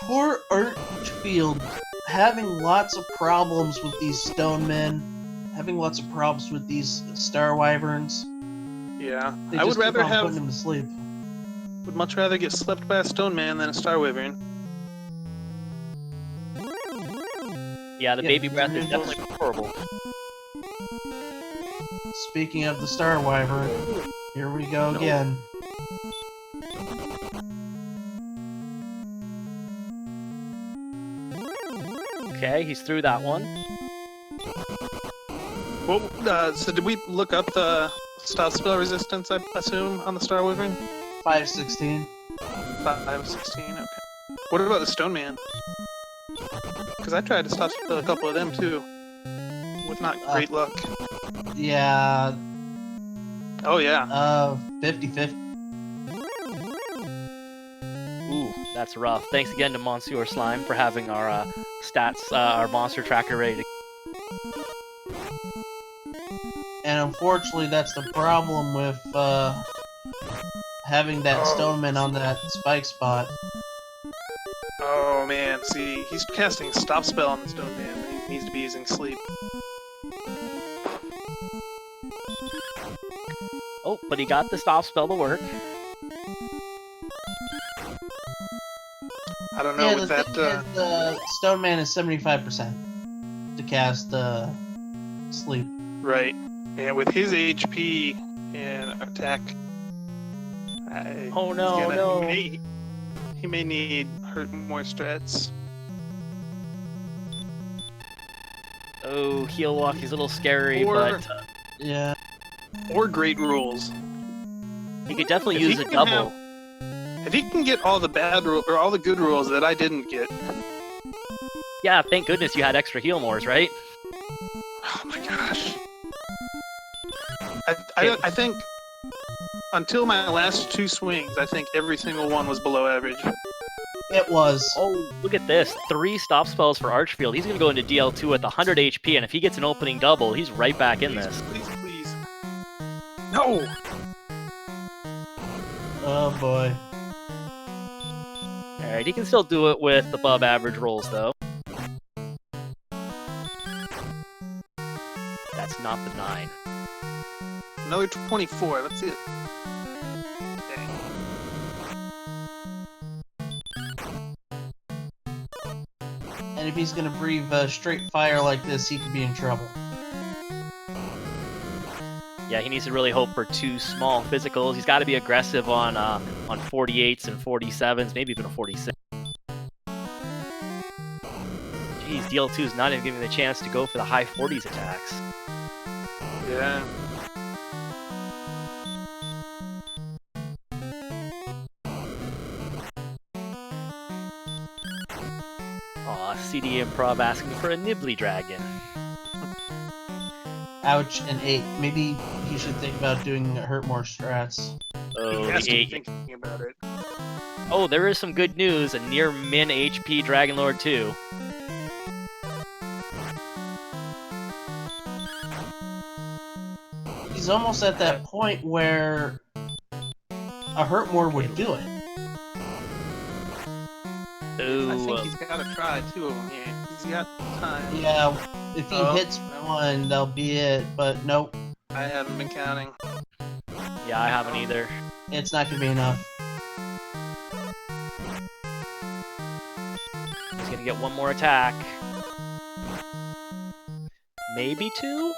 S2: Poor Archfield, having lots of problems with these stone men, having lots of problems with these star wyverns.
S3: Yeah,
S2: They
S3: I would
S2: just keep
S3: rather
S2: on putting him to sleep.
S3: would much rather get slept by a stone man than a star wyvern.
S1: Yeah, the baby breath is definitely preferable.
S2: Speaking of the star wyvern, here we go again.
S1: Okay, he's through that one.
S3: Well, so did we look up the stealth spell resistance, I assume, on the star wyvern?
S2: 516.
S3: 516, okay. What about the stone man? Because I tried to stealth spell a couple of them too, with not great luck.
S2: Yeah.
S3: Oh yeah.
S2: 50-50.
S1: Ooh, that's rough. Thanks again to Monsieur Slime for having our stats, our monster tracker ready to...
S2: And unfortunately, that's the problem with having that stoneman on that spike spot.
S3: Oh man, see, he's casting Stop Spell on the Stone Man, but he needs to be using Sleep.
S1: Oh, but he got the stop spell to work.
S3: I don't know with that.
S2: The Stone Man is 75% to cast Sleep.
S3: Right, and with his HP and attack,
S1: Oh no, no.
S3: He may need hurt more strats.
S1: Oh, Heal Walk is a little scary,
S3: Or-
S1: but
S2: Yeah.
S3: Or Great Rules.
S1: he could definitely
S3: If
S1: use
S3: he
S1: a
S3: can
S1: double.
S3: If he can get all the bad or all the good rules that I didn't get,
S1: Yeah, thank goodness you had extra heal mores, right?
S3: oh my gosh! I think until my last 2 swings, I think every single one was below average.
S2: It was.
S1: Oh, look at this. 3 stop spells for Archfield. He's going to go into DL2 with 100 HP, and if he gets an opening double, he's right back in
S3: Please,
S1: this.
S3: please, please. No!
S2: Oh boy.
S1: Alright, he can still do it with above average rolls, though. That's not the 9.
S3: Another 24, that's it. Dang.
S2: And if he's gonna breathe straight fire like this, he could be in trouble.
S1: Yeah, he needs to really hope for 2 small physicals. He's got to be aggressive on 48s and 47s, maybe even a 46. Jeez, DL2 is not even giving him the chance to go for the high 40s attacks.
S3: Yeah.
S1: Aw, CD Improv asking for a Nibbly Dragon.
S2: Ouch, and 8. Maybe he should think about doing hurt more strats.
S1: Oh,
S3: He has
S1: the
S3: to be
S1: 8.
S3: thinking about it.
S1: Oh, there is some good news. A near min HP Dragonlord 2.
S2: He's almost at that point where a hurt more would do it.
S3: I think
S1: Oh,
S3: he's got to try 2 of them here. He's got time.
S2: Yeah, if he
S3: Oh,
S2: hits
S3: no.
S2: one, that'll be it. But nope,
S3: I haven't been counting.
S1: yeah, I haven't either.
S2: it's not gonna be enough.
S1: He's gonna get one more attack. Maybe 2?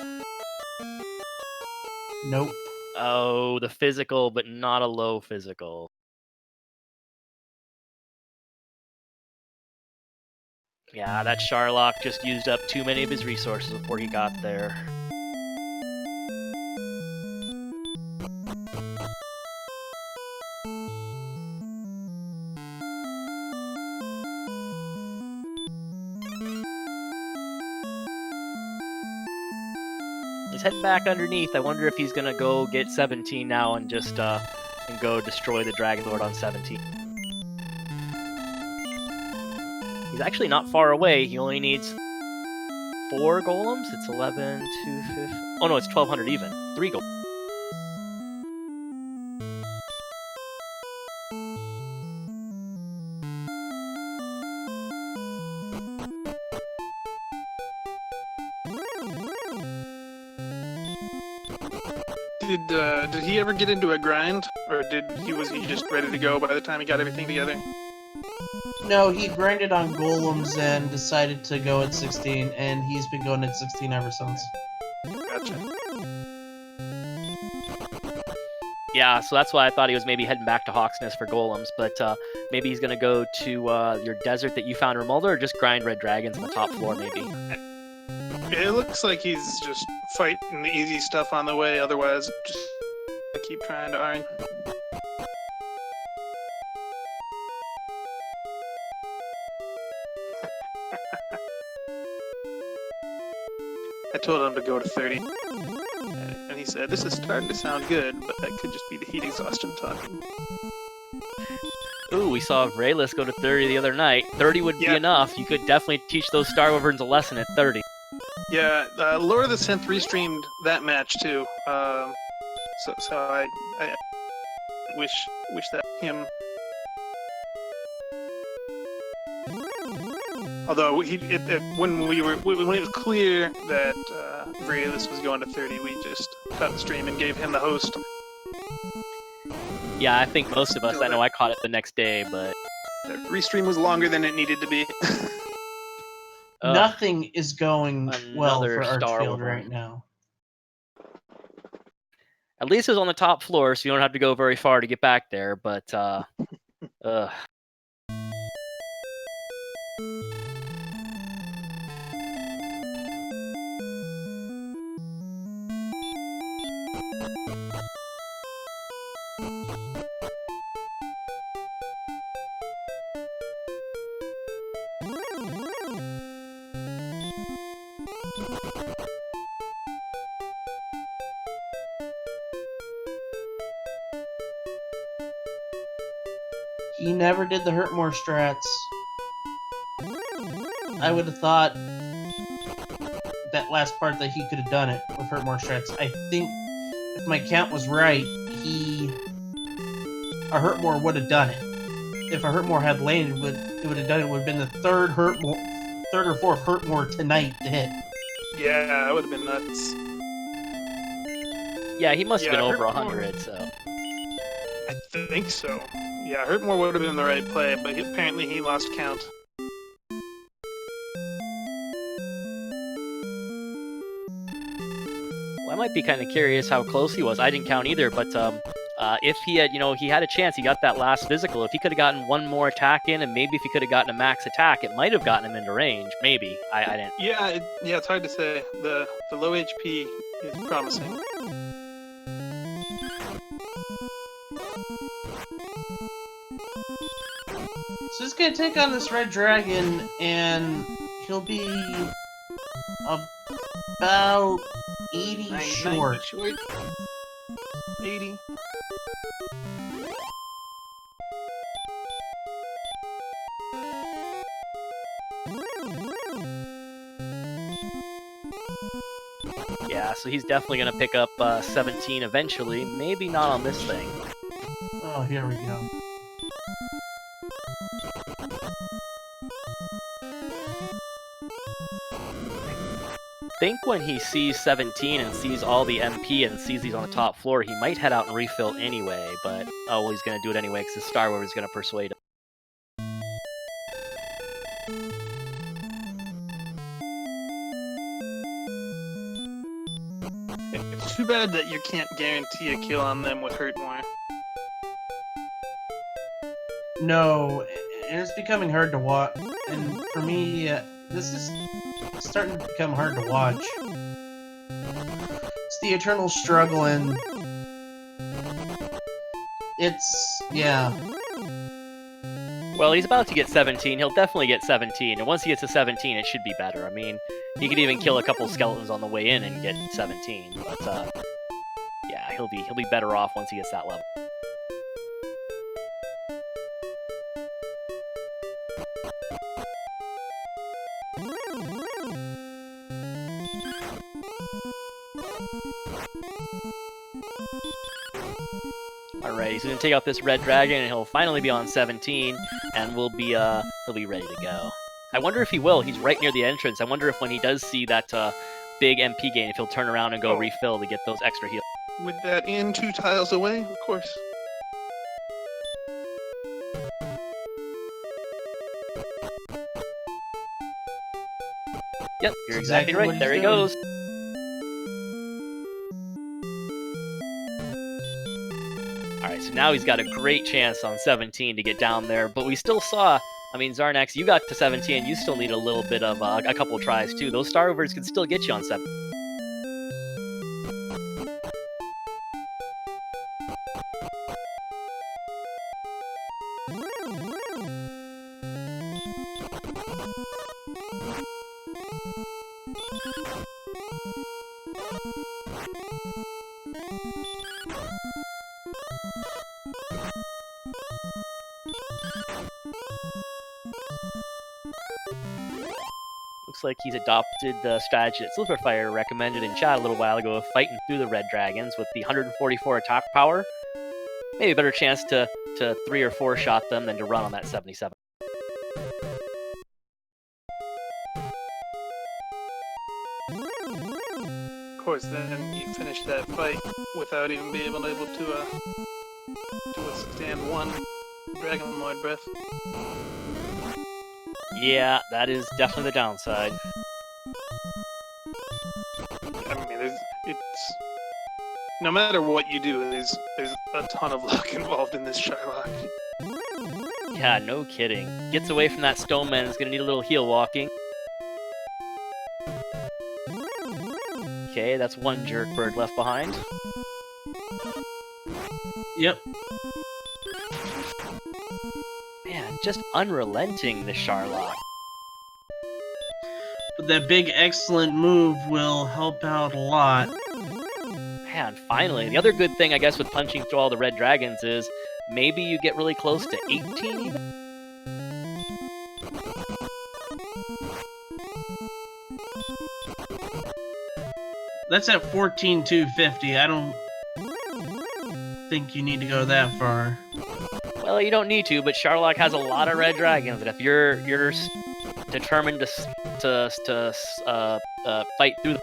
S2: Nope.
S1: Oh, the physical, but not a low physical. Yeah, that Charlock just used up too many of his resources before he got there. He's heading back underneath. I wonder if he's gonna go get 17 now and just and go destroy the Dragonlord on 17. He's actually not far away. He only needs 4 golems. It's 11, 250. Oh no, it's 1200 even. 3 golems.
S3: Did he ever get into a grind, or was he just ready to go by the time he got everything together?
S2: No, he grinded on golems and decided to go at 16, and he's been going at 16 ever since.
S3: Gotcha.
S1: Yeah, so that's why I thought he was maybe heading back to Hawksnest for golems, but maybe he's gonna go to your desert that you found, Remolder, or just grind red dragons on the top floor, maybe.
S3: It looks like he's just fighting the easy stuff on the way, otherwise just keep trying to iron. I told him to go to 30, and he said, "This is starting to sound good, but that could just be the heat exhaustion talking."
S1: Ooh, we saw Rayless go to 30 the other night. 30 would be
S3: Yeah.
S1: enough. You could definitely teach those Star Wyverns a lesson at 30.
S3: Yeah, Lord of the Synth restreamed that match too. So I wish that him. Although when it was clear that Vralis was going to 30, we just cut the stream and gave him the host.
S1: Yeah, I think most of us. I know I caught it the next day, but
S3: the restream was longer than it needed to be.
S2: Nothing is going well for Archfield
S1: Star
S2: right now.
S1: At least it's on the top floor, so you don't have to go very far to get back there. But
S2: he never did the Hurtmore strats. I would have thought that last part that he could have done it with Hurtmore strats. I think if my count was right, a Hurtmore would have done it. If a Hurtmore had landed, it would have done it. It would have been the third or fourth Hurtmore tonight to hit.
S3: Yeah, that would have been nuts.
S1: yeah, he must have been over 100. So
S3: I think so. Yeah, Hurtmore would have been the right play, but apparently he lost count.
S1: well, I might be kind of curious how close he was. I didn't count either, but if he had, he had a chance. He got that last physical. If he could have gotten one more attack in, and maybe if he could have gotten a max attack, it might have gotten him into range. Maybe. I didn't.
S3: Yeah, it's hard to say. The low HP is promising.
S2: So he's gonna take on this red dragon, and he'll be about 80 short.
S3: 80.
S1: Yeah, so he's definitely going to pick up 17 eventually. Maybe not on this thing.
S2: Oh, here we go.
S1: I think when he sees 17 and sees all the MP and sees he's on the top floor, he might head out and refill anyway, but oh well, he's going to do it anyway because the Star Wars is going to persuade him.
S3: It's too bad that you can't guarantee a kill on them with Hurtmore.
S2: No, and it's becoming hard to watch. And for me, this is starting to become hard to watch. It's the eternal struggle, and yeah.
S1: Well, he's about to get 17. He'll definitely get 17, and once he gets to 17, it should be better. I mean, he could even kill a couple skeletons on the way in and get 17. But yeah, he'll be better off once he gets that level. Alright, he's gonna take out this red dragon, and he'll finally be on 17, and he'll be ready to go. I wonder if he will. He's right near the entrance. I wonder if when he does see that big MP gain, if he'll turn around and go refill to get those extra heals.
S3: With that in 2 tiles away, of course.
S1: Yep, you're exactly right.
S2: what
S1: There he
S2: he's doing.
S1: goes. Alright, so now he's got a great chance on 17 to get down there, but we still saw, I mean, Xarnax, you got to 17, you still need a little bit of, a couple tries too. Those Star Rovers can still get you on 7. Looks like he's adopted the strategy that Silverfire recommended in chat a little while ago of fighting through the red dragons with the 144 attack power. Maybe a better chance to 3 or 4 shot them than to run on that 77.
S3: course, then you finish that fight without even being able to withstand one Dragon Lord breath.
S1: Yeah, that is definitely the downside.
S3: I mean, it's no matter what you do, there's a ton of luck involved in this Charlock.
S1: Yeah, no kidding. Gets away from that Stoneman, is gonna need a little heel walking. Okay, that's one jerk bird left behind.
S2: Yep.
S1: Man, just unrelenting, the Charlock.
S2: But that big excellent move will help out a lot.
S1: Man, finally. The other good thing, I guess, with punching through all the red dragons is maybe you get really close to 18 even?
S2: That's at 14,250. I don't think you need to go that far.
S1: Well, you don't need to, but Charlock has a lot of red dragons, and if you're determined to fight through.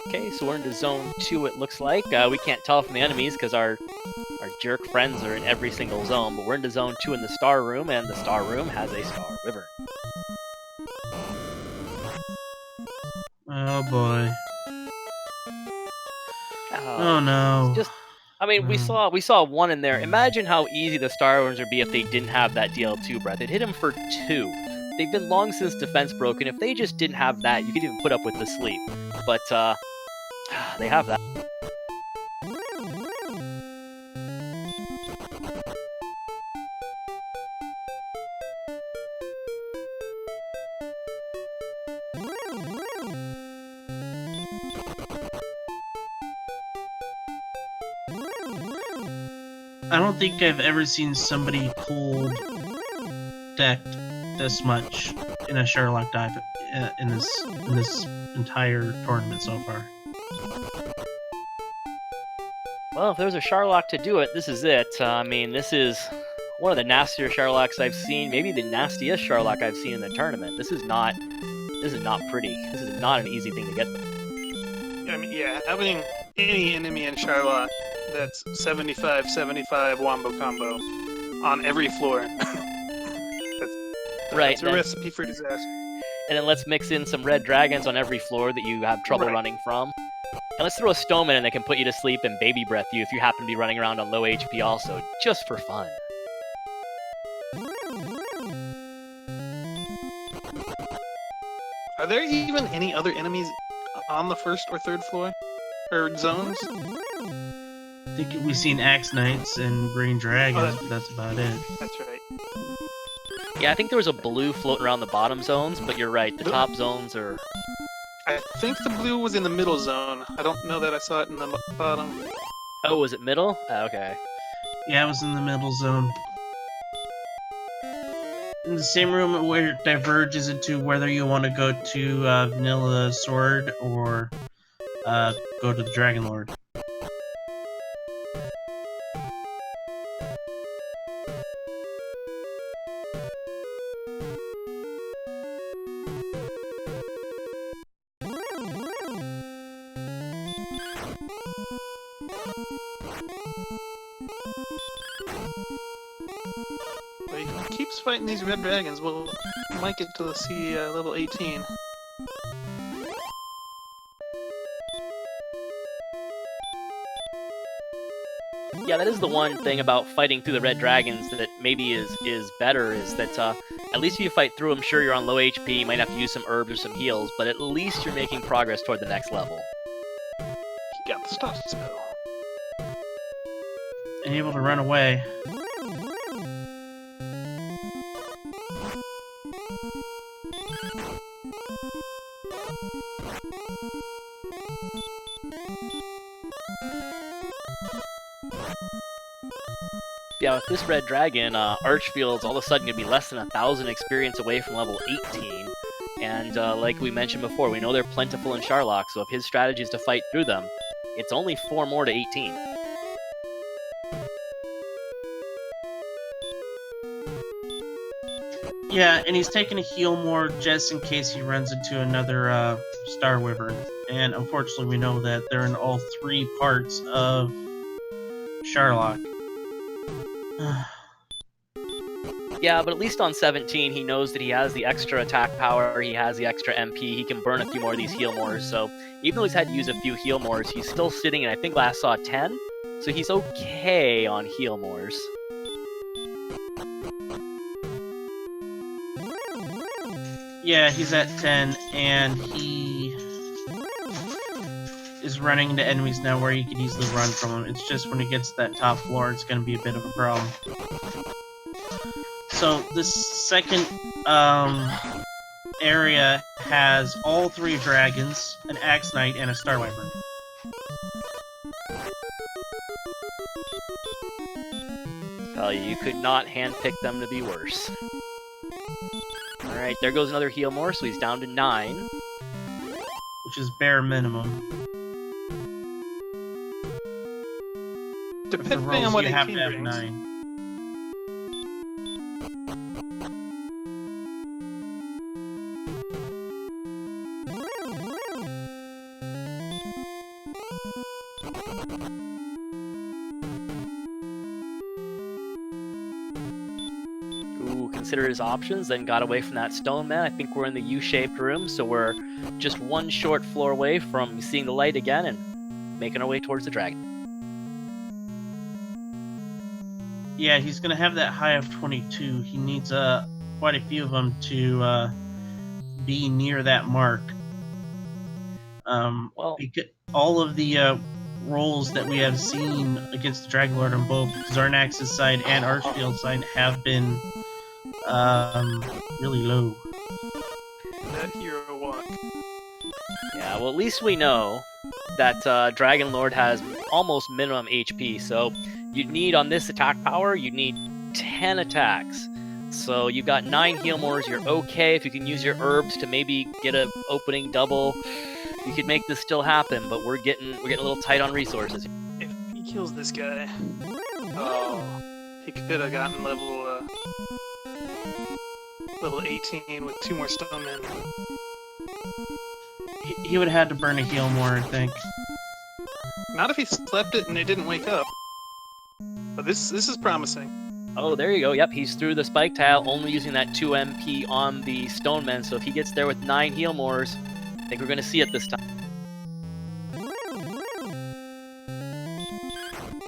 S1: Okay, so we're into zone 2, it looks like. We can't tell from the enemies because our jerk friends are in every single zone, but we're into zone 2 in the Star Room, and the Star Room has a Star Wyvern.
S2: Oh boy.
S1: Oh
S2: no.
S1: Just, I mean, we saw one in there. Imagine how easy the Star Wyverns would be if they didn't have that DL2 breath. It hit him for 2. They've been long since defense broken. If they just didn't have that, you could even put up with the sleep. But, they have that.
S2: I don't think I've ever seen somebody cold decked this much in a Charlock dive in this entire tournament so far.
S1: Well, if there's a Charlock to do it, this is it. I mean, this is one of the nastier Charlocks I've seen. Maybe the nastiest Charlock I've seen in the tournament. This is not pretty. This is not an easy thing to get.
S3: I mean, yeah, having any enemy in Charlock that's 75-75 wombo combo on every floor. That's a recipe for disaster.
S1: And then let's mix in some red dragons on every floor that you have trouble running from. And let's throw a Stoneman in that can put you to sleep and baby breath you if you happen to be running around on low HP also, just for fun.
S3: Are there even any other enemies on the first or third floor? Or zones?
S2: I think we've seen Axe Knights and Green Dragons, but that's about it.
S3: That's right.
S1: Yeah, I think there was a blue floating around the bottom zones, but you're right, the top zones are...
S3: I think the blue was in the middle zone. I don't know that I saw it in the bottom.
S1: Oh, was it middle? Okay.
S2: Yeah, it was in the middle zone. In the same room where it diverges into whether you want to go to Vanilla Sword or go to the Dragon Lord.
S3: But he keeps fighting these red dragons. We might get to see level 18.
S1: Yeah, that is the one thing about fighting through the red dragons that maybe is better, is that at least if you fight through them, sure, you're on low HP, you might have to use some herbs or some heals, but at least you're making progress toward the next level.
S3: He got the stop spell.
S2: And able to run away.
S1: Yeah, with this red dragon, Archfield's all of a sudden going to be less than 1,000 experience away from level 18. And like we mentioned before, we know they're plentiful in Charlock, so if his strategy is to fight through them, it's only 4 more to 18.
S2: Yeah, and he's taking a heal more just in case he runs into another Star Wyvern. And unfortunately, we know that they're in all 3 parts of Charlock.
S1: Yeah, but at least on 17, he knows that he has the extra attack power, he has the extra MP, he can burn a few more of these heal mores, so even though he's had to use a few heal mores, he's still sitting in, I think last saw 10, so he's okay on heal mores.
S2: Yeah, he's at 10, and he is running into enemies now where you could easily run from him. It's just when he gets to that top floor, it's going to be a bit of a problem. So this second area has all 3 dragons, an Axe Knight, and a Star Wyvern.
S1: Tell you could not handpick them to be worse. Alright, there goes another heal more, so he's down to 9.
S2: Which is bare minimum.
S3: Depending on what
S2: you have
S3: 18
S2: to have
S3: brings.
S2: 9.
S1: Consider his options, then got away from that stone man. I think we're in the U-shaped room, so we're just one short floor away from seeing the light again and making our way towards the dragon.
S2: Yeah, he's going to have that high of 22. He needs quite a few of them to be near that mark.
S1: Well,
S2: all of the rolls that we have seen against the Dragon Lord on both Xarnax's side and Archfield's side have been really low.
S3: That hero walk.
S1: yeah, well, at least we know that Dragon Lord has almost minimum HP, so you'd need, on this attack power, you'd need 10 attacks. So you've got 9 heal mores, you're okay. If you can use your herbs to maybe get an opening double, you could make this still happen, but we're getting a little tight on resources.
S3: If he kills this guy, oh, he could have gotten level 18 with 2 more stone men.
S2: He would have had to burn a heal more, I think.
S3: Not if he slept it and it didn't wake up. But this is promising.
S1: Oh, there you go. Yep, he's through the spike tile, only using that 2 MP on the stone men, so if he gets there with 9 heal mores, I think we're going to see it this time.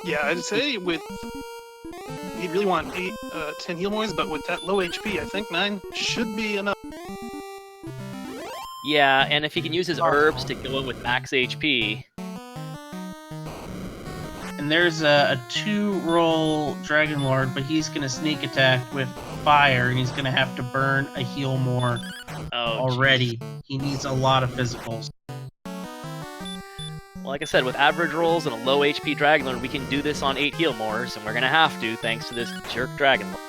S3: Yeah, I'd say with... He'd really want 10 heal mores, but with that low HP, I think 9 should be enough.
S1: Yeah, and if he can use his herbs to go in with max HP...
S2: And there's a 2-roll Dragon Lord, but he's going to sneak attack with fire, and he's going to have to burn a heal more already. Geez. He needs a lot of physicals.
S1: Well, like I said, with average rolls and a low HP Dragon Lord, we can do this on 8 heal mores, and we're going to have to, thanks to this jerk Dragon Lord.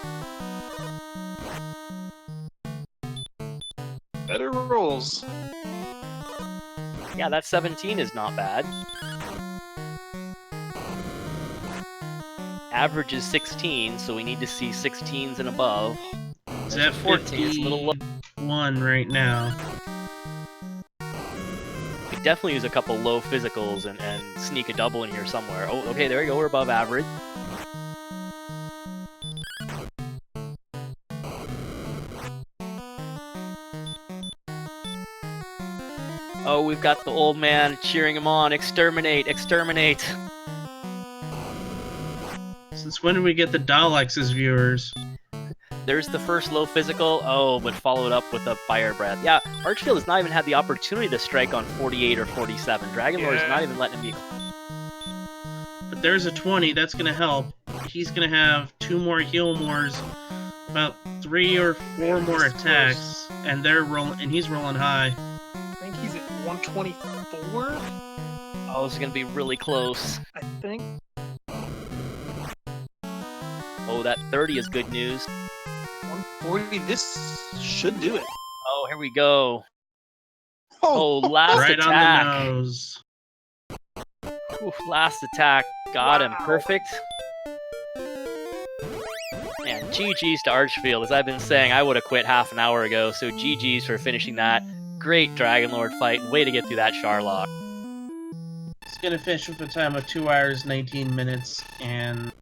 S3: Better rolls.
S1: Yeah, that 17 is not bad. Average is 16, so we need to see 16s and above.
S2: It's at 14. It's a little low. 1 right now.
S1: We definitely use a couple low physicals and sneak a double in here somewhere. Oh, okay, there you go. We're above average. Oh, we've got the old man cheering him on. Exterminate! Exterminate!
S2: Since when did we get the Daleks as viewers?
S1: There's the first low physical, but followed up with a fire breath. Yeah, Archfield has not even had the opportunity to strike on 48 or 47. Dragon Lord is not even letting him be.
S2: But there's a 20, that's going to help. He's going to have 2 more heal mores, about 3 or 4 more attacks, and he's rolling high.
S3: I think he's at 124?
S1: Oh, this is going to be really close.
S3: I think.
S1: that 30 is good news.
S3: 140. This should do it.
S1: Oh, here we go. Oh, last
S2: Right
S1: attack.
S2: on the nose.
S1: Oof, last attack. Got him.
S3: Wow.
S1: Perfect. And GG's to Archfield. As I've been saying, I would have quit half an hour ago, so GG's for finishing that. Great Dragon Lord fight. Way to get through that Charlock.
S2: It's going to finish with a time of 2 hours, 19 minutes, and...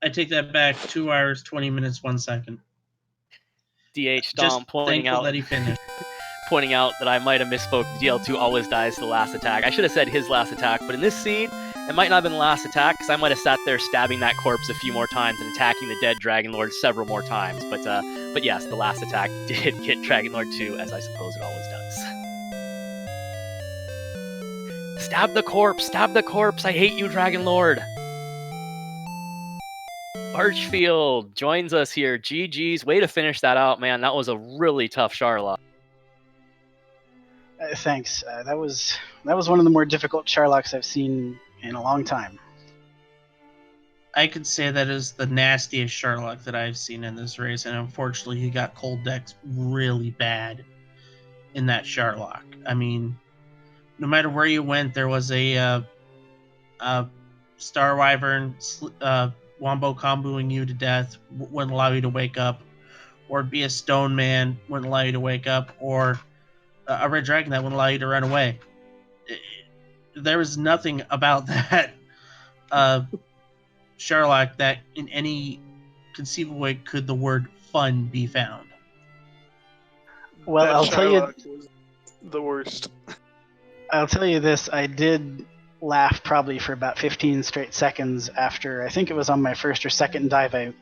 S2: I take that back. 2 hours, 20 minutes, 1 second.
S1: DH
S2: Just
S1: Dom pointing
S2: thankful
S1: out
S2: that he finished.
S1: pointing out that I might have misspoke. DL2 always dies to the last attack. I should have said his last attack, but in this scene, it might not have been the last attack, because I might have sat there stabbing that corpse a few more times and attacking the dead Dragon Lord several more times. But yes, the last attack did get Dragon Lord 2, as I suppose it always does. Stab the corpse! Stab the corpse! I hate you, Dragon Lord! Archfield joins us here. GG's. Way to finish that out, man. That was a really tough Charlock.
S4: Thanks. That was one of the more difficult Charlocks I've seen in a long time.
S2: I could say that is the nastiest Charlock that I've seen in this race, and unfortunately he got cold decks really bad in that Charlock. I mean, no matter where you went, there was a Star Wyvern wombo comboing you to death, wouldn't allow you to wake up, or be a Stone Man, wouldn't allow you to wake up, or a Red Dragon that wouldn't allow you to run away. There was nothing about that Charlock that in any conceivable way could the word fun be found.
S4: Well,
S3: That
S4: I'll tell you,
S3: Charlock was the worst.
S4: I'll tell you this. I did laugh probably for about 15 straight seconds after, I think it was on my first or second dive. I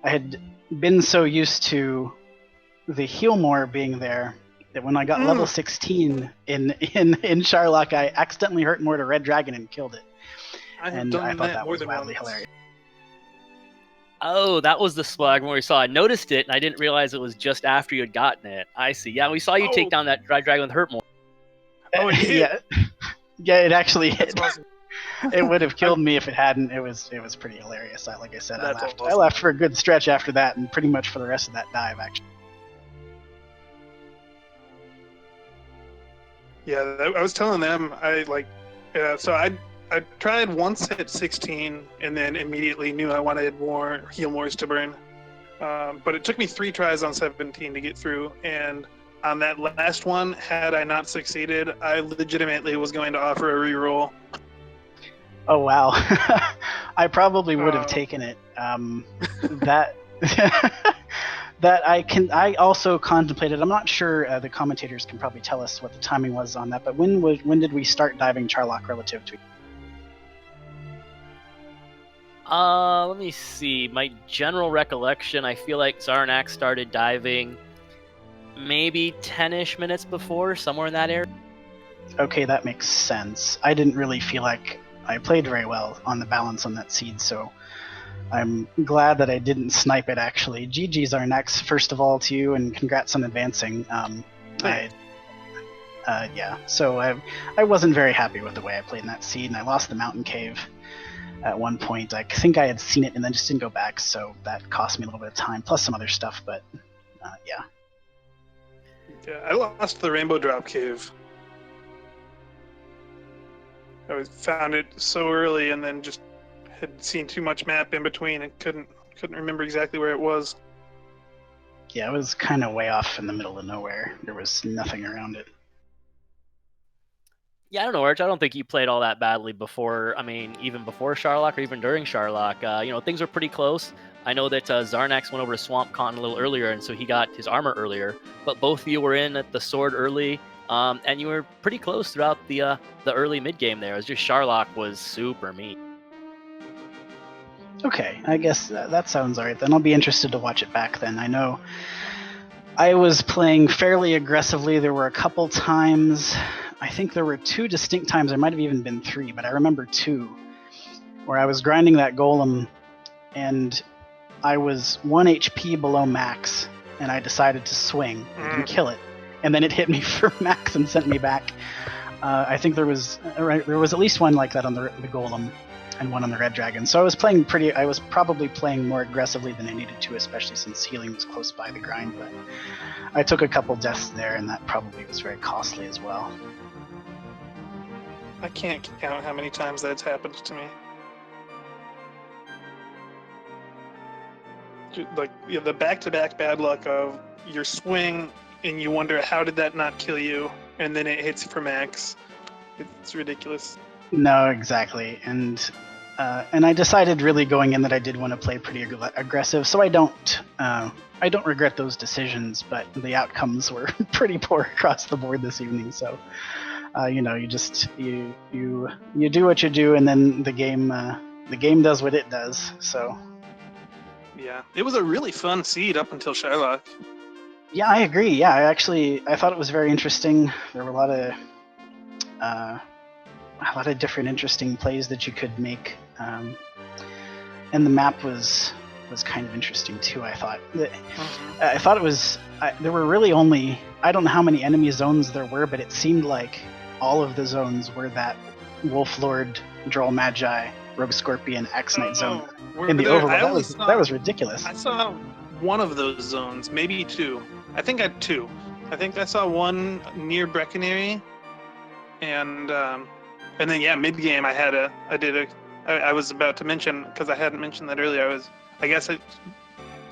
S4: had been so used to the Healmore being there that when I got level 16 in Charlock, I accidentally hurt more to Red Dragon and killed it.
S3: I have
S4: And
S3: done
S4: I thought
S3: that
S4: that
S3: more
S4: was
S3: than
S4: wildly
S3: once.
S4: hilarious.
S1: Oh, that was the swag where we saw. I noticed it, and I didn't realize it was just after you had gotten it. I see. Yeah, we saw you take down that Red Dragon with Hurtmore.
S3: Oh, it hit.
S4: Yeah, it actually hit.
S3: That's awesome.
S4: It would have killed me if it hadn't. It was pretty hilarious. Like I said, I
S3: That's
S4: laughed.
S3: awesome.
S4: I laughed for a good stretch after that, and pretty much for the rest of that dive, actually.
S3: Yeah, I was telling them so I tried once at 16 and then immediately knew I wanted more Healmores to burn. But it took me 3 tries on 17 to get through, and on that last one, had I not succeeded, I legitimately was going to offer a reroll.
S4: Oh wow, I probably would have taken it. That that I also contemplated. I'm not sure. The commentators can probably tell us what the timing was on that. But when did we start diving Charlock relative to?
S1: Let me see. My general recollection, I feel like Xarnax started diving maybe 10-ish minutes before, somewhere in that area.
S4: Okay, that makes sense. I didn't really feel like I played very well on the balance on that seed, so I'm glad that I didn't snipe it, actually. GG's Xarnax, first of all, to you, and congrats on advancing. So I wasn't very happy with the way I played in that seed, and I lost the Mountain Cave at one point. I think I had seen it and then just didn't go back, so that cost me a little bit of time, plus some other stuff, but yeah.
S3: Yeah, I lost the Rainbow Drop Cave. I found it so early and then just had seen too much map in between and couldn't remember exactly where it was.
S4: Yeah, it was kind of way off in the middle of nowhere. There was nothing around it.
S1: Yeah, I don't know, Arch. I don't think you played all that badly before. I mean, even before Charlock or even during Charlock. Things were pretty close. I know that Xarnax went over to Swamp Con a little earlier, and so he got his armor earlier. But both of you were in at the sword early, and you were pretty close throughout the early mid game there. It was just Charlock was super mean.
S4: Okay, I guess that sounds alright. Then I'll be interested to watch it back then. I know I was playing fairly aggressively. There were a couple times, I think there were 2 distinct times, there might have even been 3, but I remember 2, where I was grinding that golem and I was 1 HP below max, and I decided to swing and kill it. And then it hit me for max and sent me back. I think there was at least one like that on the golem, and one on the red dragon. So I was probably playing more aggressively than I needed to, especially since healing was close by the grind. But I took a couple deaths there, and that probably was very costly as well.
S3: I can't count how many times that's happened to me. Like the back-to-back bad luck of your swing, and you wonder how did that not kill you, and then it hits you for max. It's ridiculous.
S4: No, exactly, and I decided really going in that I did want to play pretty aggressive, so I don't regret those decisions, but the outcomes were pretty poor across the board this evening. So, you do what you do, and then the game does what it does. So.
S3: Yeah, it was a really fun seed up until Charlock.
S4: Yeah, I agree. Yeah, I thought it was very interesting. There were a lot of different interesting plays that you could make, and the map was kind of interesting too. I thought it was. There were really only, I don't know how many enemy zones there were, but it seemed like all of the zones were that Wolf Lord, Droll Magi, Rogue Scorpion, Axe Knight zone in the overworld. That was ridiculous.
S3: I saw one of those zones, maybe two. I think I had two. I think I saw one near Breckenary, and then yeah, mid game I was about to mention, because I hadn't mentioned that earlier. I guess it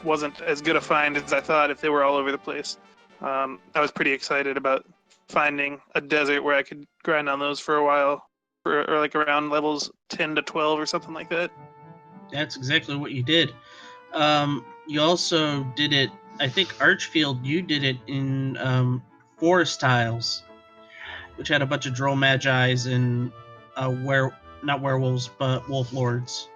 S3: wasn't as good a find as I thought if they were all over the place. I was pretty excited about finding a desert where I could grind on those for a while, or like around levels 10 to 12 or something like that.
S2: That's exactly what you did. You also did it, I think Archfield, you did it in Forest Tiles, which had a bunch of Droll Magi's and not werewolves, but Wolf Lords.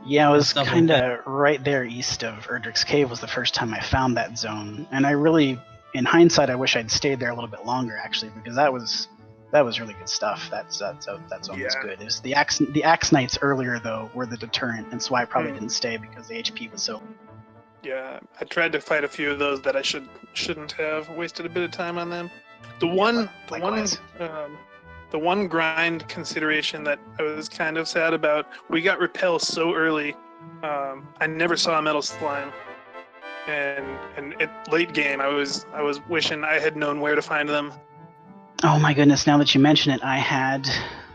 S4: Yeah, it was kind of right there east of Erdrick's Cave was the first time I found that zone. And I really, in hindsight, I wish I'd stayed there a little bit longer, actually, because that was really good stuff. That zone was good. It was the Axe Knights earlier, though, were the deterrent, and so I probably didn't stay because the HP was so...
S3: Yeah, I tried to fight a few of those that I shouldn't have. Wasted a bit of time on them. The one grind consideration that I was kind of sad about, we got repel so early. I never saw a metal slime, and at late game I was wishing I had known where to find them.
S4: Oh my goodness! Now that you mention it, I had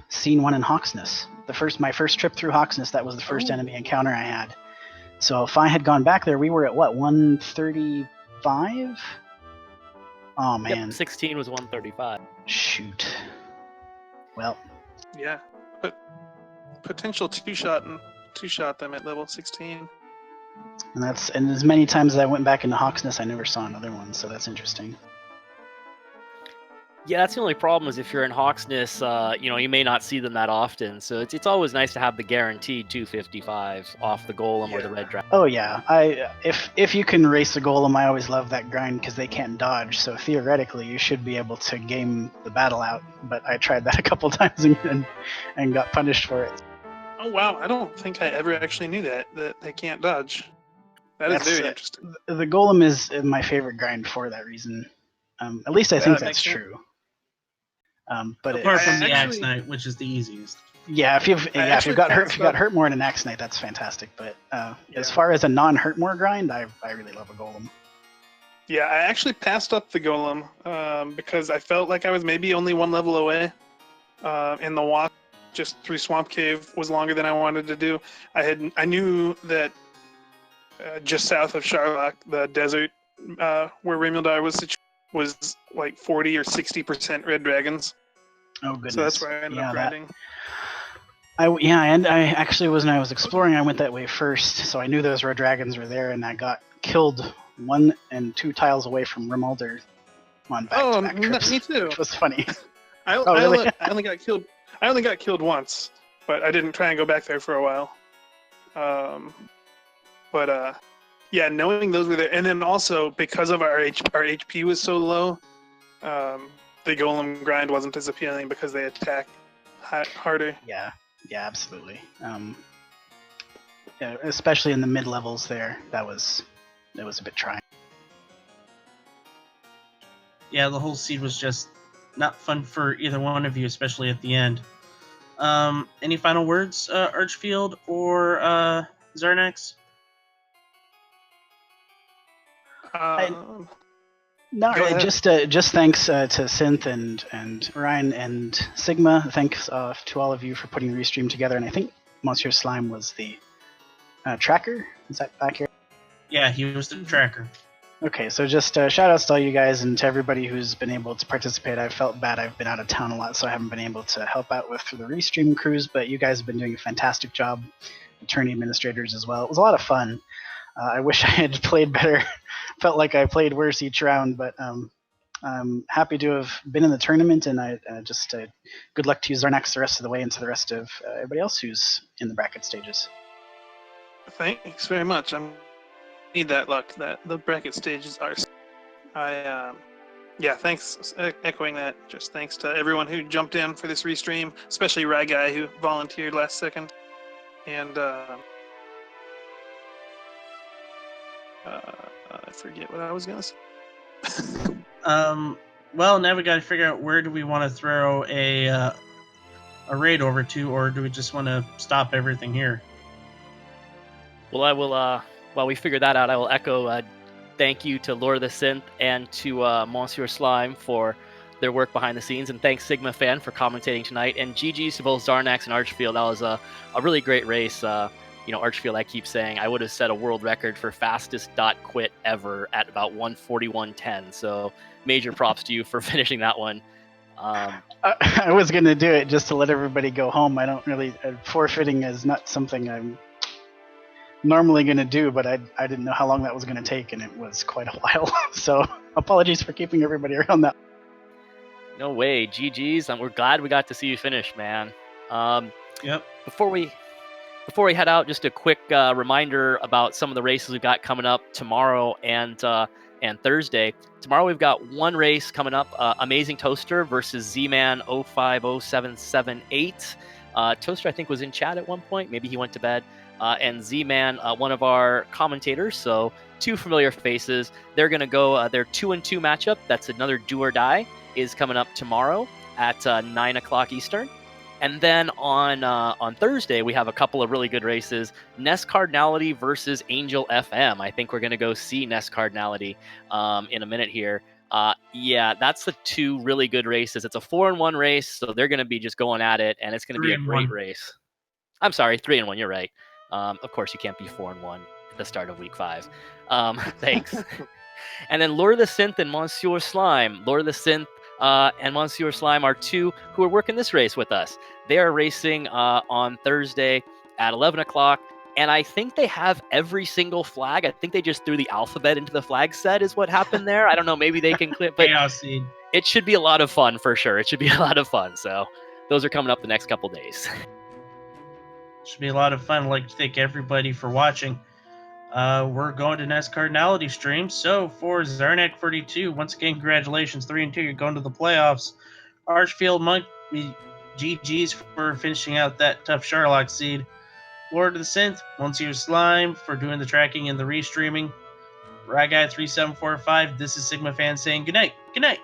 S4: seen one in Hawksness. My first trip through Hawksness, that was the first enemy encounter I had. So if I had gone back there, we were at what, 135? Oh man.
S1: Yep, 16 was 135.
S4: Shoot. Well.
S3: Yeah, but potential two-shot them at level 16.
S4: And as many times as I went back into Hawksness, I never saw another one. So that's interesting.
S1: Yeah, that's the only problem is if you're in Hawksness, you may not see them that often. So it's always nice to have the guaranteed 255 off the Golem or the Red Dragon.
S4: Oh yeah, if you can race the Golem, I always love that grind because they can't dodge. So theoretically, you should be able to game the battle out. But I tried that a couple times and got punished for it.
S3: Oh wow, I don't think I ever actually knew that they can't dodge. That's very interesting.
S4: The Golem is my favorite grind for that reason. At least I think that's true. But
S2: apart from the Axe Knight, which is the easiest.
S4: Yeah, if you've got hurt more in an Axe Knight, that's fantastic. But as far as a non-hurt more grind, I really love a Golem.
S3: Yeah, I actually passed up the Golem because I felt like I was maybe only one level away. In the walk just through Swamp Cave was longer than I wanted to do. I knew that just south of Charlock, the desert where Remildar was like 40 or 60% red dragons.
S4: Oh goodness!
S3: So that's where I ended up grinding.
S4: And I actually when I was exploring, I went that way first, so I knew those red dragons were there, and I got killed 1 and 2 tiles away from Rimuldar on back-to-back trips. Me too. Which was funny.
S3: I only got killed. I only got killed once, but I didn't try and go back there for a while. Yeah, knowing those were there, and then also because of our HP was so low, the Golem grind wasn't as appealing because they attack harder.
S4: Yeah, absolutely. Especially in the mid levels there, that was a bit trying.
S2: Yeah, the whole seed was just not fun for either one of you, especially at the end. Any final words, Archfield or Xarnax?
S4: Not
S3: Go
S4: really.
S3: ahead.
S4: Just thanks to Synth and Ryan and Sigma. Thanks to all of you for putting the restream together. And I think Monsieur Slime was the tracker. Is that back here?
S2: Yeah, he was the tracker.
S4: Okay, so just shout outs to all you guys and to everybody who's been able to participate. I felt bad. I've been out of town a lot, so I haven't been able to help out with the restream crews, but you guys have been doing a fantastic job. Attorney administrators as well. It was a lot of fun. I wish I had played better. Felt like I played worse each round, but I'm happy to have been in the tournament, and I just good luck to you, Xarnax, the rest of the way, and to the rest of everybody else who's in the bracket stages.
S3: Thanks very much. I need that luck. That the bracket stages are. Yeah, thanks. Echoing that. Just thanks to everyone who jumped in for this restream, especially Rye Guy who volunteered last second, and I forget what I was gonna say.
S2: Well, now we got to figure out where do we want to throw a raid over to, or do we just want to stop everything here?
S1: Well, I will. While we figure that out, I will echo thank you to Lore the Synth and to Monsieur Slime for their work behind the scenes, and thanks sigmafan for commentating tonight. And GG's to both Xarnax and Archfield. That was a really great race. Archfield, I keep saying, I would have set a world record for fastest dot quit ever at about 1:41:10. So major props to you for finishing that one.
S4: I was going to do it just to let everybody go home. I don't really forfeiting is not something I'm normally going to do, but I didn't know how long that was going to take, and it was quite a while. So apologies for keeping everybody around that.
S1: No way, GG's. We're glad we got to see you finish, man.
S2: Yep.
S1: Before we head out, just a quick reminder about some of the races we've got coming up tomorrow and Thursday. Tomorrow we've got one race coming up, Amazing Toaster versus Z-Man 050778. Toaster, I think, was in chat at one point. Maybe he went to bed. And Z-Man, one of our commentators, so two familiar faces. They're going to go their 2-2 matchup. That's another do or die, is coming up tomorrow at 9 o'clock Eastern. And then on Thursday, we have a couple of really good races. Nest Cardinality versus Angel FM. I think we're going to go see Nest Cardinality in a minute here. Yeah, that's the two really good races. It's a 4-1 race, so they're going to be just going at it, and it's going to be a great race. I'm sorry, 3-1, you're right. Of course, you can't be 4-1 at the start of week 5. Thanks. And then Lure the Synth and Monsieur Slime. Lure the Synth and Monsieur Slime are two who are working this race with us. They are racing on Thursday at 11 o'clock, and I think they have every single flag. I think they just threw the alphabet into the flag set is what happened there. I don't know, maybe they can clip, but it should be a lot of fun for sure. It should be a lot of fun. So those are coming up the next couple days.
S2: Should be a lot of fun. I'd like to thank everybody for watching. We're going to Nest Cardinality stream. So for Xarnax42, once again, congratulations, 3-2. You're going to the playoffs. ArchfieldMonk, GG's for finishing out that tough Charlock seed. Lord of the Synth, Monsieur Slime for doing the tracking and the restreaming. Rye Guy 3745, this is sigmafan saying good night. Good night.